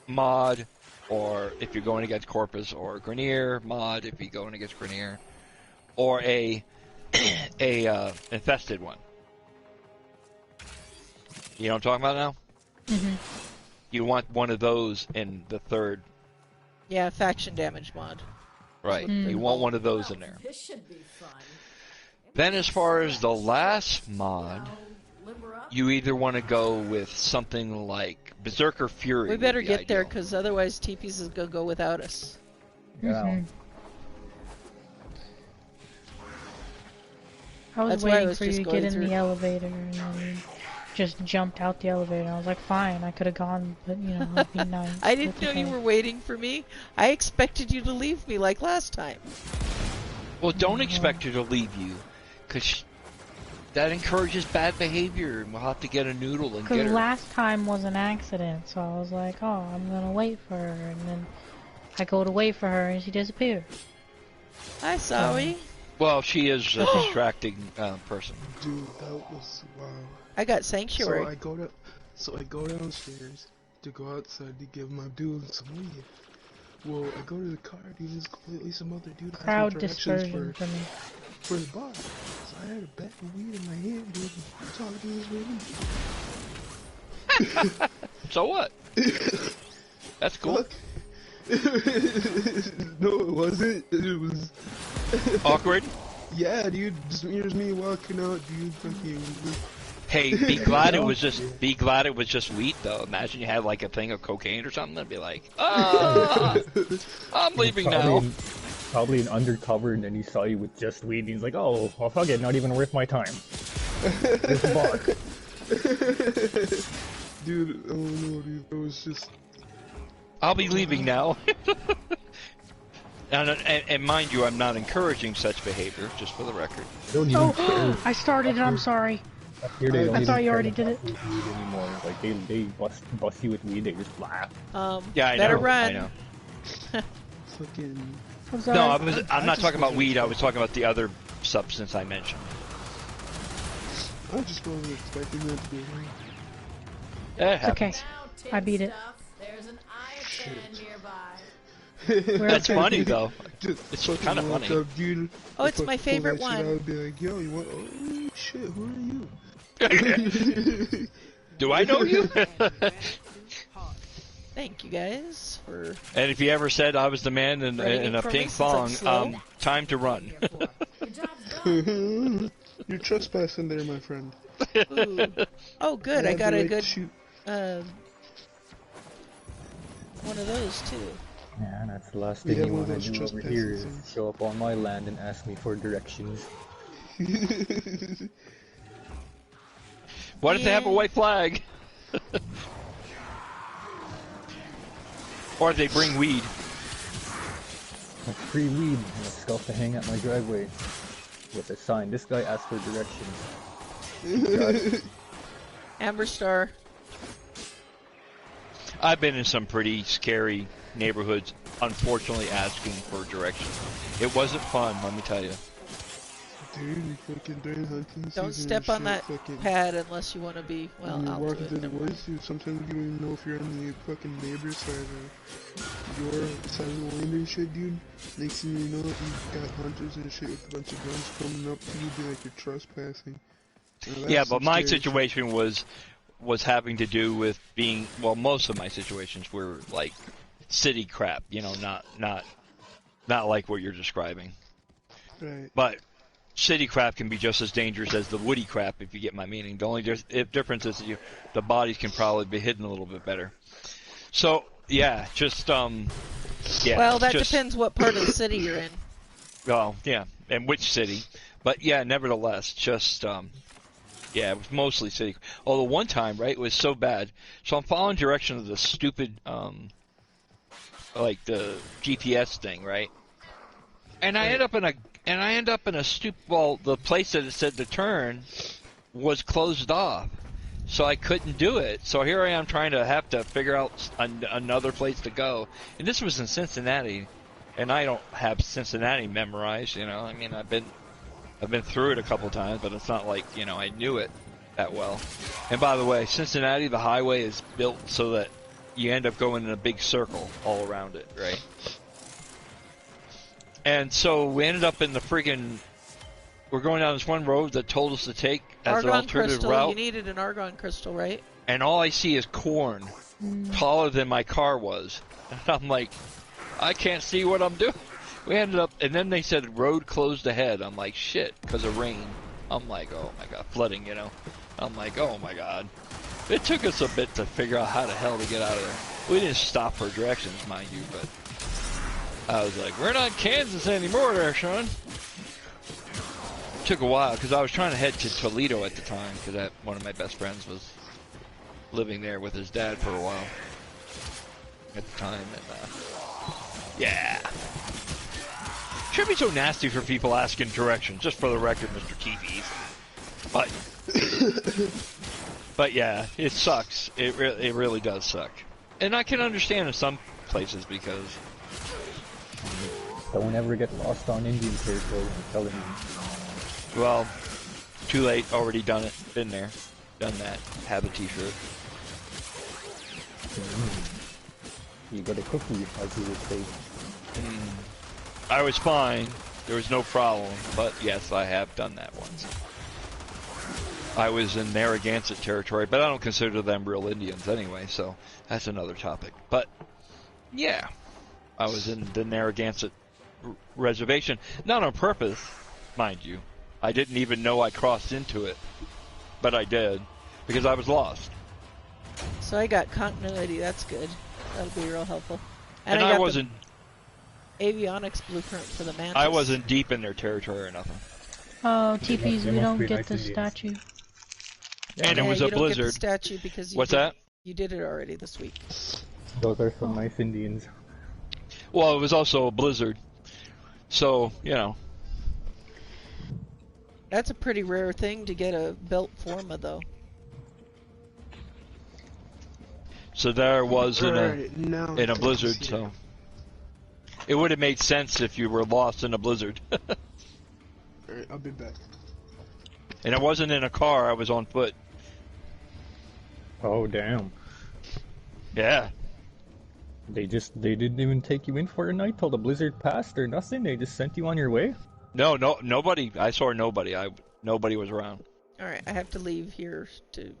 S9: mod, or if you're going against Corpus, or a Grenier mod if you're going against Grenier, or a infested one. You know what I'm talking about now?
S2: Mm-hmm.
S9: You want one of those in the 3rd.
S1: Yeah, faction damage mod.
S9: Right.
S2: Mm.
S9: You want one of those in there.
S7: This should be fun.
S9: Then as far as the last mod, you either want to go with something like Berserker Fury.
S1: We better
S9: would be
S1: get there,
S9: ideal.
S1: because otherwise TP's is going to go without us.
S4: Yeah.
S2: I was
S1: That's why I
S2: waiting
S1: was
S2: for you
S1: just
S2: to
S1: going
S2: get in
S1: through.
S2: the elevator, and then you just jumped out the elevator. I was like, fine, I could have gone, but you know, I'd be nice.
S1: I didn't know
S2: It's
S1: you
S2: okay.
S1: were waiting for me. I expected you to leave me like last time.
S9: Well, don't expect her to leave you, because that encourages bad behavior, and we'll have to get a noodle and
S2: Because
S9: get her.
S2: last time was an accident, so I was like, oh, I'm gonna wait for her, and then I go to wait for her, and she disappeared.
S1: Hi, sorry.
S9: Well, she is a distracting person.
S8: Dude, that was wow.
S1: I got Sanctuary.
S8: So I go downstairs to go outside to give my dude some weed. Well, I go to the car, dude, it's completely some other dude.
S2: Crowd
S8: asking directions
S2: dispersion for me.
S8: for the bar. So I had a bag of weed in my hand, dude. Talking to this lady.
S9: So what? That's cool.
S8: Fuck. No, it wasn't. It was
S9: Awkward?
S8: yeah, dude. Just me walking out, dude. Fucking.
S9: Hey, be glad it was just wheat though. Imagine you had like a thing of cocaine or something. I'd be like, I'm leaving now.
S4: Probably an undercover, and then he saw you with just weed, and he's like, oh, well, fuck it, not even worth my time. This bar.
S8: Dude, oh no, dude. It was just.
S9: I'll be leaving now. And mind you, I'm not encouraging such behavior, just for the record.
S4: They don't even care.
S2: Oh, I started it, I'm sorry.
S4: Up here, they don't
S2: I
S4: even
S2: thought you
S4: care
S2: already
S4: about
S2: did it.
S4: weed anymore. Like, they bust you with weed, they just laugh.
S9: Yeah, I
S1: better
S9: know.
S1: run.
S9: I know.
S8: Fucking.
S2: I'm sorry.
S9: No, I'm not talking about weed. I was talking about the other substance I mentioned.
S8: I just wasn't expecting that to be right.
S9: It
S2: It's okay.
S9: happens.
S2: I beat it.
S7: There's an Aya nearby.
S2: We're
S9: That's
S2: okay.
S9: funny though.
S8: Just
S9: It's
S8: fucking
S9: kinda
S8: walk
S9: funny.
S8: Up, dude.
S1: Oh, it's my
S8: Fucking pull
S1: favorite
S8: that shit
S1: one.
S8: out and be like, yo, you want? Oh shit, who are you?
S9: Do I know you?
S1: Thank you guys for.
S9: And if you ever said I was the man in a
S1: for me
S9: pink
S1: since I'm
S9: thong,
S1: slow.
S9: time to run.
S7: Your job's done.
S8: You're trespassing there, my friend.
S1: Ooh. Oh, good. I
S8: had
S1: got
S8: the
S1: a
S8: right
S1: good
S8: to shoot.
S1: one of those too.
S4: Yeah, that's the last
S8: We
S4: thing
S8: have
S4: you
S8: one
S4: want
S8: of
S4: to
S8: those
S4: do over here
S8: trespassing
S4: is
S8: signs.
S4: show up on my land and ask me for directions.
S9: What if they have a white flag? Or if they bring weed.
S4: Like free weed and a skull to hang at my driveway with a sign. This guy asked for directions.
S1: Amber Star.
S9: I've been in some pretty scary neighborhoods, unfortunately asking for directions. It wasn't fun, let me tell you.
S8: Dude, fucking during hunting
S1: Don't
S8: season
S1: step
S8: and
S1: on
S8: shit,
S1: that
S8: fucking,
S1: pad unless you want to be, well,
S8: when you're
S1: out to
S8: walking
S1: it.
S8: through the
S1: Never mind.
S8: woods, dude, sometimes you don't even know if you're on the fucking neighbor's side or your side of the lane and shit, dude. Next thing you know, you got hunters and shit with a bunch of guns coming up to you, be like you're trespassing. Now,
S9: Yeah,
S8: that's
S9: but
S8: some
S9: my
S8: scary shit.
S9: situation was having to do with being, well, most of my situations were like city crap, you know, not like what you're describing.
S8: Right.
S9: But city crap can be just as dangerous as the woody crap, if you get my meaning. The only difference is that the bodies can probably be hidden a little bit better. So yeah, just yeah.
S1: Well, that
S9: just,
S1: depends what part of the city you're in.
S9: Well, yeah, and which city. But yeah, nevertheless, just yeah, it was mostly city. Although one time, right, it was so bad. So I'm following directions of the stupid like the GPS thing, right? And I end up in a stupid. Well, the place that it said to turn was closed off, so I couldn't do it. So here I am trying to have to figure out another place to go. And this was in Cincinnati, and I don't have Cincinnati memorized. You know, I mean, I've been through it a couple times, but it's not like, you know, I knew it that well. And by the way, Cincinnati, the highway is built so that you end up going in a big circle all around it, right? And so we ended up in the friggin', we're going down this one road that told us to take as an
S1: Argon
S9: alternative
S1: crystal.
S9: route.
S1: You needed an argon crystal, right?
S9: And all I see is corn, taller than my car was. And I'm like, I can't see what I'm doing. We ended up, and then they said road closed ahead. I'm like, shit, because of rain. I'm like, oh my god, flooding, you know. I'm like, oh my god. It took us a bit to figure out how the hell to get out of there. We didn't stop for directions, mind you, but I was like, we're not in Kansas anymore there, Sean. It took a while, because I was trying to head to Toledo at the time, because one of my best friends was living there with his dad for a while at the time, and yeah. Should be so nasty for people asking directions, just for the record, Mr. TV. But yeah, it sucks. It really does suck. And I can understand in some places because
S4: Don't ever get lost on Indian territory, I'm telling you.
S9: well, too late, already done it. Been there. Done that. Have a t-shirt.
S4: You got a cookie, as you would say.
S9: I was fine. There was no problem. But yes, I have done that once. I was in Narragansett territory, but I don't consider them real Indians anyway, so that's another topic. But yeah, I was in the Narragansett reservation, not on purpose, mind you. I didn't even know I crossed into it, but I did, because I was lost.
S1: So I got continuity. That's good. That'll be real helpful.
S9: And
S1: I
S9: I
S1: got
S9: wasn't.
S1: the avionics blueprint for the mantis.
S9: I wasn't deep in their territory or nothing.
S2: Oh, TPs,
S4: They
S2: we
S4: must
S2: don't
S4: be
S2: get
S4: nice
S2: the
S4: Indians.
S2: statue.
S9: And it was
S1: you
S9: a
S1: don't
S9: blizzard.
S1: Get the statue because you
S9: What's
S1: did,
S9: that?
S1: You did it already this week.
S4: Those are some nice Indians.
S9: Well, it was also a blizzard, so you know.
S1: That's a pretty rare thing to get a belt forma, though.
S9: So there was in
S8: now
S9: a blizzard.
S8: see
S9: So it would have made sense if you were lost in a blizzard.
S8: Alright, I'll be back.
S9: And it wasn't in a car. I was on foot.
S4: Oh, damn.
S9: Yeah.
S4: They didn't even take you in for a night till the blizzard passed or nothing? They just sent you on your way?
S9: No, nobody. I saw nobody. Nobody was around.
S1: Alright, I have to leave here to...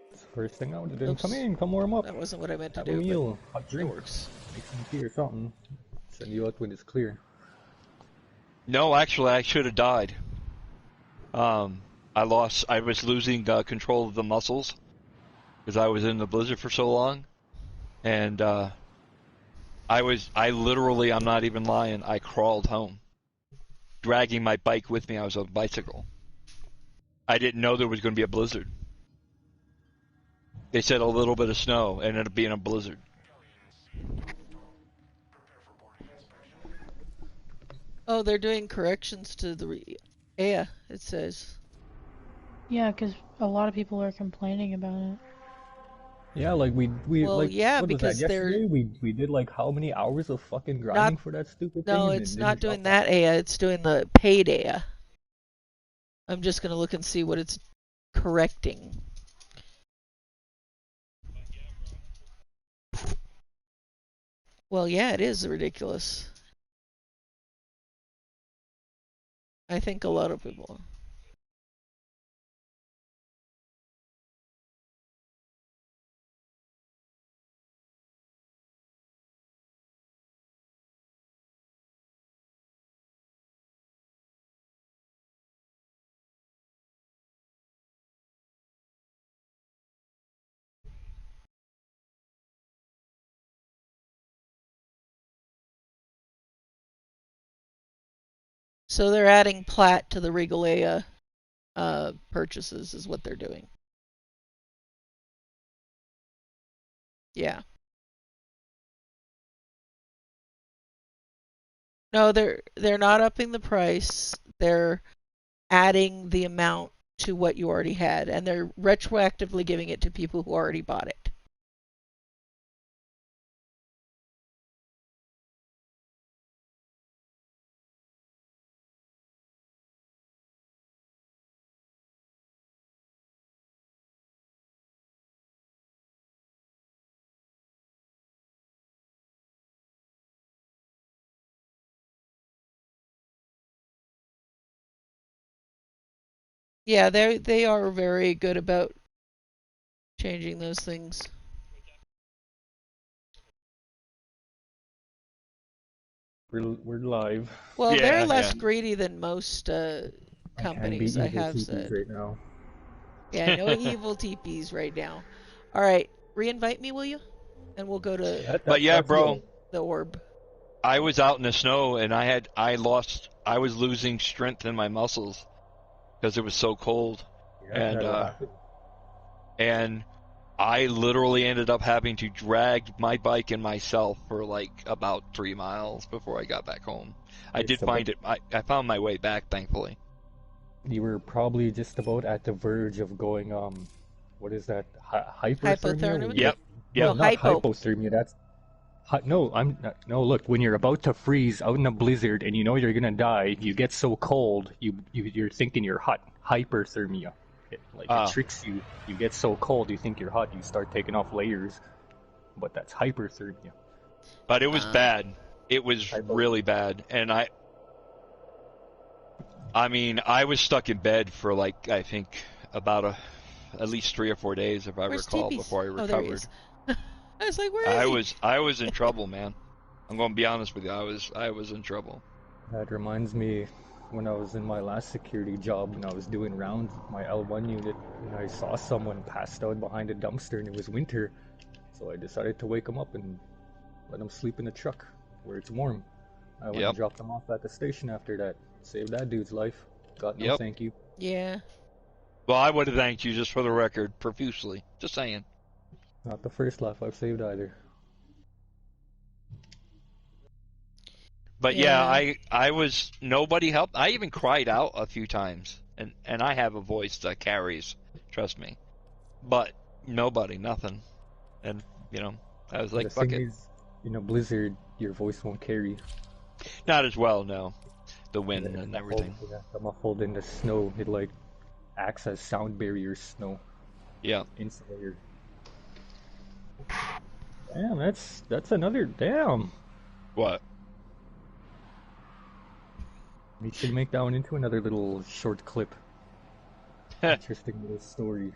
S4: That's the first thing I would have done.
S1: Oops.
S4: Come in, come warm up.
S1: That wasn't what I meant to
S4: Have
S1: do,
S4: a
S1: but
S4: meal, hot
S1: it
S4: drink,
S1: works.
S4: make some tea or something. Send you out when it's clear.
S9: No, actually, I should have died. I was losing control of the muscles because I was in the blizzard for so long, and I literally, I'm not even lying, I crawled home, dragging my bike with me. I was on a bicycle. I didn't know there was going to be a blizzard. They said a little bit of snow and ended up being a blizzard.
S1: Oh, they're doing corrections to the Aya, it says.
S2: Yeah, because a lot of people are complaining about it.
S4: Yeah, like we
S1: Well,
S4: like
S1: yeah,
S4: what was that
S1: because they're
S4: yesterday? We did like how many hours of fucking
S1: not.
S4: grinding for that stupid thing
S1: No,
S4: and
S1: it's
S4: then
S1: not
S4: didn't
S1: doing
S4: drop off.
S1: that Aya. It's doing the paid Aya. I'm just gonna look and see what it's correcting. Well, yeah, it is ridiculous. I think a lot of people. So they're adding plat to the Regal Aya purchases is what they're doing. Yeah. No, they're not upping the price. They're adding the amount to what you already had, and they're retroactively giving it to people who already bought it. Yeah, they are very good about changing those things.
S4: We're live.
S1: Well, they're
S9: Yeah,
S1: less
S9: yeah.
S1: greedy than most
S4: I can be
S1: companies, I
S4: evil
S1: have
S4: TPs
S1: said.
S4: right now.
S1: Yeah, no evil TPs right now. All right, reinvite me, will you? And we'll go to
S9: But yeah,
S4: That's
S9: bro,
S1: the orb.
S9: I was out in the snow and I was losing strength in my muscles because it was so cold.
S4: yeah,
S9: And
S4: that'll happen.
S9: and I literally ended up having to drag my bike and myself for like about 3 miles before I got back home. I did
S4: It's about
S9: find it. I found my way back, thankfully.
S4: You were probably just about at the verge of going what is that? Hyperthermia? Where
S1: Hypothermia?
S4: you,
S9: Yep,
S4: no,
S9: yep.
S1: No,
S4: not
S1: hypo.
S4: hypothermia. That's no. I'm not, no. Look, when you're about to freeze out in a blizzard and you know you're gonna die, you get so cold, you're thinking you're hot. Hyperthermia. It
S9: Ah,
S4: tricks you. You get so cold, you think you're hot. You start taking off layers, but that's hyperthermia.
S9: but it was
S1: Uh,
S9: bad. It was
S4: Hypo.
S9: really bad, and I mean, I was stuck in bed for like I think about at least 3 or 4 days, if I
S1: where's
S9: recall,
S1: Teepees?
S9: before I
S1: Oh, there he
S9: recovered.
S1: is. I was like, where is he?
S9: I was in trouble, man. I'm going to be honest with you. I was in trouble.
S4: That reminds me when I was in my last security job and I was doing rounds with my L1 unit and I saw someone passed out behind a dumpster and it was winter. So I decided to wake him up and let him sleep in the truck where it's warm. I went and
S9: Yep,
S4: dropped him off at the station after that. Saved that dude's life. Got no
S9: yep.
S4: thank you.
S1: Yeah.
S9: Well, I would have thanked you just for the record, profusely. Just saying.
S4: Not the first life I've saved either.
S9: But yeah,
S1: Yeah.
S9: I was nobody helped. I even cried out a few times, and I have a voice that carries. Trust me. But nobody, nothing, and I was
S4: The
S9: like, fuck
S4: thing
S9: it.
S4: is, in a blizzard, your voice won't carry.
S9: Not as well, no. The wind
S4: It's
S9: and
S4: muffled,
S9: everything.
S4: yeah, the muffled in the snow. It like acts as sound barrier snow.
S9: Yeah.
S4: Insulator. Damn, that's another damn.
S9: What?
S4: We should make that one into another little short clip. Interesting little story.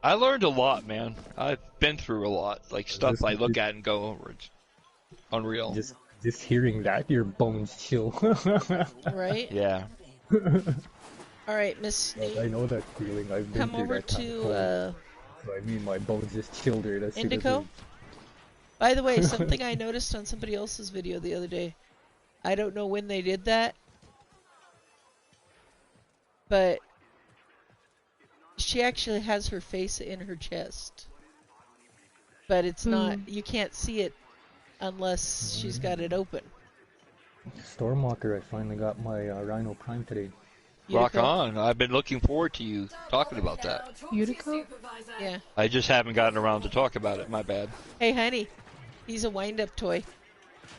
S9: I learned a lot, man. I've been through a lot, like stuff
S4: Just,
S9: I look
S4: just,
S9: at and go over. It's unreal.
S4: just hearing that, your bones chill.
S1: Right?
S9: Yeah.
S1: All right, Miss
S4: Like,
S1: Snake,
S4: I know that feeling. I've been
S1: come
S4: through
S1: over
S4: that kind of
S1: to
S4: cold. So I mean, my bones just chilled right as soon as
S1: Indico. By the way, something I noticed on somebody else's video the other day. I don't know when they did that, but she actually has her face in her chest. But it's not, you can't see it unless she's got it open.
S4: Stormwalker, I finally got my Rhino Prime today.
S9: Rock
S1: Yuriko?
S9: on. I've been looking forward to you talking about that.
S2: Yuriko?
S1: Yeah.
S9: I just haven't gotten around to talk about it. My bad.
S1: Hey, honey. He's a wind-up toy.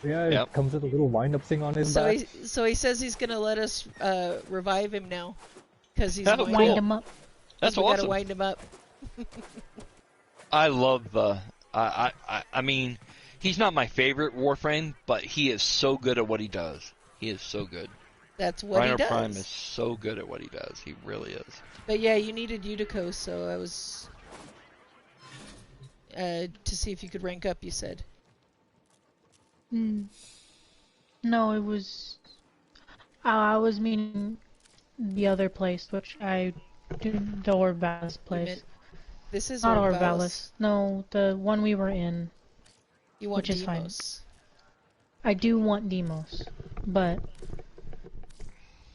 S4: Yeah, it
S9: Yep.
S4: comes with a little wind-up thing on his back.
S1: So he says he's gonna let us revive him now, because he's
S9: Oh,
S1: wind
S2: Wind
S1: up.
S2: him up.
S9: That's
S1: we gotta
S9: awesome.
S1: wind him up.
S9: I love the. I mean, he's not my favorite Warframe, but he is so good at what he does. He is so good.
S1: That's what
S9: Rhino
S1: he does.
S9: Prime is so good at what he does. He really is.
S1: But yeah, you needed Yuriko, so I was to see if you could rank up. You said.
S2: No, it was. I was meaning the other place, which I did the Orvalis place.
S1: This is
S2: Not
S1: Orvalis.
S2: Orvalis. No, the one we were in.
S1: You want
S2: Which is fine.
S1: Demos.
S2: I do want Demos, but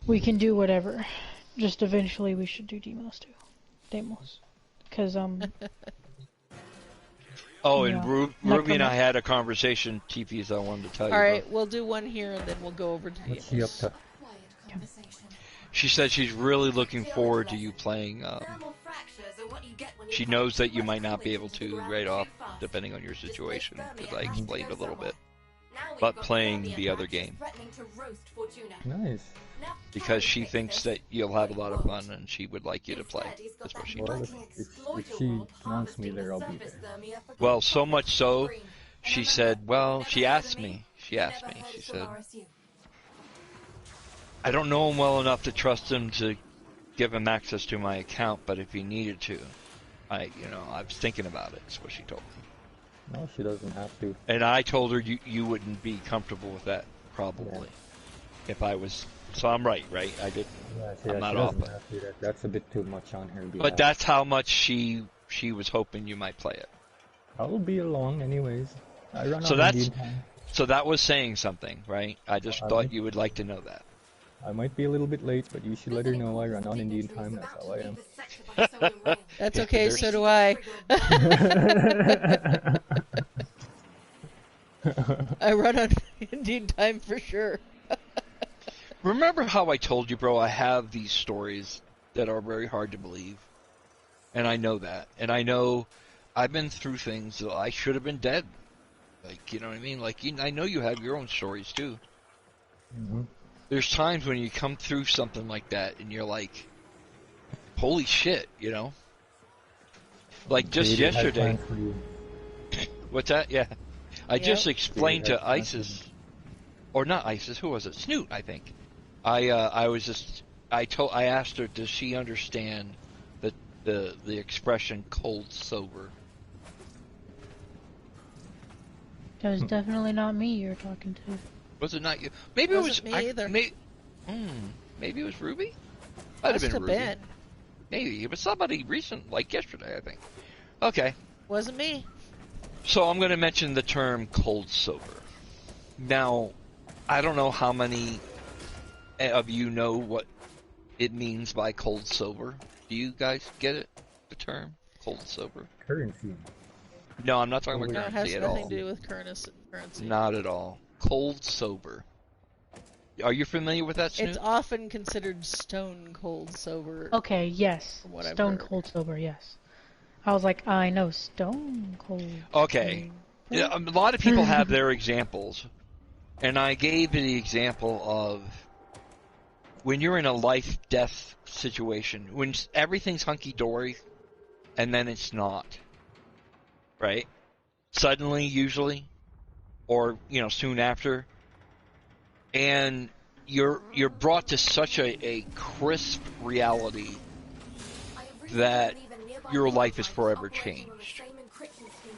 S2: we can do whatever. Just eventually we should do Demos too. Demos. Because,
S9: Oh,
S2: Yeah.
S9: and Ruby and I had a conversation, TPs, I wanted to tell you
S1: All right,
S9: about.
S1: we'll do one here and then we'll go over to
S4: What's she up
S1: Demos.
S4: to?
S9: She said she's really looking forward to you playing. She knows that you might not be able to right off, depending on your situation, because I explained a little bit. But playing the other game.
S4: Nice.
S9: Because she thinks that you'll have a lot of fun and she would like you to play. That's what she
S4: Well,
S9: told me.
S4: if she wants me there, I'll be there.
S9: Well, so much so, she said, well, she asked me, she said, I don't know him well enough to trust him to give him access to my account, but if he needed to, I was thinking about it, is what she told me.
S4: No, she doesn't have to.
S9: And I told her you wouldn't be comfortable with that, probably.
S4: Yeah.
S9: If I was, so I'm right? I did.
S4: Yeah,
S9: I'm not
S4: she
S9: off.
S4: doesn't have to. That's a bit too much on her.
S9: But that's how much she was hoping you might play it.
S4: I'll be along anyways. I run
S9: So
S4: on
S9: that's
S4: Indian time.
S9: so that was saying something, right? I just thought you would like to know that.
S4: I might be a little bit late, but you should let her know I run on Indian time. That's how I am.
S1: That's okay, so do I. I run on Indian time for sure.
S9: Remember how I told you, bro, I have these stories that are very hard to believe. And I know that. And I know I've been through things that I should have been dead. Like, you know what I mean? Like, I know you have your own stories, too.
S4: Mm-hmm.
S9: There's times when you come through something like that and you're like, holy shit, you know? Like, just
S4: Katie had
S9: yesterday.
S4: plans for you.
S9: What's that? Yeah. I just explained
S4: Katie
S9: to
S4: had plans for
S9: ISIS, or not ISIS, who was it? Snoot, I think. I asked her, does she understand the expression cold sober?
S2: it was definitely not me you were talking to.
S9: Was it not you? Maybe it was
S1: Wasn't me either.
S9: Maybe it was Ruby? Might have
S1: Must
S9: been
S1: have
S9: Ruby.
S1: been.
S9: Maybe. It was somebody recent, like yesterday, I think. Okay.
S1: Wasn't me.
S9: So I'm going to mention the term cold sober. Now, I don't know how many of you know what it means by cold sober. Do you guys get it? The term cold sober?
S4: Currency.
S9: No, I'm not talking
S1: No,
S9: about
S1: it has
S9: currency at
S1: nothing
S9: all.
S1: to do with currency.
S9: Not at all. Cold sober. Are you familiar with that, Snoop?
S1: It's often considered stone cold sober.
S2: Okay, yes.
S1: From what I've
S2: Stone
S1: heard.
S2: Cold Sober, yes. I was like, I know Stone Cold.
S9: Okay. Yeah, a lot of people have their examples, and I gave the example of when you're in a life-death situation, when everything's hunky-dory, and then it's not, right? Suddenly, usually, or soon after, and you're brought to such a crisp reality that your life is forever changed.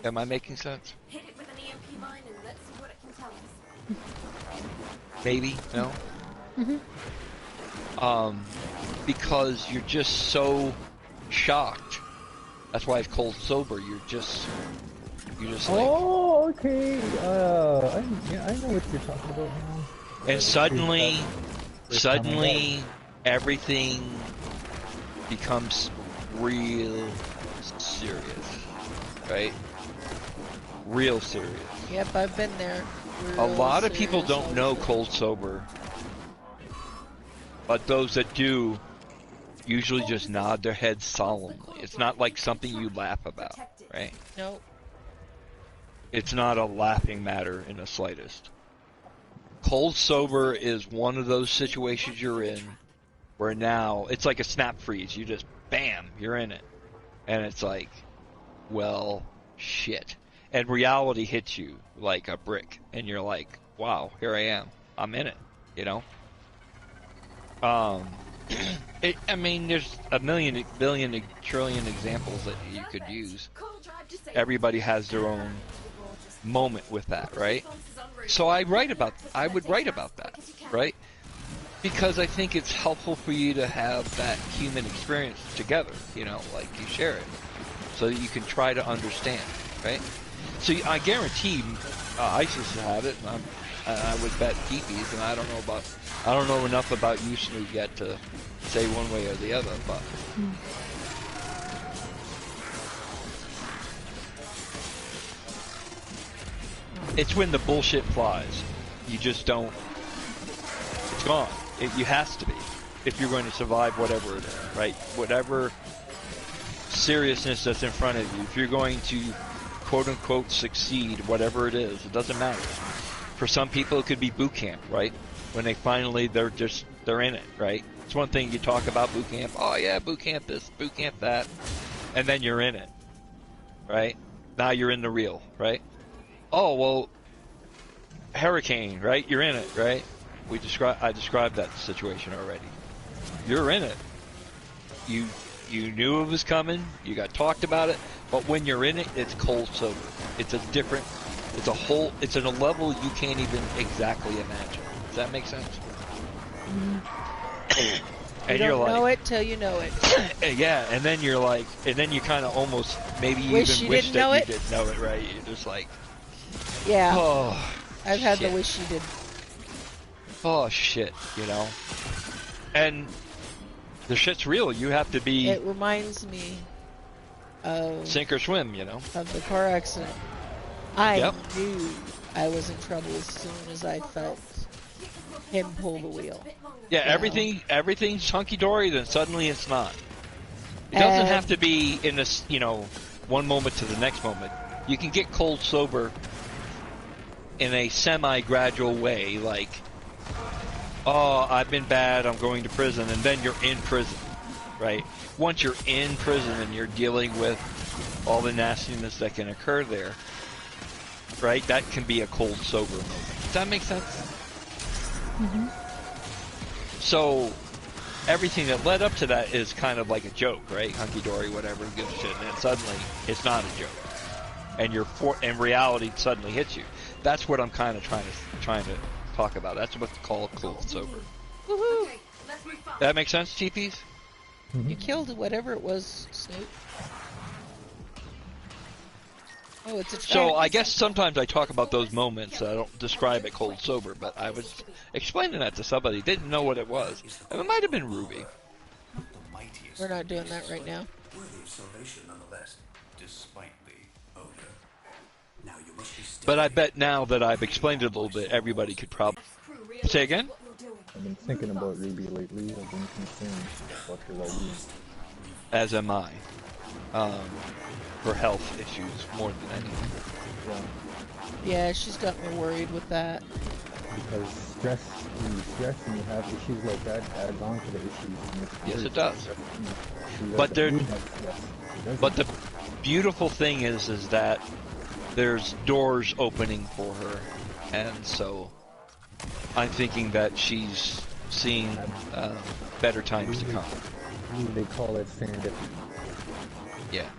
S9: Am I making sense?
S6: Hit it with an EMP mine and let's see what it can tell us.
S9: Maybe? No? Because you're just so shocked. That's why it's cold sober. You're just like...
S4: Oh, okay. I know what you're talking about now.
S9: And suddenly, everything becomes real serious, right? Real serious.
S1: Yep, I've been there.
S9: A
S1: Real
S9: lot of people
S1: serious
S9: don't know
S1: over.
S9: cold sober, but those that do usually just nod their heads solemnly. It's not like something you laugh about, right?
S1: Nope.
S9: It's not a laughing matter in the slightest. Cold sober is one of those situations you're in where now it's like a snap freeze. You just, bam, you're in it. And it's like, well, shit. And reality hits you like a brick. And you're like, wow, here I am. I'm in it, you know? I mean, there's a million, billion, trillion examples that you could use. Everybody has their own moment with that, right? So I would write about that, right? Because I think it's helpful for you to have that human experience together, you know, like you share it, so that you can try to understand, right? So I guarantee ISIS had it, and I would bet TPs, and I don't know enough about you, Snoop, yet to say one way or the other, but. It's when the bullshit flies. You just don't. It's gone. You has to be if you're going to survive whatever it is, right? Whatever seriousness that's in front of you. If you're going to quote unquote succeed, whatever it is, it doesn't matter. For some people, it could be boot camp, right? When they finally they're in it, right? It's one thing you talk about boot camp. Oh yeah, boot camp this, boot camp that, and then you're in it, right? Now you're in the real, right? Oh, well, hurricane, right? You're in it, right? I described that situation already. You're in it. You knew it was coming. You got talked about it. But when you're in it, it's cold sober. It's a level you can't even exactly imagine. Does that make sense?
S1: And you don't know it till you know it.
S9: Yeah, and then you're like, and then you kind of almost maybe you
S1: wish
S9: even
S1: you
S9: wish
S1: didn't
S9: that
S1: know
S9: you
S1: it.
S9: didn't know it, right? You're just like,
S1: yeah.
S9: Oh,
S1: I've had
S9: shit.
S1: the wish you did.
S9: Oh shit, you know. And the shit's real. You have to be
S1: It reminds me of
S9: sink or swim, you know.
S1: Of the car accident. I
S9: Yep.
S1: knew I was in trouble as soon as I felt him pull the wheel.
S9: Yeah, everything's hunky dory. Then suddenly it's not. It doesn't have to be in this, you know, one moment to the next moment. You can get cold sober in a semi-gradual way, like, oh, I've been bad, I'm going to prison, and then you're in prison, right? Once you're in prison and you're dealing with all the nastiness that can occur there, right? That can be a cold sober moment. Does that make sense?
S2: Mm-hmm.
S9: So everything that led up to that is kind of like a joke, right? Hunky dory, whatever, gives a shit, and then suddenly it's not a joke, and reality suddenly hits you. That's what I'm kind of trying to talk about. That's what's called cold sober.
S1: Woohoo!
S9: That makes sense, TPs?
S1: You killed whatever it was, Snoop. Oh, it's a trap.
S9: So I guess sometimes I talk about those moments. I don't describe it cold sober, but I was explaining that to somebody. Didn't know what it was. And it might have been Ruby.
S1: We're not doing that right now.
S3: Worthy of salvation nonetheless, despite the odor. Now you must be still.
S9: But I bet now that I've explained it a little bit, everybody could probably... Say again?
S4: I've been thinking about Ruby lately. I've been concerned about her well-being.
S9: As am I. For health issues more than anything.
S1: Yeah, she's got me worried with that.
S4: Because stress, when you stress and you have issues like that, adds on to the issues.
S9: Yes, it does. But the beautiful thing is that there's doors opening for her, and so I'm thinking that she's seeing better times to come.
S4: They call it serendipity.
S9: Yeah.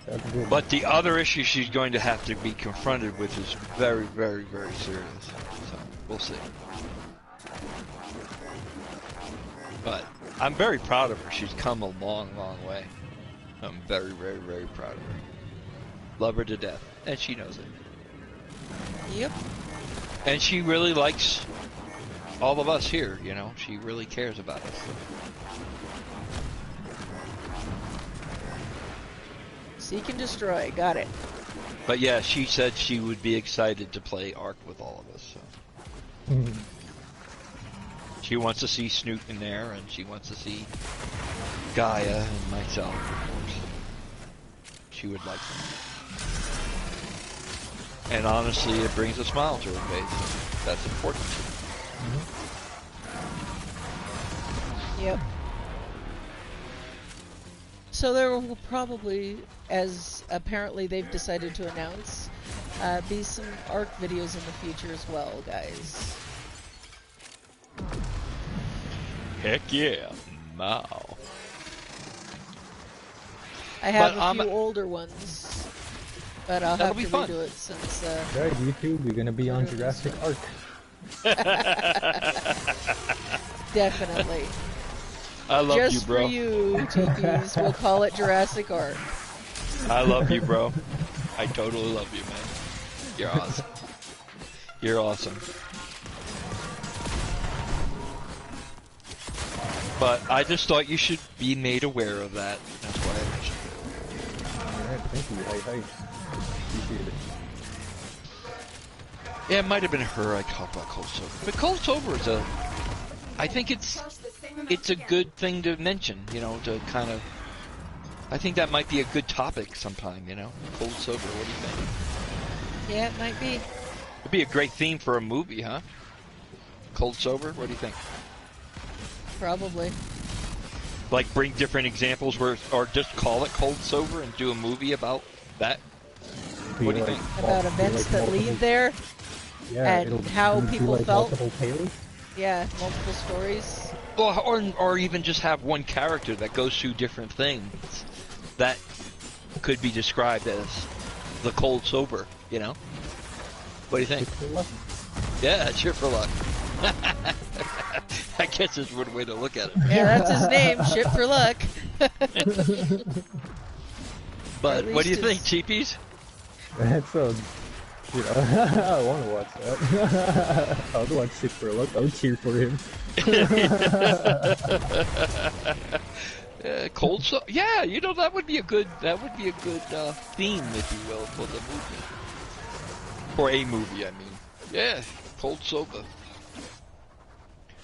S4: That's good.
S9: But the other issue she's going to have to be confronted with is very, very, very serious. So we'll see. But I'm very proud of her. She's come a long, long way. I'm very, very, very proud of her. Love her to death, and she knows it.
S1: Yep.
S9: And she really likes all of us here, you know, she really cares about us.
S1: Seek and destroy. Got it.
S9: But yeah, she said she would be excited to play Ark with all of us. So. She wants to see Snoot in there, and she wants to see Gaia and myself, of course. She would like them. And honestly, it brings a smile to her face. That's important to her.
S1: Yep. So there will probably, as apparently they've decided to announce, be some Ark videos in the future as well, guys.
S9: Heck yeah, now.
S1: I have a few older ones, but I'll have to redo it since...
S4: Right, YouTube, we're gonna be on Jurassic Ark.
S1: Definitely.
S9: I love
S1: Just
S9: you, bro.
S1: for you, TPs, we'll call it Jurassic Ark.
S9: I love you, bro. I totally love you, man. You're awesome. You're awesome. But I just thought you should be made aware of that. That's why I mentioned it.
S4: Alright, thank you. Hi. Appreciate it.
S9: Yeah, it might have been her I talked about Cold Sober. But Cold Sober is I think it's a good thing to mention, you know, to kind of... I think that might be a good topic sometime, you know? Cold Sober, what do you think?
S1: Yeah, it might be.
S9: It'd be a great theme for a movie, huh? Cold Sober, what do you think?
S1: Probably.
S9: Like, bring different examples where, or just call it Cold Sober and do a movie about that? What do you think?
S1: About events that lead there?
S4: Yeah,
S1: and how people felt?
S4: Multiple tales?
S1: Yeah, multiple stories.
S9: Or even just have one character that goes through different things that could be described as the Cold Sober, you know? What do you think? Yeah, cheer for luck. I guess that's one way to look at it.
S1: Yeah, that's his name, Shit for Luck.
S9: But what do you think, Cheapies?
S4: That's I want to watch that. I would watch Shit for Luck. I would cheer for him.
S9: Cold Sober. Yeah, you know that would be a good theme, if you will, for the movie. For a movie, I mean. Yeah, Cold Sober.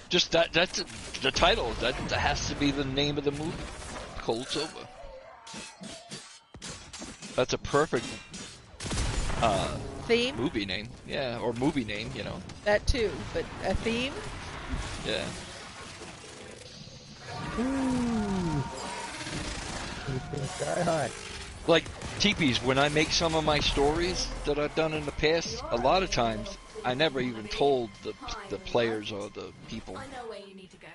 S9: Just that's the title. That has to be the name of the movie. Cold Sober. That's a perfect
S1: theme?
S9: Movie name. Yeah, or movie name, you know.
S1: That too, but a theme?
S9: Yeah.
S4: Ooh. Sky high.
S9: Like, teepees, when I make some of my stories that I've done in the past, a lot of times I never even told the players or the people.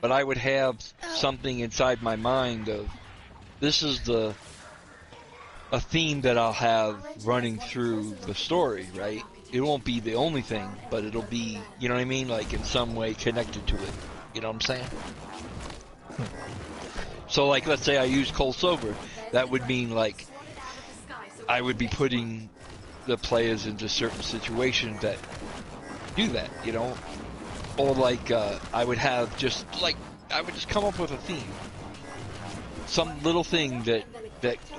S9: But I would have something inside my mind of, this is a theme that I'll have running through the story, right? It won't be the only thing, but it'll be, you know what I mean? Like, in some way connected to it. You know what I'm saying? So, like, let's say I use Cold Sober. That would mean, like, I would be putting the players into certain situations that do that, you know? Or, like, I would have just, like, I would just come up with a theme. Some little thing that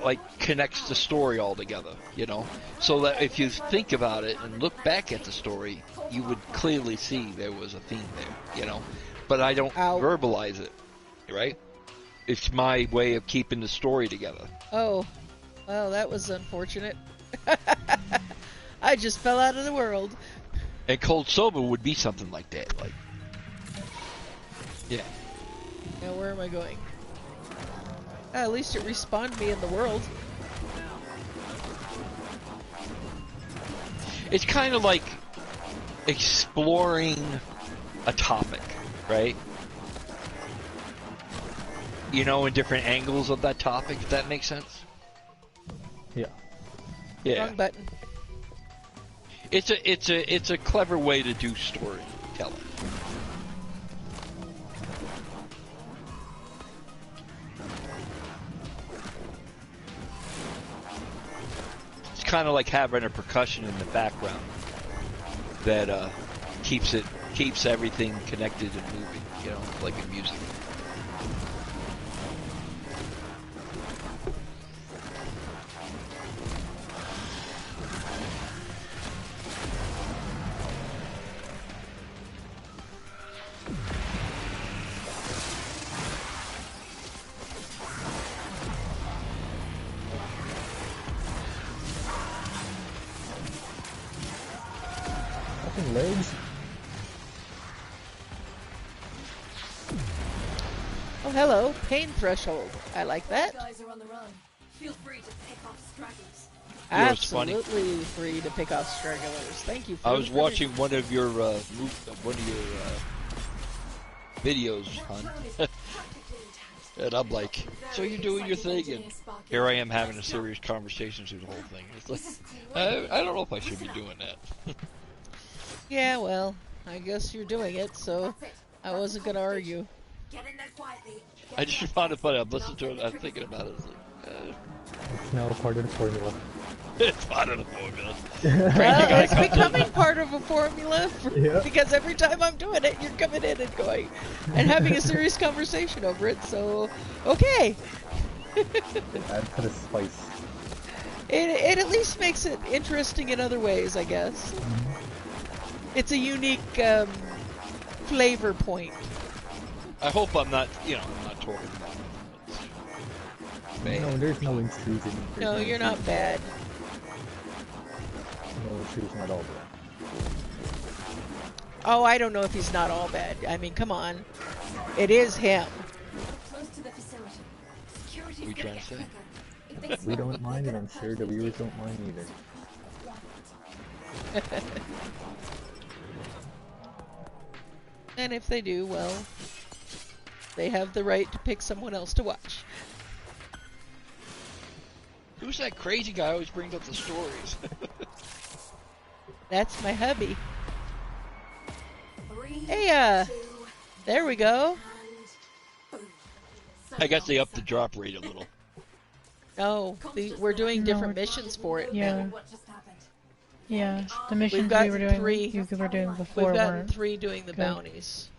S9: like connects the story all together, you know, so that if you think about it and look back at the story, you would clearly see there was a theme there, you know. But I don't verbalize it, right? It's my way of keeping the story together.
S1: Oh, well, that was unfortunate. I just fell out of the world.
S9: And Cold Sober would be something like that, like, yeah.
S1: Now where am I going? At least it respawned me in the world.
S9: It's kind of like exploring a topic, right? You know, in different angles of that topic, if that makes sense?
S4: Yeah.
S9: Yeah.
S1: Wrong button.
S9: It's a clever way to do storytelling. Kind of like having a percussion in the background that keeps it keeps everything connected and moving, you know, like in music.
S4: Fucking legs.
S1: Oh, hello. Pain threshold. I like that.
S10: Guys are on the run. Feel free to pick off stragglers.
S9: You know, it's funny.
S1: Absolutely free to pick off stragglers. Thank you for
S9: I was watching one of your videos, hon. And I'm like, so you're doing your thing, and here I am having a serious conversation through the whole thing. It's like, I don't know if I should be doing that.
S1: Yeah, well, I guess you're doing it, so I wasn't gonna argue.
S10: Get in there quietly.
S9: I just found it funny. I'm listening to it, I'm thinking about it. It's like,
S4: It's now part of the formula.
S9: it's part of the formula.
S1: Well, it's becoming part of a formula
S4: Yeah.
S1: because every time I'm doing it, you're coming in and going and having a serious conversation over it. So, okay.
S4: Add to the spice.
S1: It at least makes it interesting in other ways, I guess. It's a unique flavor point.
S9: I hope I'm not, you know, I'm not talking about it.
S4: No, there's no intrusion.
S1: No, you're not bad.
S4: No intrusion at all, bro.
S1: Oh, I don't know if he's not all bad. I mean, come on. It is him.
S10: Close to the facility. Security's
S9: We
S10: gonna
S9: trying
S10: get
S9: to say?
S10: quicker. If they
S4: We
S10: spot
S4: don't
S10: me,
S4: mind,
S10: they're
S4: and I'm
S10: gonna
S4: sure the
S10: purge
S4: viewers don't mind either.
S1: And if they do, well, they have the right to pick someone else to watch.
S9: Who's that crazy guy who always brings up the stories?
S1: That's my hubby.
S10: 3,
S1: Hey,
S10: 2,
S1: there we go.
S10: and boom.
S9: I guess they upped the drop rate a little.
S1: No, we're doing different
S2: No,
S1: missions for it
S2: Yeah.
S1: now.
S10: What just happened?
S2: Yeah, the missions
S1: gotten
S2: we were doing,
S1: three.
S2: you were doing before
S1: We've gotten
S2: weren't.
S1: 3 doing the
S2: good.
S1: bounties.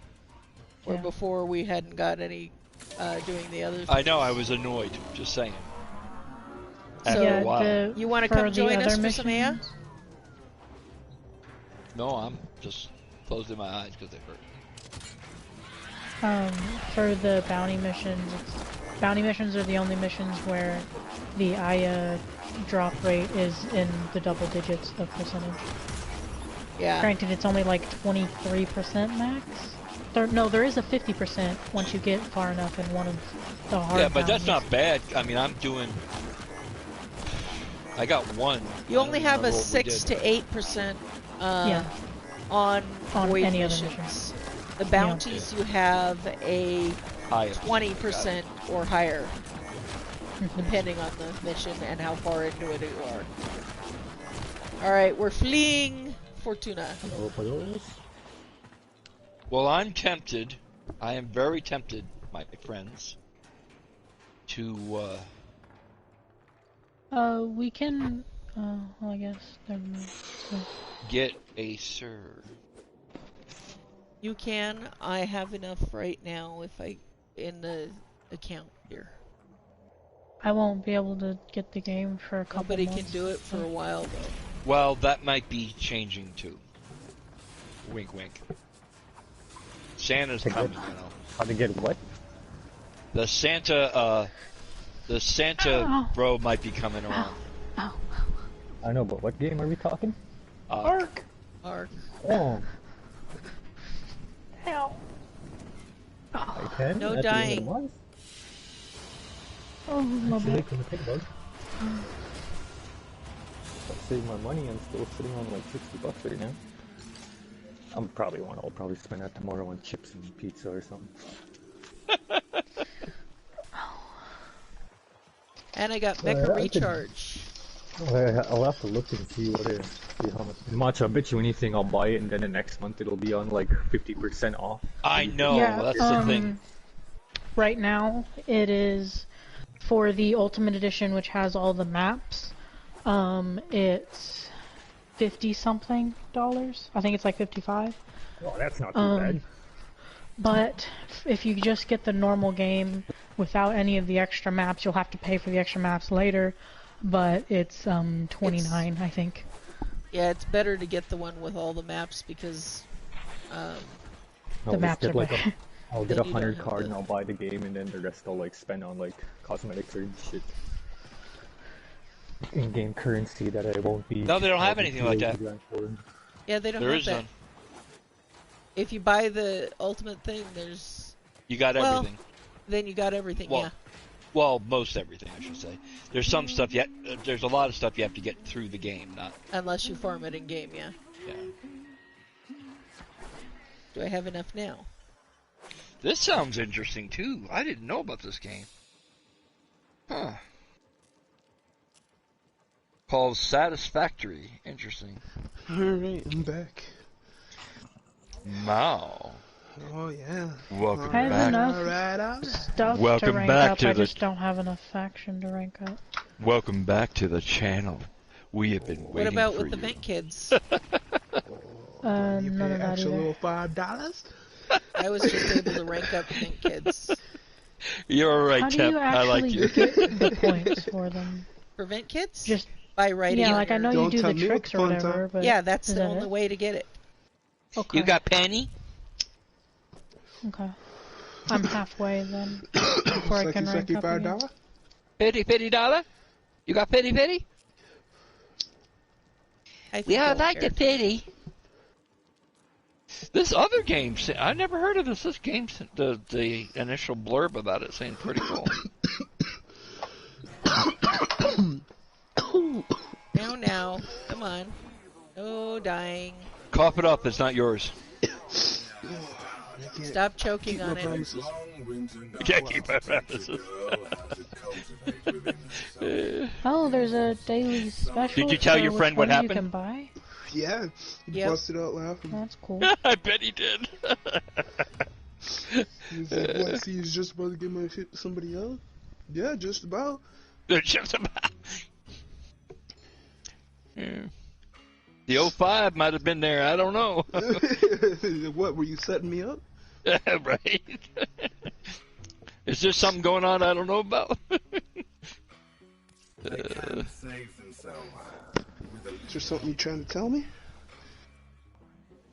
S1: Where
S2: Yeah.
S1: before we hadn't got any doing the other
S9: I know, I was annoyed, just saying.
S1: So,
S9: After
S2: Yeah,
S9: a while.
S1: You want to
S2: for
S1: come
S2: the
S1: join us
S2: other
S1: for some Aya?
S2: missions-
S9: No, I'm just closing my eyes because they hurt.
S2: For the bounty missions, bounty missions are the only missions where the Aya drop rate is in the double digits of percentage.
S1: Yeah.
S2: Granted, it's only like 23% max. No, there is a 50% once you get far enough in one of the hard
S9: Yeah, but that's
S2: bounties.
S9: not bad. I mean, I got one.
S1: You only have a
S9: Remember what we
S1: 6
S9: did.
S1: to 8%
S2: Yeah.
S1: on void
S2: any other
S1: missions. The bounties you have a
S9: High.
S1: 20% or higher, depending on the mission and how far into it you are. Alright, we're fleeing Fortuna.
S4: Hello, boys.
S9: Well, I'm tempted. I am very tempted, my friends, to,
S2: We can, well, I guess, never mind. So,
S9: get a Sir.
S1: You can. I have enough right now if I in the account here.
S2: I won't be able to get the game for a couple
S1: Nobody
S2: months.
S1: can do it for a while though.
S9: Well, that might be changing too. Wink, wink. Santa's coming, you know.
S4: How to get what?
S9: The Santa
S2: Ow.
S9: bro might be coming around.
S2: Ow.
S4: I know, but what game are we talking?
S1: Arc.
S4: Oh,
S2: Ow.
S4: I can.
S1: No
S4: at the end of the
S1: dying.
S4: month.
S2: Oh, my
S4: Actually,
S2: back.
S4: come to think about it. If I save my money, I'm still sitting on like $60 right now. I'll probably spend that tomorrow on chips and pizza or something.
S1: And I got
S4: I
S1: Mecha
S4: could-
S1: Recharge.
S4: I'll have to look and see how much. I bet you anything I'll buy it, and then the next month it'll be on like 50% off.
S9: I know,
S2: Yeah,
S9: that's the thing.
S2: Right now, it is for the Ultimate Edition, which has all the maps. It's $50 something. I think it's like 55.
S4: Oh, that's not too bad.
S2: But if you just get the normal game without any of the extra maps, you'll have to pay for the extra maps later. But it's $29, I think.
S1: Yeah, it's better to get the one with all the maps because
S2: The maps are better.
S4: I'll get
S1: Then
S4: a
S1: you
S4: 100
S1: don't have
S4: card
S1: to-
S4: and I'll buy the game, and then the rest I'll like spend on like cosmetics or shit. In-game currency that I won't be.
S9: No, they don't have anything like that.
S1: Yeah, they don't
S9: There
S1: have
S9: is
S1: that.
S9: none.
S1: If you buy the ultimate thing, there's
S9: You got everything.
S1: then you got everything.
S9: Well,
S1: yeah.
S9: Well, most everything, I should say. There's some stuff yet. There's a lot of stuff you have to get through the game, not.
S1: Unless you farm it in game, yeah.
S9: Yeah.
S1: Do I have enough now?
S9: This sounds interesting too. I didn't know about this game. Huh. Called Satisfactory. Interesting.
S8: Alright, I'm back.
S9: Wow.
S8: Oh, yeah.
S9: Welcome
S2: I have
S9: back.
S2: enough stuff
S9: Welcome
S2: to rank
S9: back
S2: up.
S9: to
S2: I
S9: the-
S2: just don't have enough faction to rank up.
S9: Welcome back to the channel. We have been waiting
S1: What about
S9: for
S1: with the
S9: you.
S1: vent kids?
S8: You
S2: None
S8: pay
S2: of that
S8: extra
S2: either.
S8: little $5?
S1: I was just able to rank up vent kids.
S9: You're alright,
S2: How do
S9: Tep.
S2: you
S9: I like
S2: actually
S9: you.
S2: get the points for them?
S1: For vent kids?
S2: Just
S1: by writing.
S2: yeah,
S1: on
S2: like I
S1: your-
S2: know you
S8: Don't
S2: do
S8: tell
S2: the
S8: me what
S2: tricks
S8: the
S2: or
S8: fun time.
S2: whatever, but
S1: Yeah, that's
S2: is
S1: the
S2: that
S1: only
S2: it?
S1: way to get it.
S2: Okay.
S9: You got Penny?
S2: Okay. I'm halfway then before I can rank up again.
S8: $5?
S9: Petty dollar? You got petty?
S1: I think
S9: Yeah, I
S1: they'll
S9: like
S1: share.
S9: the petty. This other game, I never heard of this. This game, the initial blurb about it saying pretty cool.
S1: Now, come on. No dying.
S9: Cough it up. It's not yours.
S1: Stop choking on it.
S8: Promises.
S9: Can't keep my promises.
S2: Oh, there's a daily special.
S9: Did you tell
S2: for
S9: your
S2: which
S9: friend what
S2: ones
S9: happened?
S2: You can buy.
S8: Yeah, he
S1: Yep.
S8: busted out laughing.
S2: That's cool.
S9: I bet he did.
S8: He's like, what, see, he's just about to give my shit to somebody else? Yeah, just about.
S9: They're just about. Yeah. The 05 might have been there. I don't know.
S8: What, were you setting me up?
S9: Right. Is there something going on I don't know about?
S8: Is there something you're trying to tell me?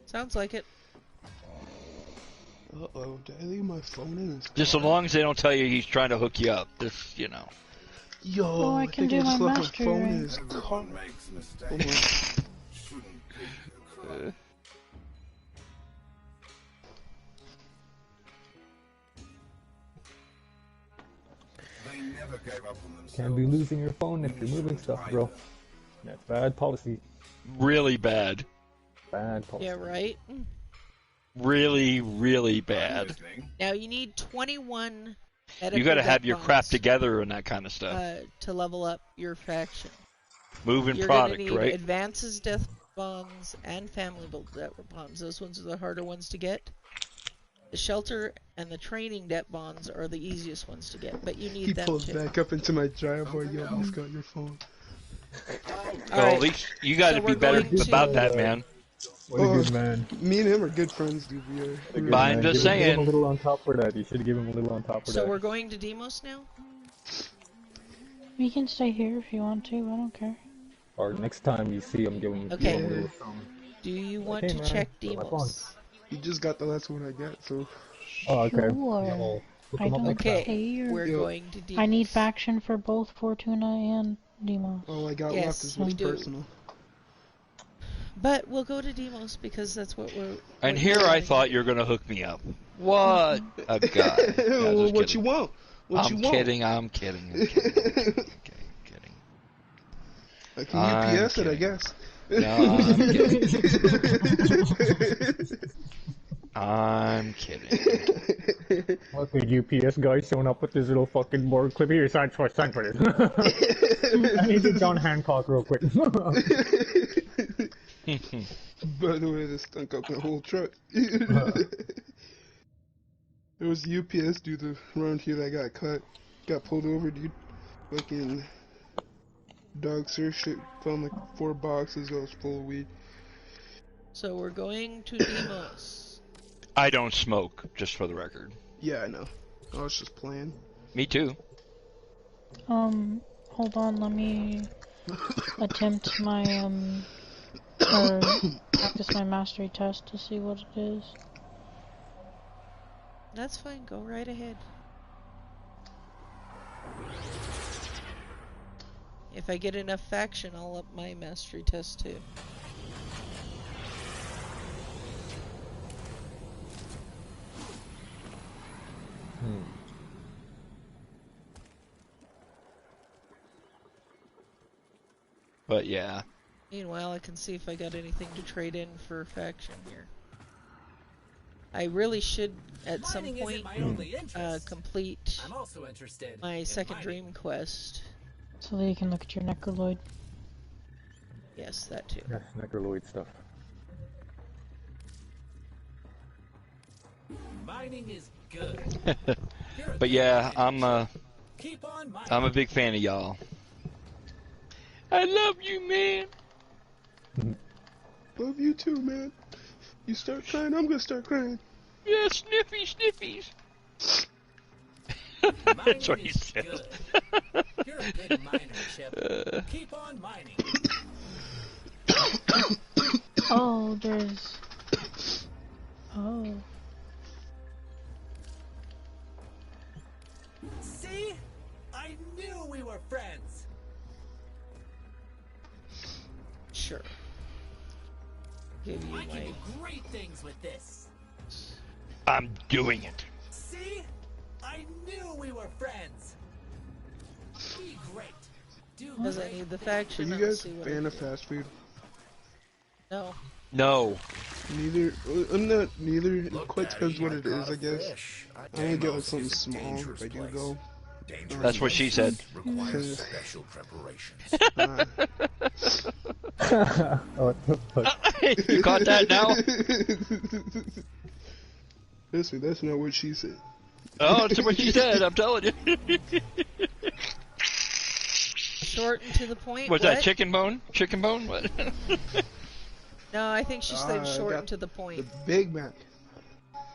S1: Sounds like it.
S8: Uh-oh, did I leave my phone in his car?
S9: Just as long as they don't tell you he's trying to hook you up. This, you know.
S8: Yo,
S2: Oh, I can
S8: think
S2: do
S8: I just
S2: my
S8: left
S2: mastery
S8: my phone
S2: ring.
S8: in his car. Hold on.
S4: Can't be losing your phone if you're moving stuff, bro. That's bad policy.
S9: Really bad.
S4: Bad policy.
S1: Yeah, right?
S9: Really, really bad.
S1: Now you need 21
S9: You gotta have
S1: deck
S9: your crap
S1: bonds,
S9: together and that kind of stuff.
S1: to level up your faction.
S9: Moving
S1: You're
S9: product,
S1: gonna need
S9: right?
S1: advances, death bonds, and family build debt bonds. Those ones are the harder ones to get. The shelter and the training debt bonds are the easiest ones to get, but you need
S8: He
S1: them
S8: pulls
S1: too.
S8: back up into my driveway. Yo, I just got your phone.
S1: All
S9: Well,
S1: right.
S9: at least you gotta
S1: So
S9: be
S1: we're
S9: better
S1: going to-
S9: about that, man.
S4: What a good man.
S8: Me and him are good friends, dude. We are.
S4: What a good
S9: But I'm
S4: man.
S9: just
S4: Give him
S9: saying.
S4: a little on top for that. You should give him a little on top for
S1: So
S4: that.
S1: we're going to Demos now?
S2: You can stay here if you want to. I don't care.
S4: Or next time you see him, give him
S1: Okay.
S4: a little something.
S1: Do you want
S4: Hey,
S1: to
S4: man,
S1: check
S4: where's my
S1: Demos?
S8: You just got the last one I got, so.
S4: Oh, okay.
S2: Sure.
S4: I'll look
S2: I
S4: him up
S2: don't
S4: next
S1: Okay,
S2: care.
S1: we're
S8: Yo.
S1: going to Demos.
S2: I need faction for both Fortuna and Demos.
S8: All I got
S1: Yes,
S8: left is
S1: we
S8: what's
S1: do.
S8: personal.
S1: But we'll go to Demos because that's what we're...
S9: And
S1: what
S9: here
S1: we're
S9: I
S1: wanting
S9: thought
S1: to
S9: you were gonna hook me up. What a guy. No,
S8: Well,
S9: just
S8: what
S9: kidding.
S8: you want? What
S9: I'm
S8: you want?
S9: kidding. I'm kidding. I'm kidding. Kidding.
S8: I can
S9: I'm
S8: UPS it, I
S9: kidding.
S8: guess.
S9: No, I'm kidding.
S4: Look, the UPS guy showing up with this little fucking board clip here. Sign for this. I need to John Hancock real quick.
S8: By the way, this stunk up my whole truck. There was a UPS dude around here that got pulled over, dude. Fucking Dog, seriously, found like 4 boxes that was full of weed.
S1: So we're going to Demos.
S9: I don't smoke, just for the record.
S8: Yeah, I know. I was just playing.
S9: Me too.
S2: Hold on, let me attempt my, or practice my mastery test to see what it is.
S1: That's fine, go right ahead. If I get enough faction, I'll up my mastery test too.
S9: But yeah.
S1: Meanwhile, I can see if I got anything to trade in for faction here. I really should, at some point, complete
S11: I'm also interested
S1: my second dream quest.
S2: So that you can look at your Necroloid.
S1: Yes, that too.
S4: Yes, Necroloid stuff.
S11: Mining is good.
S9: But yeah,
S11: Keep on mining.
S9: I'm a big fan of y'all. I love you, man.
S8: Love you too, man. You start crying, I'm gonna start crying.
S9: Yeah, sniffy, sniffies. That's what he said.
S11: You're a good miner, Chip. Keep on mining.
S2: Oh, there's... Oh.
S11: See? I knew we were friends.
S1: Sure. Give you
S11: I can
S1: my...
S11: do great things with this.
S9: I'm doing it.
S11: See? I knew we were friends. Be great. Do
S1: Because I
S11: great
S1: need the
S11: things.
S8: Are
S1: faction.
S8: you
S1: I'll
S8: guys
S1: see
S8: a
S1: what I
S8: fan of
S1: do.
S8: fast food?
S1: No.
S9: No.
S8: Neither. I'm not neither. It quite depends what it is, I guess. I only get like something small if I do go.
S9: That's what she said.
S3: Requires special preparations.
S4: What the fuck?
S9: You caught that now?
S8: Listen, that's not what she said.
S9: Oh, that's what she said, I'm telling you.
S1: Short and to the point.
S9: What's
S1: what?
S9: that, chicken bone? Chicken bone? What?
S1: No, I think she said
S8: I
S1: short
S8: got
S1: and to the point.
S8: The Big Mac.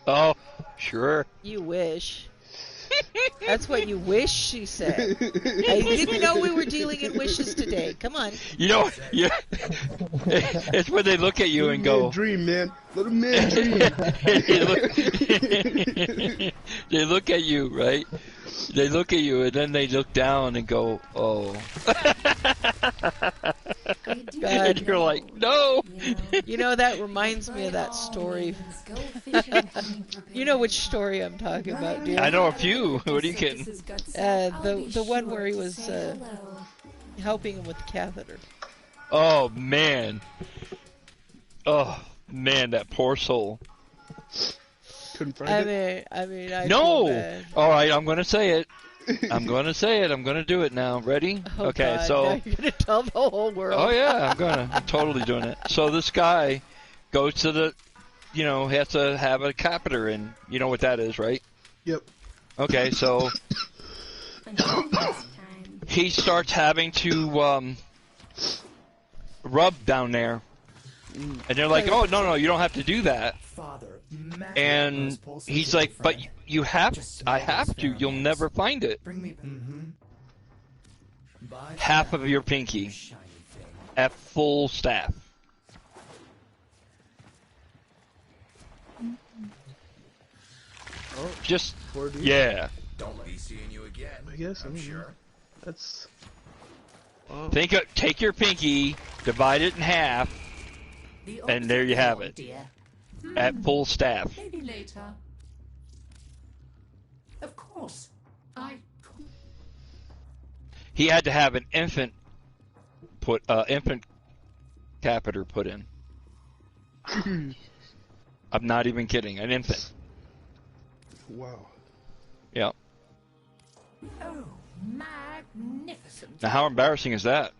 S9: Oh, sure.
S1: You wish. That's what you wish she said. I didn't know we were dealing in wishes today. Come on.
S9: You know, yeah. It's when they look at you and go...
S8: Dream, man. Let a man dream.
S9: They look at you, right? They look at you and then they look down and go, oh.
S1: God.
S9: And you're like, no.
S1: You know, that reminds me of that story. You know which story I'm talking about, dude.
S9: I know a few. What are you kidding?
S1: The one where he was helping him with the catheter.
S9: Oh, man. Oh, man, that poor soul.
S8: Couldn't find
S1: I feel
S9: No!
S1: bad.
S9: All right, I'm going to say it. I'm going to say it. I'm going to do it now. Ready?
S1: Oh,
S9: Okay,
S1: God,
S9: so...
S1: now you're going to tell the whole world.
S9: Oh, yeah, I'm totally doing it. So this guy goes to the, has to have a catheter in. You know what that is, right?
S8: Yep.
S9: Okay, so he starts having to rub down there. And they're like, oh, no, you don't have to do that. And he's like, but you have, I have to. You'll never find it. Half of your pinky at full staff.
S8: Oh,
S9: Just,
S8: dude.
S9: yeah.
S3: Don't be seeing you again.
S8: I guess
S3: I'm
S8: I mean,
S3: sure.
S8: That's. Wow.
S9: Take your pinky, divide it in half, and there you have it. At full staff.
S10: Maybe later. Of course.
S9: He had to have an infant catheter put in. I'm not even kidding. An infant.
S8: Wow.
S9: Yeah.
S10: Oh, magnificent.
S9: Now, how embarrassing is that?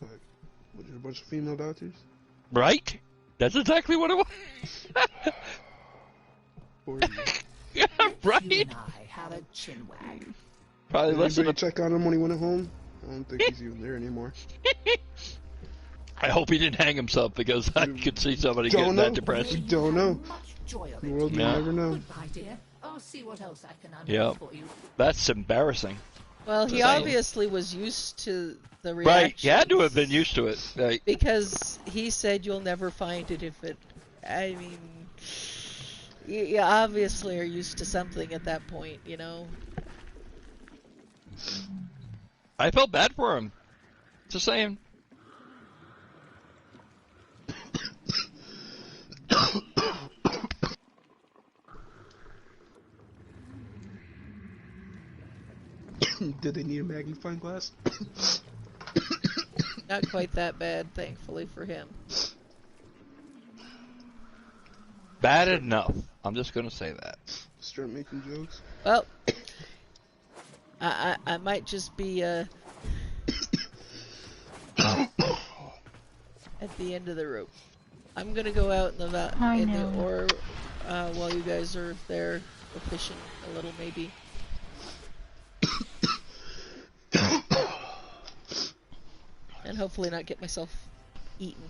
S8: Was there a bunch of female doctors?
S9: Right? That's exactly what it was. Yeah, right?
S10: I had a chin wag.
S9: Probably
S8: Did
S9: listen
S8: anybody
S9: to...
S8: check on him when he went home? I don't think he's even there anymore.
S9: I hope he didn't hang himself because I could see somebody getting that depressed.
S8: We don't know. The world will never know.
S10: Goodbye, dear. I'll see what else I can unearth
S9: Yeah,
S10: for you.
S9: that's embarrassing.
S1: Well, he obviously was used to the reaction.
S9: Right, he had to have been used to it. Right.
S1: Because he said you'll never find it if it... I mean... You obviously are used to something at that point, you know?
S9: I felt bad for him. Just saying.
S8: Did they need a magnifying glass?
S1: Not quite that bad, thankfully for him.
S9: Bad enough. I'm just gonna say that.
S8: Start making jokes.
S1: Well, I might just be at the end of the rope. I'm gonna go out in the ore while you guys are there fishing a little, maybe. And hopefully not get myself eaten.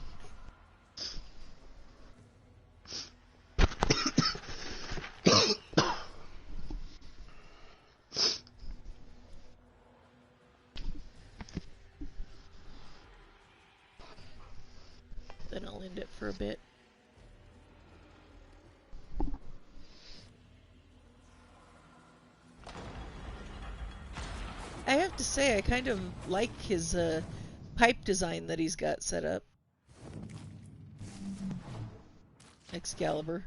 S1: Then I'll end it for a bit. I have to say, I kind of like his pipe design that he's got set up. Excalibur.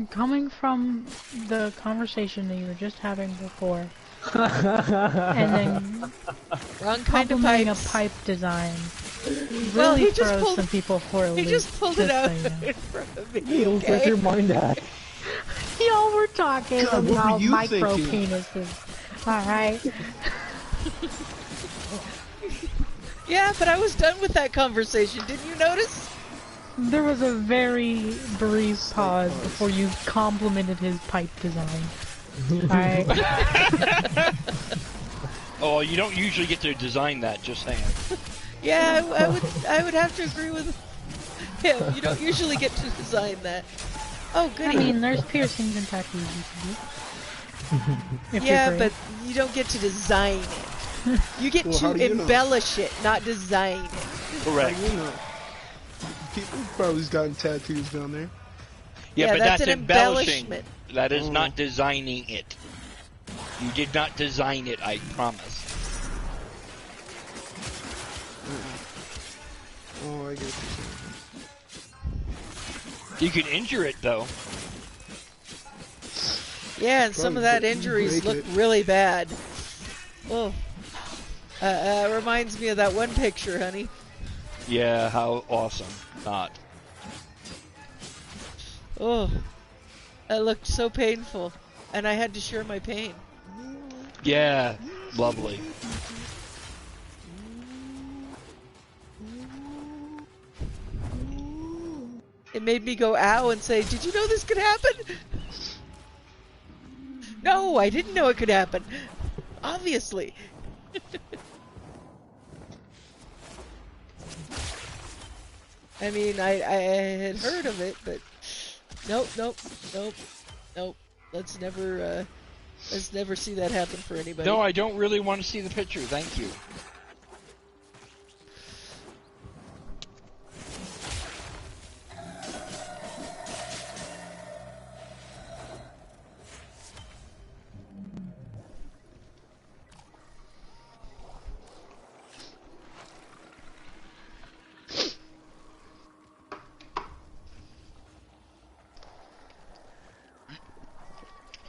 S2: Coming from the conversation that you were just having before, and then
S1: wrong kind of
S2: complimenting a
S1: pipes.
S2: pipe design,
S1: Well,
S2: really
S1: he just
S2: throws
S1: pulled-
S2: some people for a loop.
S1: He just pulled it out
S2: so you know.
S1: in front of me.
S4: Don't
S1: Okay?
S4: get your mind at.
S2: Y'all were talking
S8: God, what
S2: about
S8: were you
S2: micro
S8: thinking?
S2: penises. Alright.
S1: Yeah, but I was done with that conversation. Didn't you notice?
S2: There was a very brief pause before you complimented his pipe design. Alright.
S9: Oh, you don't usually get to design that, just saying.
S1: Yeah, I would have to agree with him. You don't usually get to design that. Oh,
S2: I
S1: goody.
S2: mean, there's piercings and tattoos you can do. If
S1: Yeah,
S2: you're
S1: but
S2: brave.
S1: you don't get to design it. You get
S8: Well, how
S1: to
S8: do you know?
S1: embellish it, not design it.
S9: Correct.
S8: You know, people probably's gotten tattoos down there.
S9: Yeah,
S1: Yeah,
S9: but
S1: that's
S9: that's
S1: an
S9: embellishing.
S1: embellishment.
S9: That is not designing it. You did not design it, I promise.
S8: Oh, I get what you're saying.
S9: You can injure it, though.
S1: Yeah, and some of that injuries
S8: break
S1: look
S8: it.
S1: really bad. Oh. Reminds me of that one picture, honey.
S9: Yeah, how awesome. Not.
S1: Oh. That looked so painful. And I had to share my pain.
S9: Yeah, lovely.
S1: It made me go ow and say, did you know this could happen? No, I didn't know it could happen. Obviously. I mean, I had heard of it, but nope. Let's never see that happen for anybody.
S9: No, I don't really want to see the picture. Thank you.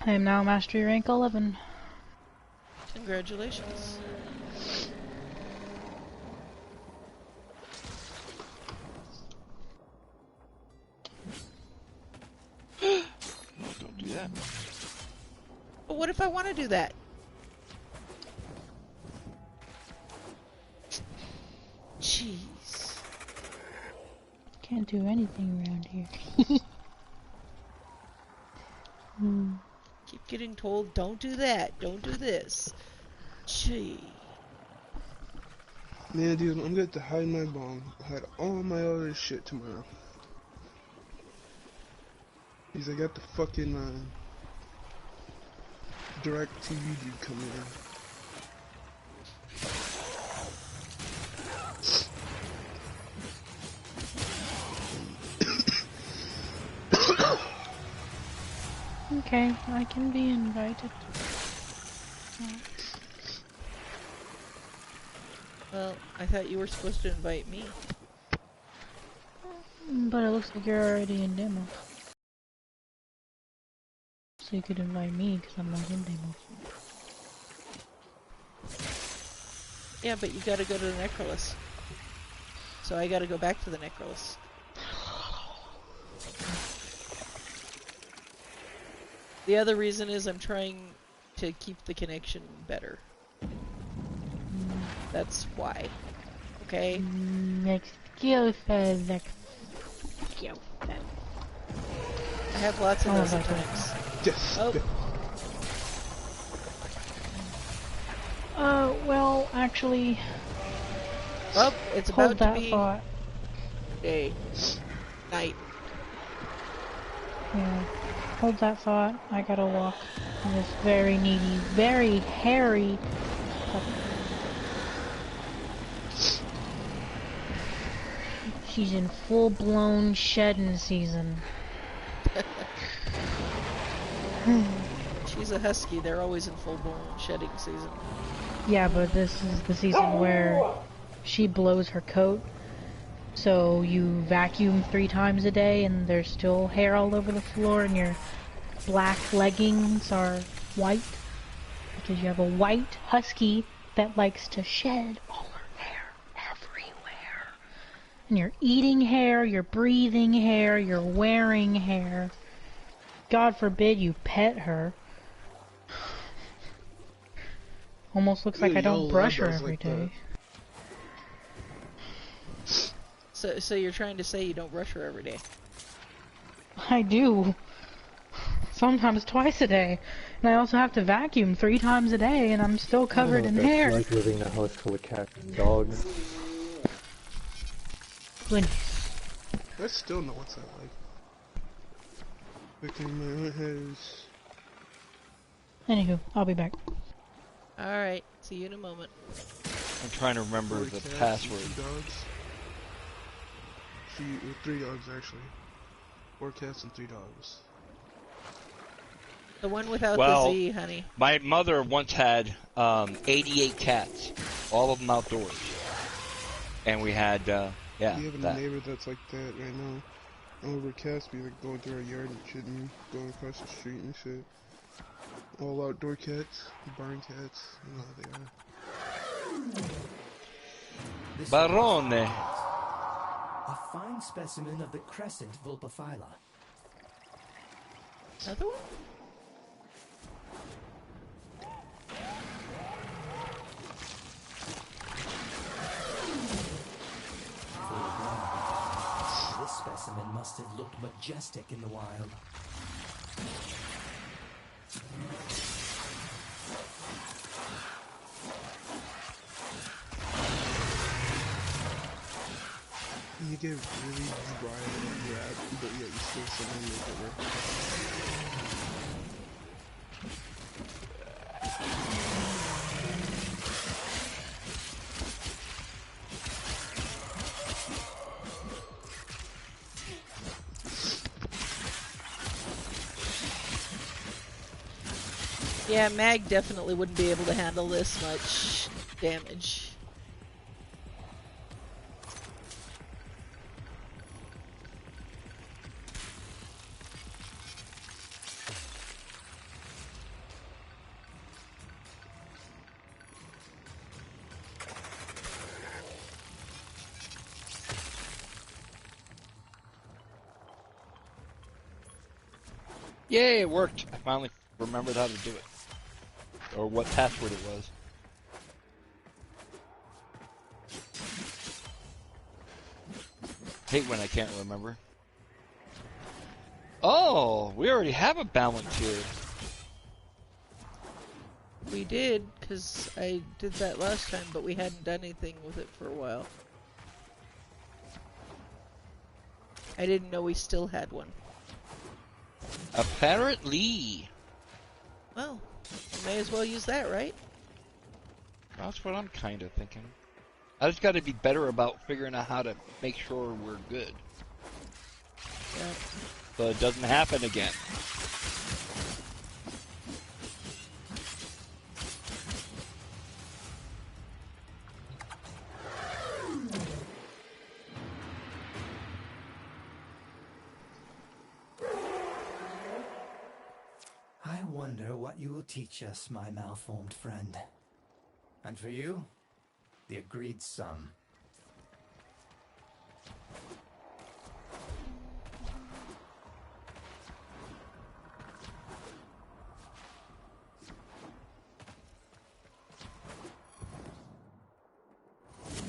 S2: I am now mastery rank 11.
S1: Congratulations.
S9: Don't do that.
S1: But what if I want to do that? Jeez.
S2: Can't do anything around here.
S1: Keep getting told, don't do that, don't do this. Gee.
S8: Man, dude, I'm gonna have to hide my bomb. Hide all my other shit tomorrow. Because I got the fucking, direct TV dude coming in.
S2: Okay, I can be invited.
S1: Well, I thought you were supposed to invite me.
S2: But it looks like you're already in demo. So you could invite me because I'm not in demo.
S1: Yeah, but you gotta go to the Necrolis. So I gotta go back to the Necrolis. The other reason is I'm trying to keep the connection better. That's why. Okay?
S2: Excuses.
S1: I have lots of those at times.
S8: Yes.
S1: Oh.
S2: Well, actually...
S1: Well, it's about to be...
S2: thought.
S1: Day. Night.
S2: Yeah. Hold that thought. I gotta walk this very needy, very hairy puppy. She's in full-blown shedding season.
S1: She's a husky. They're always in full-blown shedding season.
S2: Yeah, but this is the season where she blows her coat. So you vacuum 3 times a day and there's still hair all over the floor and your black leggings are white. Because you have a white husky that likes to shed all her hair everywhere. And you're eating hair, you're breathing hair, you're wearing hair. God forbid you pet her. Almost looks like I don't brush her every day.
S1: So you're trying to say you don't brush her every day?
S2: I do. Sometimes twice a day. And I also have to vacuum 3 times a day and I'm still covered in hair.
S4: It's like living in a house full of cats and dogs.
S2: Goodness.
S8: I still know what's that like. Picking my own hairs.
S2: Anywho, I'll be back.
S1: Alright, see you in a moment.
S9: I'm trying to remember the password.
S8: 3 dogs actually. 4 cats and 3 dogs.
S1: The one without
S9: well,
S1: the Z, honey.
S9: My mother once had 88 cats, all of them outdoors. And we had, yeah,
S8: We have a neighbor that's like that right now. Over Caspi, like going through our yard and shit and going across the street and shit. All outdoor cats, barn cats, you know how they are.
S9: Barone.
S11: A fine specimen of the crescent vulpaphyla.
S1: Another one?
S11: This specimen must have looked majestic in the wild.
S8: You get really dry and grab, but yet you still somehow make it work.
S1: Yeah, Mag definitely wouldn't be able to handle this much damage.
S9: Yay, it worked. I finally remembered how to do it. Or what password it was. Hate when I can't remember. Oh, we already have a balance here.
S1: We did, because I did that last time, but we hadn't done anything with it for a while. I didn't know we still had one.
S9: Apparently.
S1: Well, we may as well use that, right?
S9: That's what I'm kind of thinking. I just got to be better about figuring out how to make sure we're good.
S1: Yeah.
S9: So it doesn't happen again.
S11: I wonder what you will teach us, my malformed friend. And for you, the agreed sum.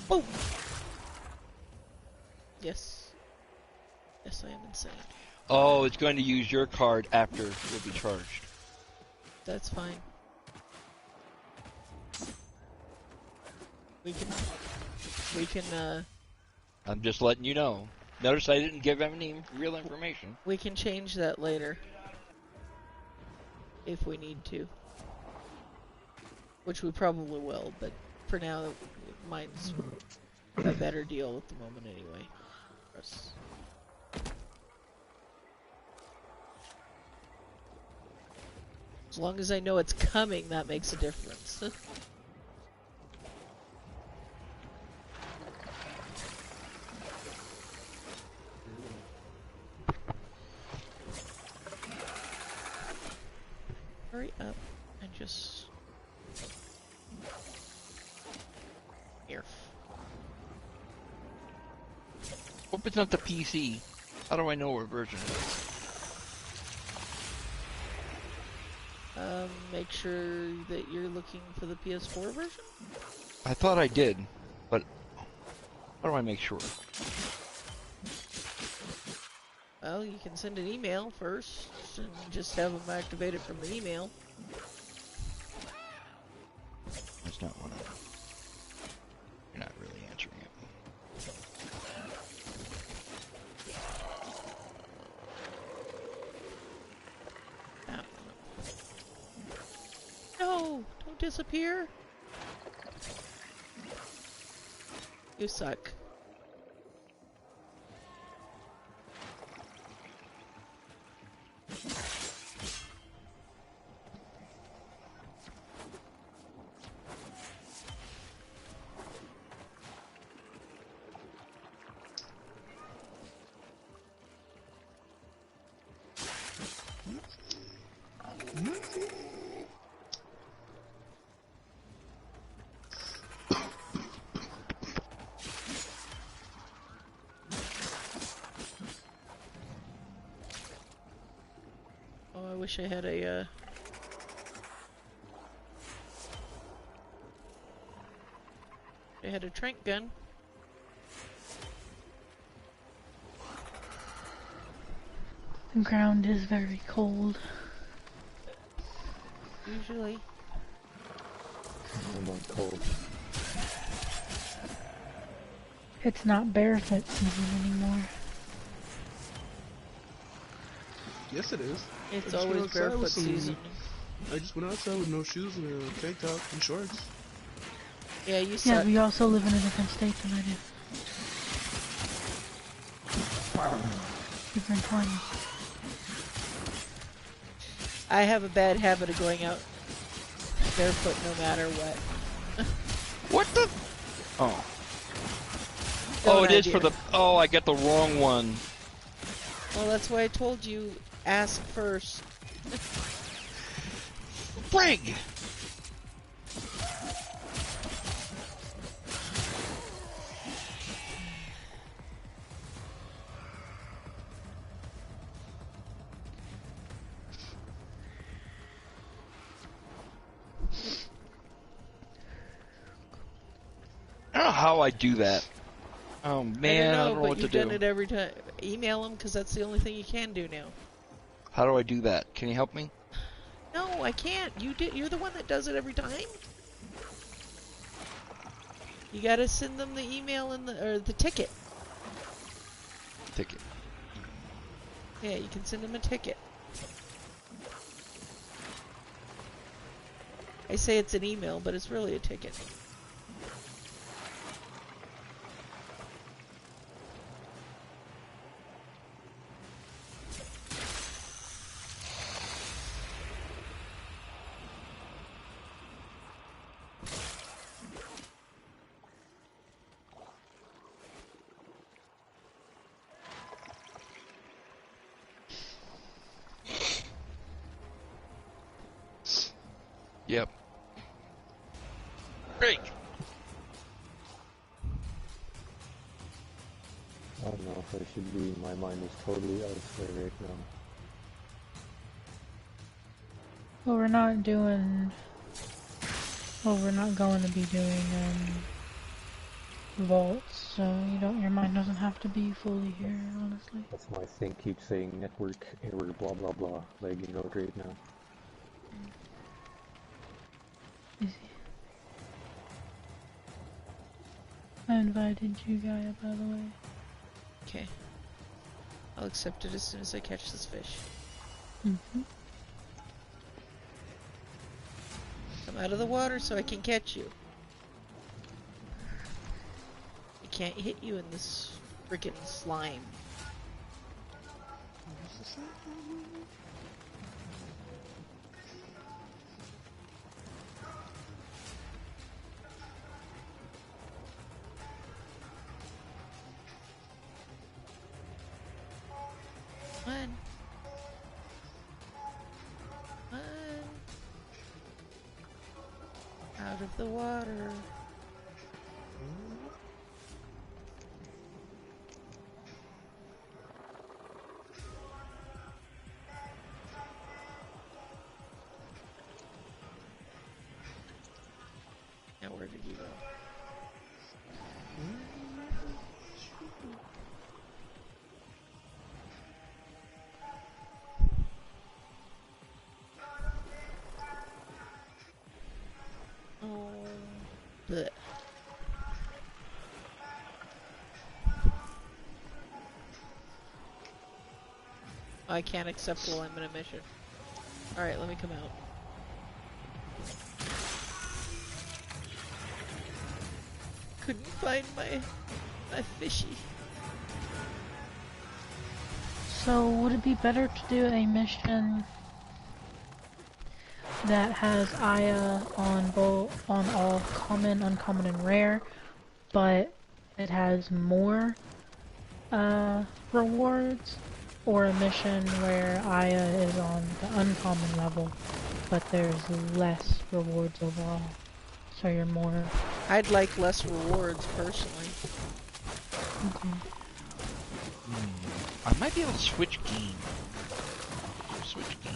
S1: Oh! Yes. Yes, I am insane.
S9: Oh, it's going to use your card after you'll be charged.
S1: That's fine. We can,
S9: I'm just letting you know. Notice I didn't give any real information.
S1: we can change that later. If we need to. Which we probably will, but for now, mine's a better deal at the moment anyway. For us. As long as I know it's coming, that makes a difference. Hurry up and just... Here.
S9: Hope it's not the PC. How do I know what version it is?
S1: Make sure that you're looking for the PS4 version?
S9: I thought I did, but how do I make sure?
S1: Well, you can send an email first, and just have them activate it from the email.
S9: That's not what you're not really answering it.
S1: No! Don't disappear! You suck. Oh, I wish I had a, I had a trank gun.
S2: The ground is very cold.
S1: Usually.
S4: I'm not cold.
S2: It's not barefoot season anymore.
S8: Yes, it is.
S1: It's
S8: I just went
S1: always
S8: outside with
S1: barefoot
S8: some-
S1: season.
S8: I just went outside with no shoes and a tank top and shorts.
S1: Yeah, you
S2: Yeah,
S1: suck.
S2: but you also live in a different state than I do. Different time.
S1: I have a bad habit of going out barefoot no matter what.
S9: What the? Oh.
S1: Don't
S9: Oh, it is
S1: I,
S9: for
S1: dear?
S9: the... Oh, I get the wrong one.
S1: Well, that's why I told you, ask first.
S9: Frig! I don't know how I do that. Oh man, I don't know
S1: but
S9: what to
S1: you've
S9: do.
S1: done it every time. Email them, because that's the only thing you can do now.
S9: How do I do that? Can you help me?
S1: No, I can't. You're the one that does it every time. You gotta send them the email and or the ticket.
S9: Ticket.
S1: Yeah, you can send them a ticket. I say it's an email, but it's really a ticket.
S9: Yep. Break.
S4: I don't know if I should be. My mind is totally elsewhere right now.
S2: Well, we're not doing... Well, we're not going to be doing, vaults, so your mind doesn't have to be fully here, honestly.
S4: That's my thing. Keep saying network error, blah blah blah, lagging out right now.
S2: Easy. I invited you, Gaia, by the way.
S1: Okay. I'll accept it as soon as I catch this fish.
S2: Mm-hmm.
S1: Come out of the water so I can catch you. I can't hit you in this freaking slime. One. One. Out of the water. Now where did you go? Oh, bleh. I can't accept while I'm in a mission. Alright, let me come out. Couldn't find my fishy.
S2: So, would it be better to do a mission that has Aya on all common, uncommon, and rare, but it has more rewards, or a mission where Aya is on the uncommon level, but there's less rewards overall, so you're more...
S1: I'd like less rewards, personally.
S2: Okay.
S9: I might be able to switch game. Switch game.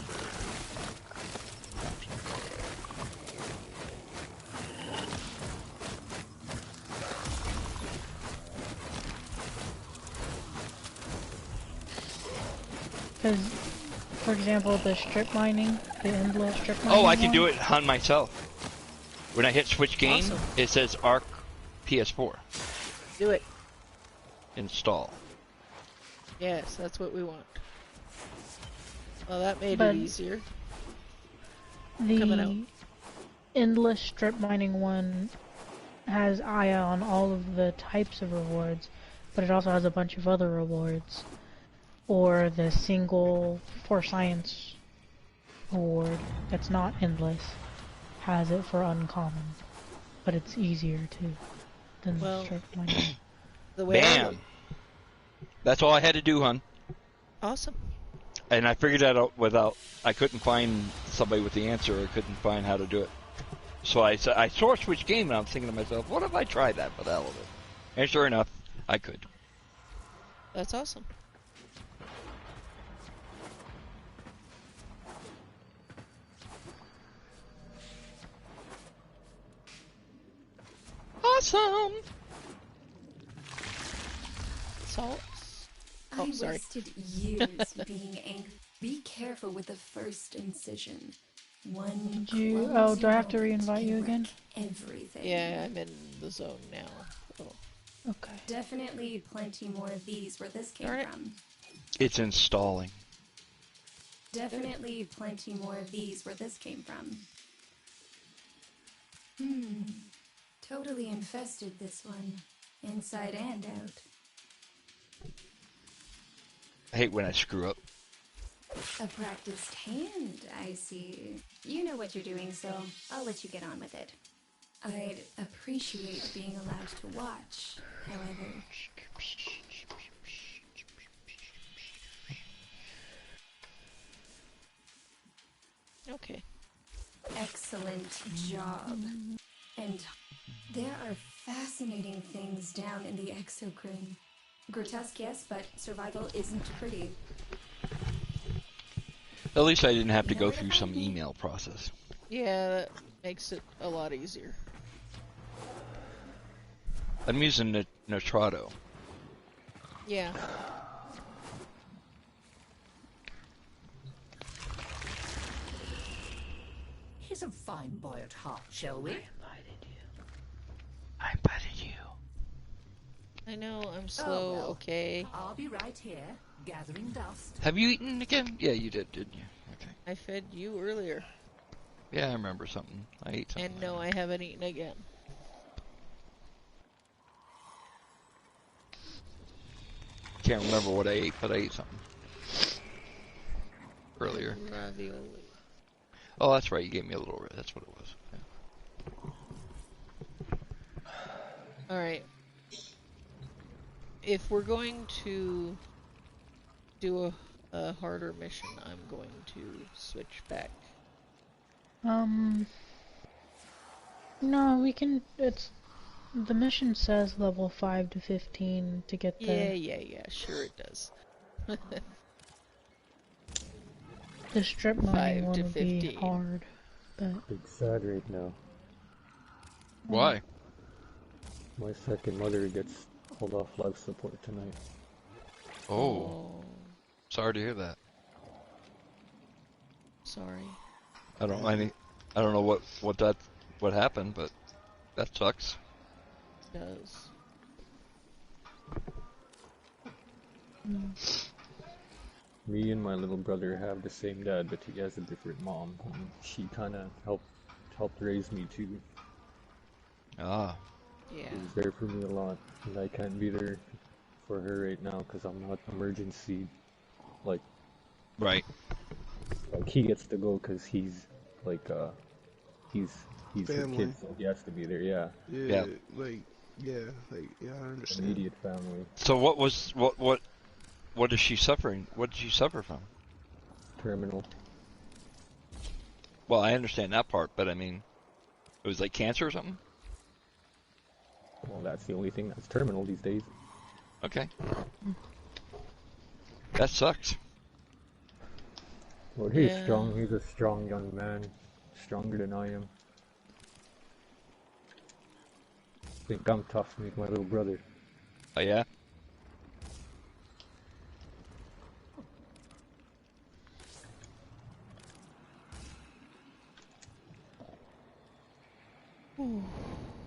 S2: Because, for example, the strip mining, the endless strip mining.
S9: Oh, I can do it on myself. When I hit switch game,
S1: Awesome.
S9: it says ARC PS4.
S1: Do it.
S9: Install.
S1: Yes, that's what we want. Well, that made
S2: But
S1: it easier. Coming out.
S2: The endless strip mining one has Aya on all of the types of rewards, but it also has a bunch of other rewards. Or the single for science award that's not endless has it for uncommon, but it's easier too than the strip mining.
S1: The way
S9: Bam! That's all I had to do, hun.
S1: Awesome.
S9: And I figured that out without... I couldn't find somebody with the answer. I couldn't find how to do it. So I saw switch game, and I'm thinking to myself, what if I tried that for the hell of it? And sure enough, I could.
S1: That's awesome.
S9: Awesome!
S1: Salt.
S6: I
S1: sorry.
S6: wasted years being angry. Be careful with the first incision.
S10: One
S2: Did you? Oh, do I have to
S10: clumsy
S2: re-invite you
S10: moment can
S2: again?
S10: wreck everything.
S1: Yeah, I'm in the zone now. So.
S2: Okay.
S10: Definitely plenty more of these where this came
S1: Darn it.
S10: from.
S9: It's installing.
S10: Definitely plenty more of these where this came from. Totally infested, this one. Inside and out.
S9: I hate when I screw up.
S10: A practiced hand, I see. You know what you're doing, so I'll let you get on with it. I'd appreciate being allowed to watch, however.
S1: Okay.
S10: Excellent job. And there are fascinating things down in the exocrine. Grotesque, yes, but survival isn't pretty.
S9: At least I didn't have to go through some email process.
S1: Yeah, that makes it a lot easier.
S9: I'm using Nitrado.
S1: Yeah.
S7: He's a fine boy at heart, shall we?
S9: I invited you.
S1: I know, I'm slow,
S7: well.
S1: okay.
S7: I'll be right here, gathering dust.
S9: Have you eaten again? Yeah, you did, didn't you? Okay.
S1: I fed you earlier.
S9: Yeah, I remember something. I ate something.
S1: And no, I haven't eaten again.
S9: Can't remember what I ate, but I ate something. Earlier.
S1: Ravioli.
S9: Oh, that's right, you gave me a little... That's what it was. Yeah.
S1: Alright. If we're going to do a harder mission, I'm going to switch back.
S2: No, we can, the mission says level 5 to 15 to get the...
S1: Yeah, sure it does.
S2: The strip mining
S1: 5
S2: one
S1: to
S2: would be
S1: 15.
S2: hard, but...
S4: Big sad right now.
S9: Why?
S4: My second mother gets called off life support tonight.
S9: Oh. Sorry to hear that.
S1: Sorry.
S9: I don't know what happened, but that sucks.
S1: It does.
S4: Me and my little brother have the same dad, but he has a different mom. And she kind of helped raise me too.
S9: Ah.
S1: Yeah.
S4: She was there for me a lot, and I can't be there for her right now because I'm not emergency. Like,
S9: right.
S4: Like he gets to go because he's like he's her
S8: Family.
S4: kid, so he has to be there. Yeah.
S8: Yeah. I understand.
S4: Immediate family.
S9: So what is she suffering? What did she suffer from?
S4: Terminal.
S9: Well, I understand that part, but I mean, it was like cancer or something?
S4: Well, that's the only thing that's terminal these days.
S9: Okay. That sucks.
S4: Well, he's strong. He's a strong young man. Stronger than I am. I think I'm tough like my little brother.
S9: Oh, yeah?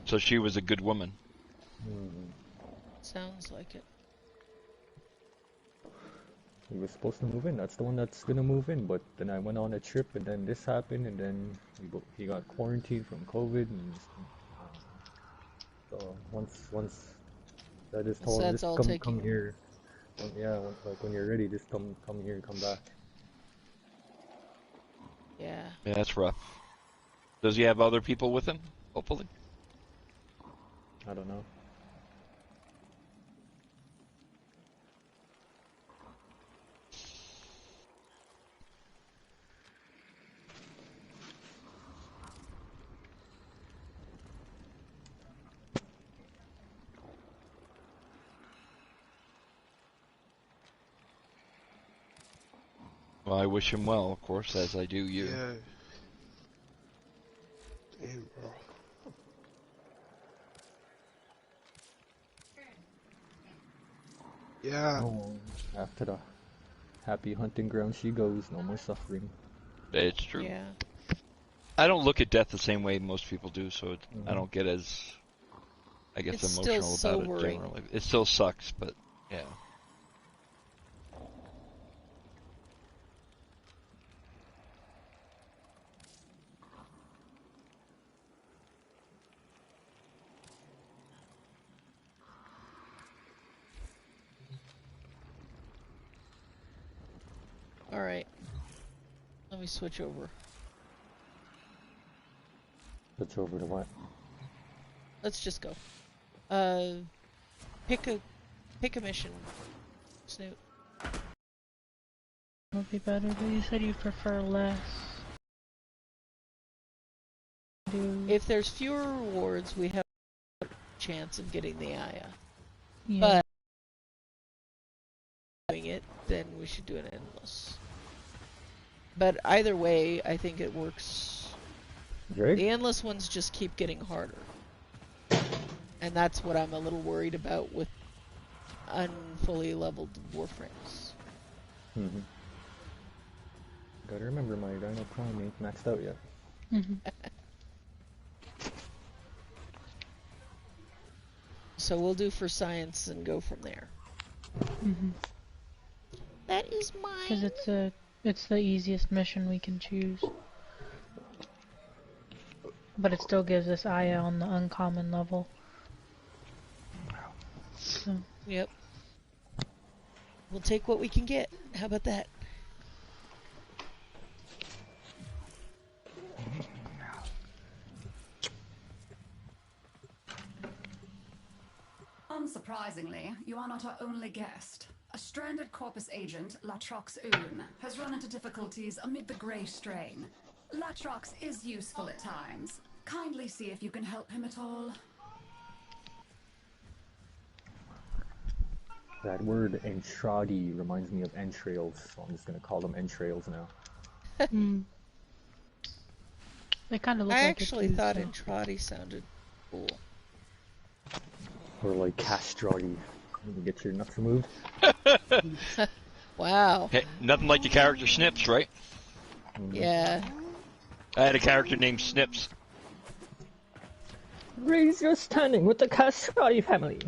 S9: So she was a good woman.
S1: Sounds like it.
S4: He was supposed to move in. That's the one that's gonna move in. But then I went on a trip, and then this happened, and then he got quarantined from COVID. And so once I just told him, just come here. Yeah, like when you're ready, just come here and come back.
S1: Yeah.
S9: Yeah, that's rough. Does he have other people with him? Hopefully.
S4: I don't know.
S9: Well, I wish him well, of course, as I do you.
S8: Yeah. Damn, bro. Yeah.
S4: Oh, after the happy hunting ground she goes, no more suffering.
S9: It's true.
S1: Yeah.
S9: I don't look at death the same way most people do, so I don't get as, I guess,
S1: It's
S9: emotional
S1: still
S9: about it
S1: sobering.
S9: generally. It still sucks, but yeah.
S1: Alright. Let me switch over.
S4: Switch over to what?
S1: Let's just go. Pick a mission, Snoot.
S2: Would be better, but you said you prefer less.
S1: If there's fewer rewards, we have a chance of getting the Aya.
S2: Yeah.
S1: But doing it, then we should do an endless. But either way, I think it works.
S4: Drake?
S1: The endless ones just keep getting harder. And that's what I'm a little worried about with unfully leveled Warframes.
S4: Mm-hmm. Gotta remember my Dino Prime ain't maxed out yet.
S2: Mm-hmm.
S1: So we'll do for science and go from there.
S2: Mm-hmm.
S1: That is mine.
S2: Because it's the easiest mission we can choose. But it still gives us Aya on the uncommon level. So.
S1: Yep. We'll take what we can get. How about that?
S12: Unsurprisingly, you are not our only guest. A stranded Corpus agent, Latrox Oon, has run into difficulties amid the Grey Strain. Latrox is useful at times. Kindly see if you can help him at all.
S4: That word entradi reminds me of entrails, so I'm just gonna call them entrails now.
S2: They kind of look
S1: I
S2: like
S1: actually
S2: it too,
S1: thought
S2: so.
S1: entradi sounded cool.
S4: Or like castrati. You get your nuts removed.
S1: Wow.
S9: Hey, nothing like the character Snips, right?
S1: Yeah.
S9: I had a character named Snips.
S4: Raise your standing with the castrati family.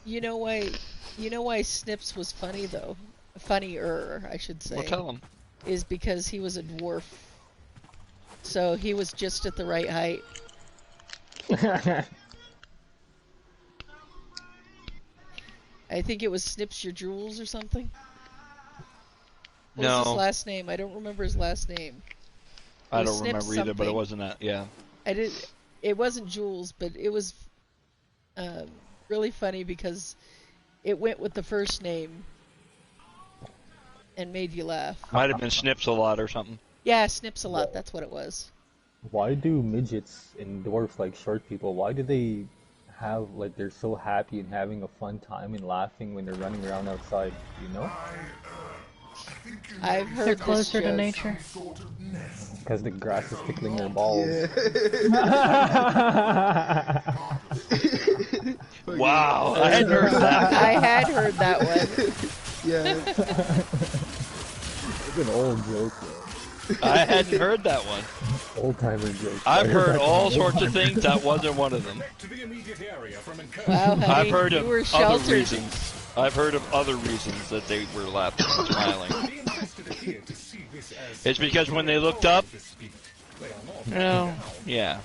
S1: You know why Snips was funny though? Funnier, I should say.
S9: Well, tell him.
S1: Is because he was a dwarf. So he was just at the right height. I think it was Snips Your Jewels or something. What was his last name? I don't remember his last name.
S9: I don't remember either, but it wasn't that. Yeah.
S1: It wasn't Jules, but it was really funny because it went with the first name and made you laugh.
S9: Might have been Snips a lot or something.
S1: Yeah, Snips a lot. That's what it was.
S4: Why do midgets and dwarfs like short people? Why do they have like they're so happy and having a fun time and laughing when they're running around outside? You know?
S1: I've heard
S2: they're
S1: this
S2: closer to
S1: joke.
S2: nature.
S4: Because the grass is tickling their balls.
S9: Wow, I hadn't heard that.
S1: I had heard that one.
S8: Yeah.
S4: It's an old joke, though.
S9: I hadn't heard that one.
S4: Old timer joke.
S9: I've heard all sorts of things. That wasn't one of them.
S1: Wow, honey,
S9: I've heard of other
S1: sheltered.
S9: reasons. I've heard of other reasons that they were laughing and smiling. It's because when they looked up, well, yeah.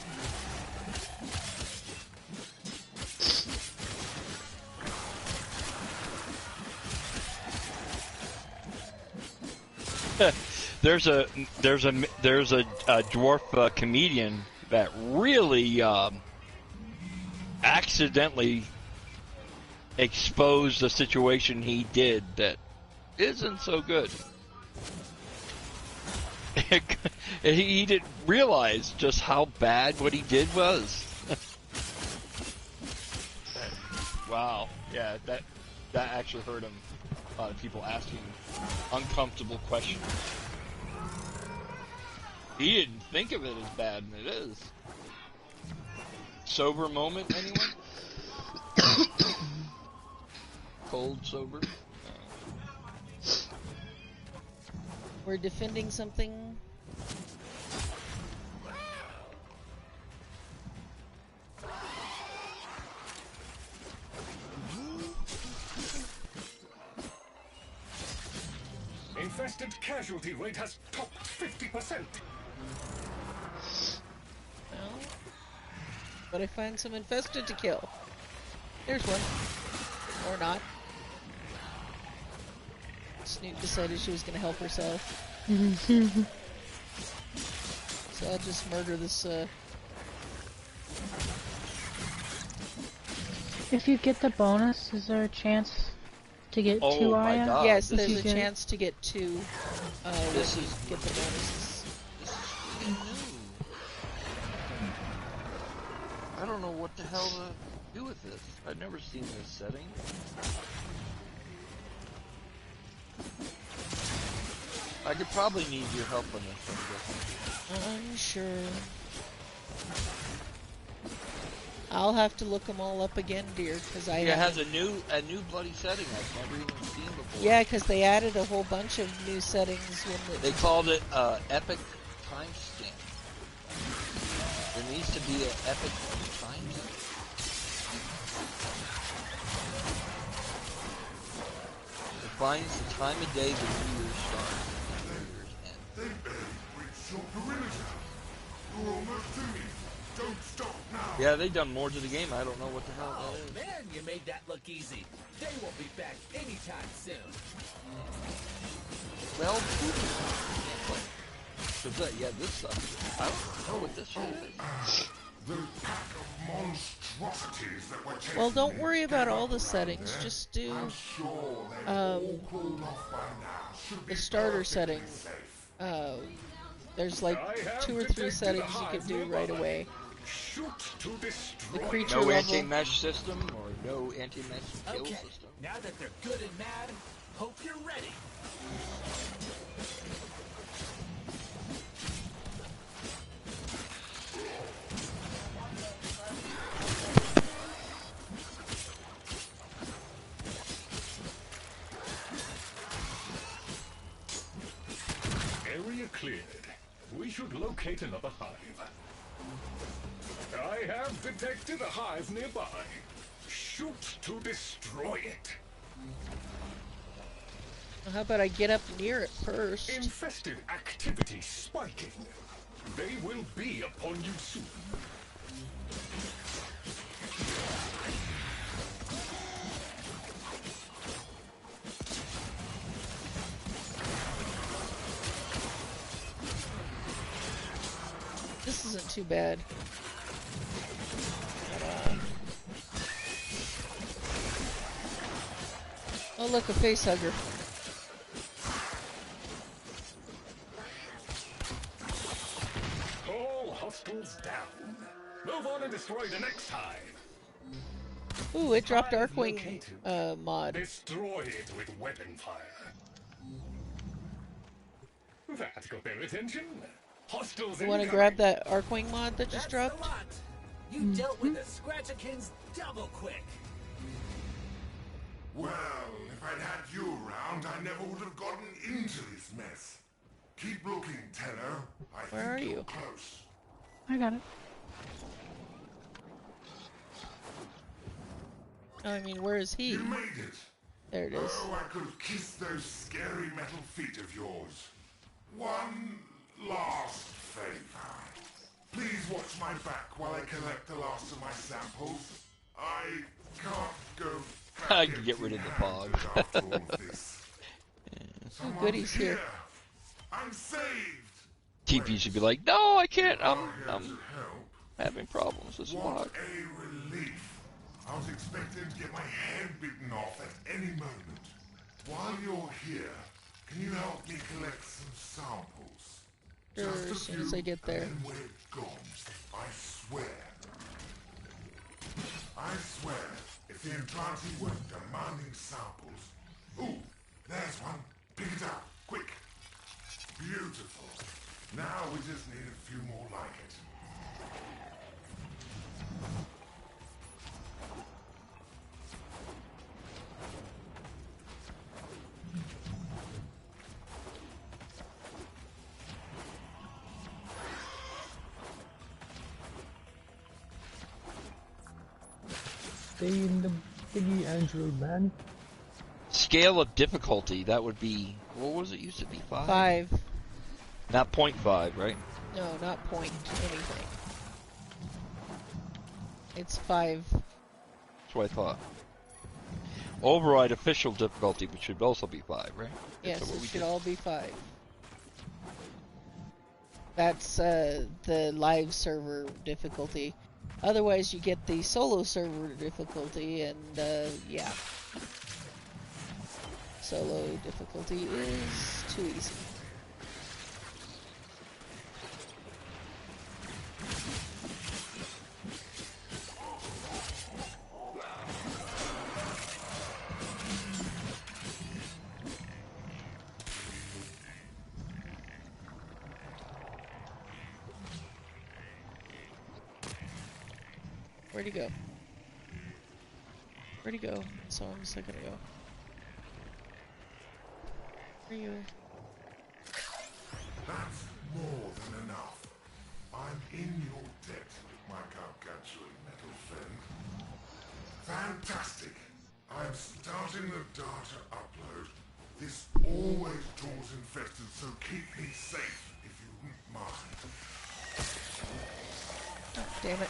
S9: There's a dwarf comedian that really accidentally exposed the situation he did that isn't so good. He didn't realize just how bad what he did was. Wow. Yeah, that actually hurt him. A lot of people asking uncomfortable questions. He didn't think of it as bad, and it is. Sober moment, anyone? Cold sober?
S1: We're defending something.
S13: Infested casualty rate has topped 50%.
S1: Well, but I find some infested to kill. There's one. Or not. Snoot decided she was going to help herself. So I'll just murder this,
S2: If you get the bonus, is there a chance to get 2 Aya?
S9: God.
S1: Yes,
S9: this
S1: there's a chance to get 2
S9: this
S1: when
S9: is
S1: you get the bonuses.
S9: This is new. I don't know what the hell to do with this. I've never seen this setting. I could probably need your help on this,
S1: I'm sure. I'll have to look them all up again, dear, because I
S9: it has a new bloody setting I've never even seen before.
S1: Yeah, because they added a whole bunch of new settings when
S9: they called it epic timestamp. There needs to be an epic timestamp. Defines the time of day the New Year starts.
S14: They barely reached your perimeter. You're almost to me. Don't stop now.
S9: Yeah, they done more to the game. I don't know what the hell that is.
S15: Man, you made that look easy. They won't be back anytime soon.
S9: Well, this sucks. I don't know what this shit is.
S14: The pack of monstrosities that were chasing
S1: Well, don't
S14: me
S1: worry about
S14: came
S1: all
S14: up
S1: the
S14: right
S1: settings.
S14: there.
S1: Just do
S14: I'm sure they've all crawled off by now. Should be
S1: the starter
S14: perfectly
S1: setting.
S14: safe.
S1: There's like 2 or 3 settings you can do right away.
S13: Shoot to destroy.
S1: The creature
S9: no
S1: level.
S9: anti-mesh system or no anti-mesh kill system.
S15: Now that they're good and mad, hope you're ready.
S13: Area cleared. We should locate another hive. I have detected a hive nearby. Shoot to destroy it.
S1: Well, how about I get up near it first?
S13: Infested activity spiking. They will be upon you soon.
S1: This isn't too bad. Oh look, a face hugger.
S13: All hostiles down. Move on and destroy the next hive.
S1: Ooh, it dropped Arcwing mod.
S13: Destroy it with weapon fire. That got their attention. Hostiles
S1: You want to grab that Arcwing mod that just dropped?
S15: You dealt with the Scratchikins double quick.
S14: Well, if I'd had you around, I never would have gotten into this mess. Keep looking, Tenno.
S1: Where are you?
S14: Close.
S2: I got it.
S1: Oh, I mean, where is he?
S14: You made it.
S1: There it is.
S14: Oh, I could have kissed those scary metal feet of yours. One last favor. Please watch my back while I collect the last of my samples. I can't go back
S9: I can get rid of the fog.
S14: after all of this.
S1: Oh, goodies here.
S14: I'm saved.
S9: TP should be like, no, I can't. I'm having problems with
S14: What
S9: Spock.
S14: a relief. I was expecting to get my head bitten off at any moment. While you're here, can you help me collect some samples?
S1: Sure, as soon as I get there.
S14: And then we're gone. I swear. I swear, if the Entranti weren't demanding samples. Ooh, there's one. Pick it up, quick. Beautiful. Now we just need a few more like it.
S4: Stay in the biggie, Android man.
S9: scale of difficulty, that would be, what was it used to be? 5?
S1: 5.
S9: Not 0.5, right?
S1: No, not point anything. It's 5.
S9: That's what I thought. Override official difficulty, which should also be 5, right?
S1: Yes,
S9: That's what
S1: it
S9: we
S1: should
S9: did.
S1: all be 5. That's the live server difficulty. Otherwise, you get the solo server difficulty, and yeah. Solo difficulty is too easy. Where'd he go? Where'd he go? So I'm just gonna go. Where are you?
S14: That's more than enough. I'm in your debt, my gargantuan metal friend. Fantastic. I'm starting the data upload. This always draws infected, so keep me safe if you wouldn't mind.
S1: Oh, damn it.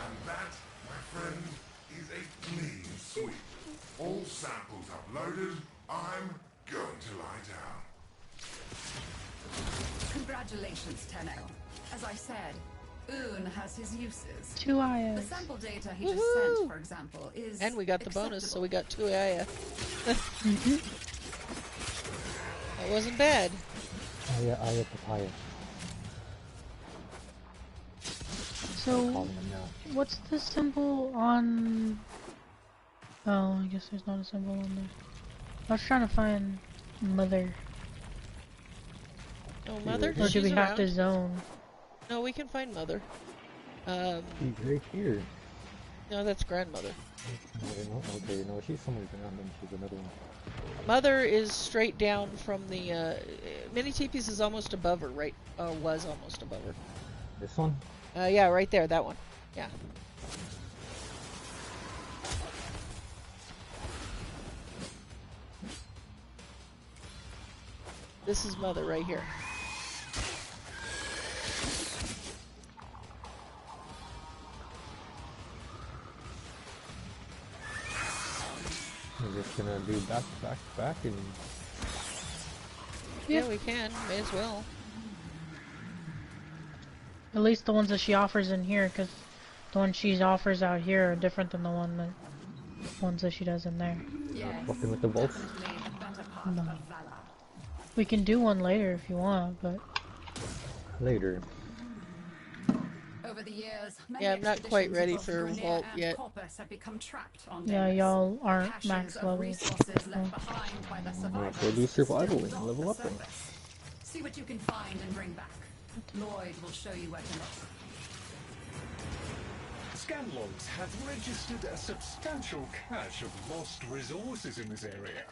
S14: And that, my friend, is a clean sweep. All samples uploaded, I'm going to lie down.
S12: Congratulations, Tenno. As I said, Oon has his uses.
S2: 2 Ayas.
S12: The sample data he just sent, for example, is
S1: And we got the bonus, so we got 2 Aya. That wasn't bad.
S4: Aya papaya.
S2: So, what's the symbol on... Oh, I guess there's not a symbol on there. I was trying to find Mother.
S1: Oh, Mother?
S2: Or do we
S1: She's
S2: have to
S1: around.
S2: zone?
S1: No, we can find Mother.
S4: She's right here.
S1: No, that's Grandmother.
S4: Okay, no, she's somewhere around them. She's another one.
S1: Mother is straight down from the, Mini Teepees is almost above her, right? Was almost above her.
S4: This one?
S1: Yeah, right there, that one. Yeah. This is Mother right here.
S4: We're just gonna do back, and...
S1: Yeah, we can. May as well.
S2: At least the ones that she offers in here, because the ones she offers out here are different than the ones that she does in there.
S4: Fucking with the bolts.
S2: No. We can do one later if you want, but...
S4: Later.
S12: Over the years, many
S1: Yeah, I'm not quite
S12: expeditions
S1: ready
S12: of
S1: for
S12: Grenier
S1: Vault
S12: and
S1: yet.
S12: Corpus have become trapped on
S2: Yeah,
S12: Delos.
S2: y'all aren't
S12: Caches
S2: max
S12: of
S2: level.
S12: resources left behind by the survivors
S4: Go do survival
S12: simply
S4: and level
S12: dot
S4: up
S12: the
S4: then.
S12: surface. See what you can find and bring back. Lloyd will show you where to look.
S13: Scan logs have registered a substantial cache of lost resources in this area.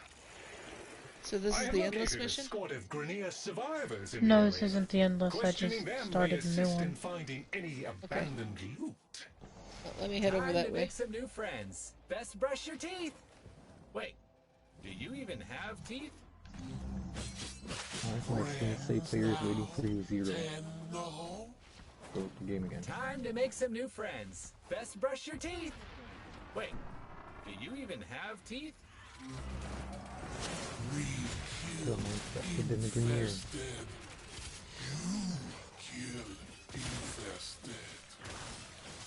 S1: So this
S13: I
S1: is
S13: have
S1: the endless
S13: located
S1: mission?
S13: a squad of Grenier survivors in
S2: No,
S13: the
S2: this
S13: area.
S2: isn't the endless. I just
S13: Questioning them may
S2: started a new
S13: assist in
S2: one.
S13: finding any abandoned loot.
S1: Well, let me head over
S15: Time
S1: that
S15: to
S1: way.
S15: make some new friends. Best brush your teeth. Wait, do you even have teeth?
S4: Why is my screen say players waiting for you 0? Go to game again.
S15: Time to make some new friends. Best brush your teeth. Wait, do you even have teeth?
S4: Still more infected than the Grenier.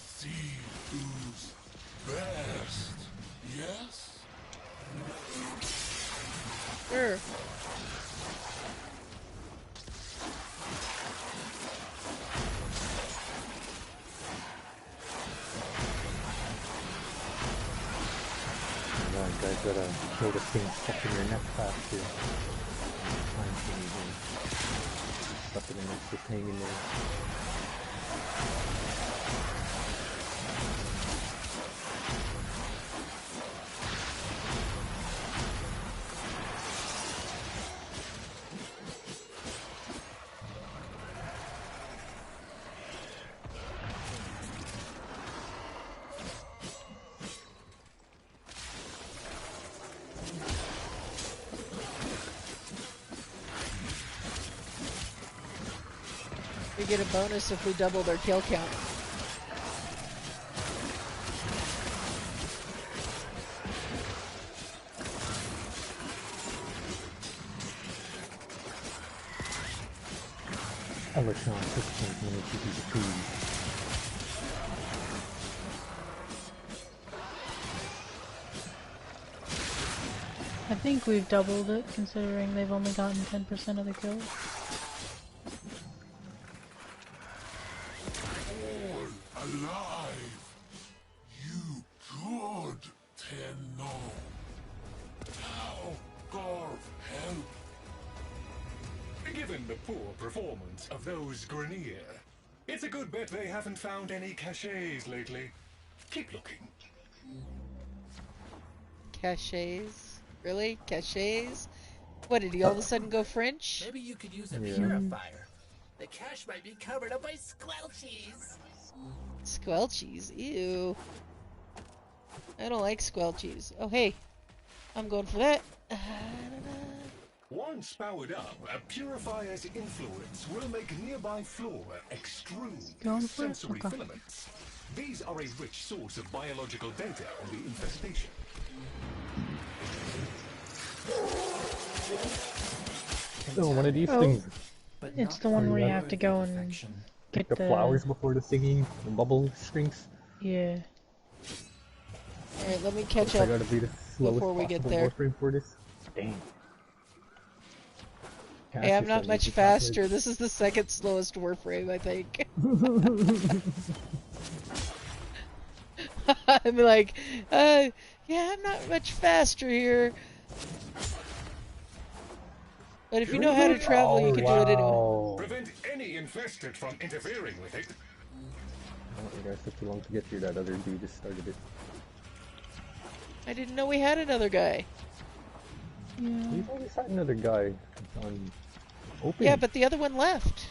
S14: See who's best, yes?
S1: Sure.
S4: Come on, guys, gotta kill this thing stuck in your neck faster. Time for me here. Stuck in the neck, just hanging there.
S1: We get a bonus if we double their kill count.
S4: Electron 16 minutes to be food.
S2: I think we've doubled it, considering they've only gotten 10% of the kills.
S14: All alive! You good, Tenno. How God help?
S13: Given the poor performance of those Grenier, it's a good bet they haven't found any cachets lately. Keep looking.
S1: Cachets? Really? Cachets? What, did he all of a sudden go French?
S15: Maybe you could use a purifier. The cache might be covered up by squelchies.
S1: Squelchies? Ew. I don't like squelchies. Oh, hey. I'm going for that.
S13: Once powered up, a purifier's influence will make nearby flora extrude sensory filaments. These are a rich source of biological data on the infestation.
S4: So one of these things.
S2: It's the one where you have to go and get
S4: the flowers before the thingy, the bubble shrinks.
S2: Yeah.
S1: Alright, let me catch up
S4: I gotta be the slowest
S1: before we get
S4: possible
S1: there.
S4: Warframe for this. Dang.
S1: Hey, I'm not much faster. This is the second slowest Warframe, I think. I'm like, yeah, I'm not much faster here. But if you know how to travel, you can do it anyway.
S13: Prevent any infested from interfering with it.
S4: Oh, you guys took too long to get here. That other dude just started it.
S1: I didn't know we had another guy.
S2: Yeah.
S4: We've always had another guy on open.
S1: Yeah, but the other one left.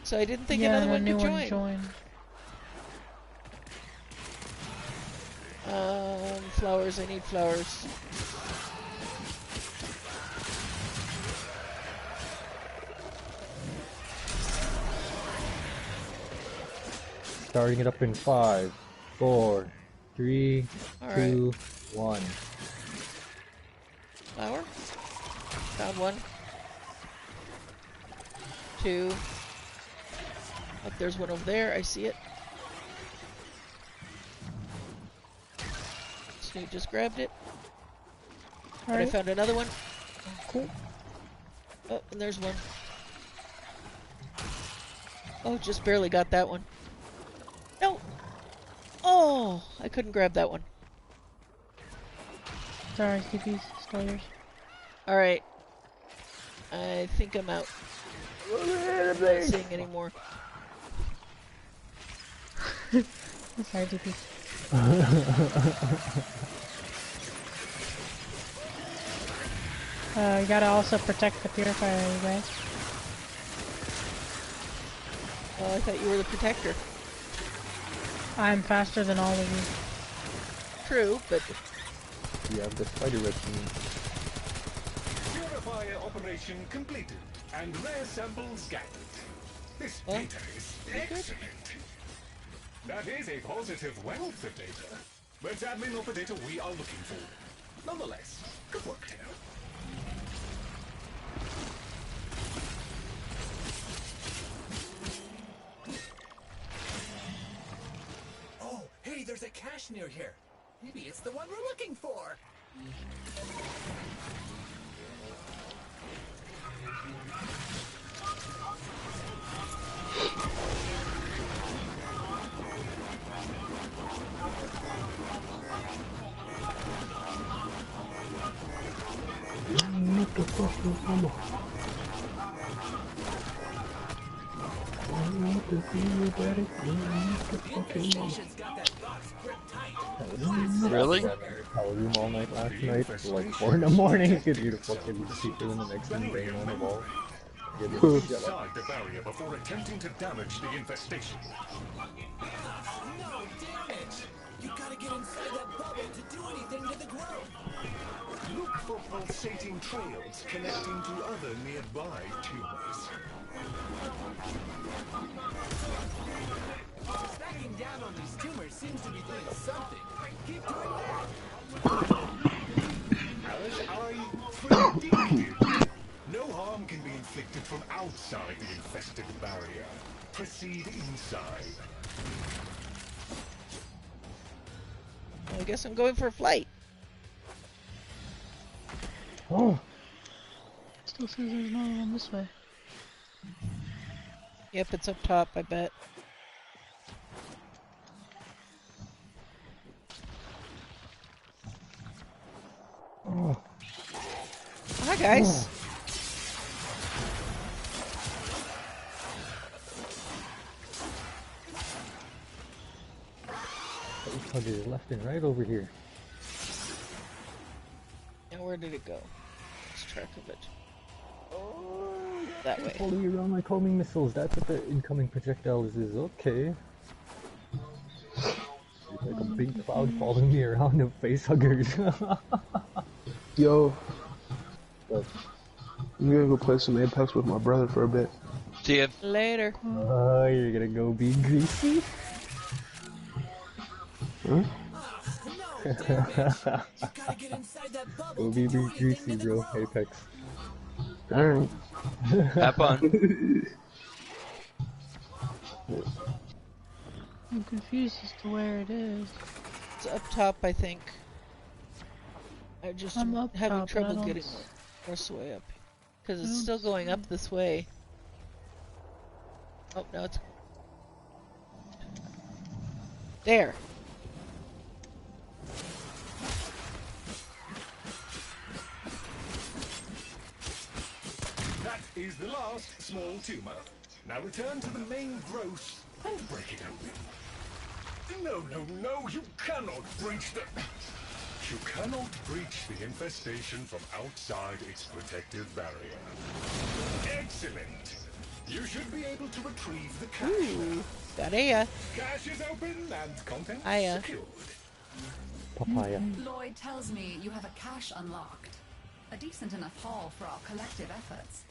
S1: So I didn't think another one could join. Flowers, I need flowers.
S4: Starting it up in 5, 4, 3,
S1: All
S4: 2, 1.
S1: Flower. Found one. 2. Oh, there's one over there. I see it. Snoot just grabbed it. And I found another one.
S2: Cool.
S1: Oh, and there's one. Oh, just barely got that one. No! Oh, I couldn't grab that one.
S2: Sorry, CP's still yours.
S1: Alright. I think I'm out. I'm not seeing anymore.
S2: Sorry, DP. You gotta also protect the purifier, you guys.
S1: Oh, I thought you were the protector.
S2: I'm faster than all of you.
S1: True, but...
S4: You have the spider web team.
S13: Purifier operation completed, and rare samples gathered. This data is excellent. That is a positive wealth of data. But that may not the data we are looking for. Nonetheless, good work, Taylor.
S15: Oh, hey, there's a cache near here. Maybe it's the one we're looking for.
S9: Really?
S4: Power room all night last night till like 4 in the morning. Get you to fucking cheaper than the next thing bang on the wall.
S13: Inside the barrier before attempting to damage the infestation.
S15: No, damn it! You gotta get inside that bubble to do anything to the growth.
S13: Look for pulsating trails connecting to other nearby tumors.
S15: Stacking down on these tumors seems to be doing something. Keep doing that.
S13: Alice, I predicted. No harm can be inflicted from outside the infested barrier. Proceed inside.
S1: I guess I'm going for a flight.
S4: Oh.
S2: Still says there's another one this way.
S1: Yep, it's up top, I bet.
S4: Oh.
S1: Hi, guys.
S4: Oh. There's left and right over here.
S1: Now where did it go? Let's track of it. Oh, that way.
S4: Following around like homing missiles. That's what the incoming projectiles is. Okay. There's like a big cloud following me around of facehuggers.
S8: Yo. I'm gonna go play some Apex with my brother for a bit.
S9: See ya.
S1: Later.
S4: Oh, you're gonna go be greasy?
S8: Huh?
S4: Go be greasy, bro. Apex.
S8: Alright.
S9: Have fun.
S2: I'm confused as to where it is.
S1: It's up top, I think. I just
S2: I'm
S1: am
S2: up
S1: having
S2: top,
S1: trouble
S2: but I
S1: getting
S2: don't
S1: the rest of the way up. Because it's
S2: I
S1: still
S2: don't
S1: going
S2: see
S1: up this way. Oh, no, it's... There!
S13: That is the last small tumor. Now return to the main growth and break it open. No, you cannot breach the... You cannot breach the infestation from outside its protective barrier. Excellent! You should be able to retrieve the cache.
S1: Ooh, got Aya.
S13: Cache is open and contents
S1: Aya.
S13: secured.
S4: Papaya.
S12: Lloyd tells me you have a cache unlocked. A decent enough haul for our collective efforts.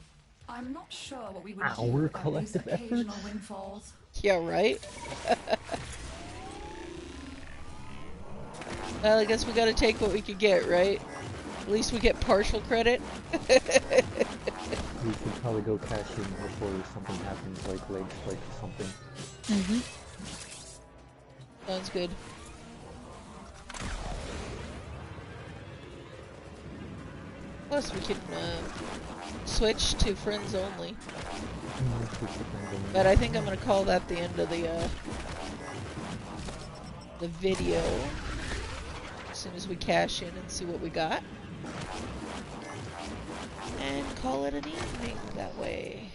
S12: I'm not sure what we would do
S4: Our
S12: without these
S4: collective
S12: occasional
S4: efforts?
S12: windfalls.
S1: Yeah, right? Well, I guess we gotta take what we can get, right? At least we get partial credit.
S4: We should probably go cash in before something happens, like leg strike or something.
S1: Mm-hmm. Sounds good. Plus, we can switch to friends only. But I think I'm gonna call that the end of the video. As soon as we cash in and see what we got. And call it an evening that way.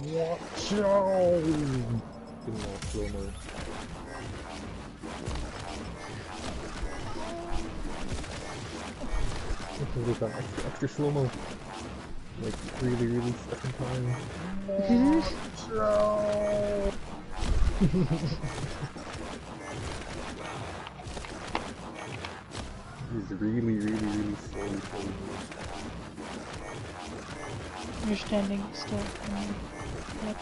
S4: Watch out! Give me more slow-mo. We've done extra slow-mo. Like, really second time. Watch out! It's really slowly.
S2: You're standing still. Yep.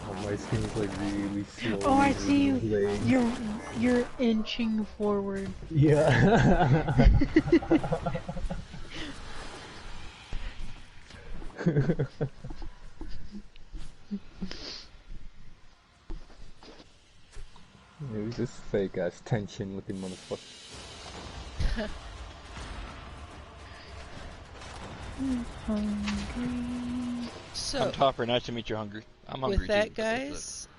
S4: Oh, my screen's like really slow.
S2: Oh, I see you.
S4: Laying.
S2: You're inching forward.
S4: Yeah. It was this fake ass tension looking motherfucker.
S1: So,
S9: I'm Topper, nice to meet you, hungry. I'm hungry
S1: with that,
S9: too.
S1: guys,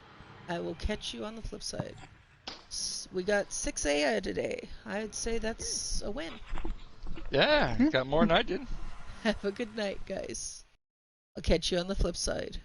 S1: I will catch you on the flip side. We got 6 Aya today. I'd say that's a win.
S9: Yeah, got more than I did.
S1: Have a good night, guys. I'll catch you on the flip side.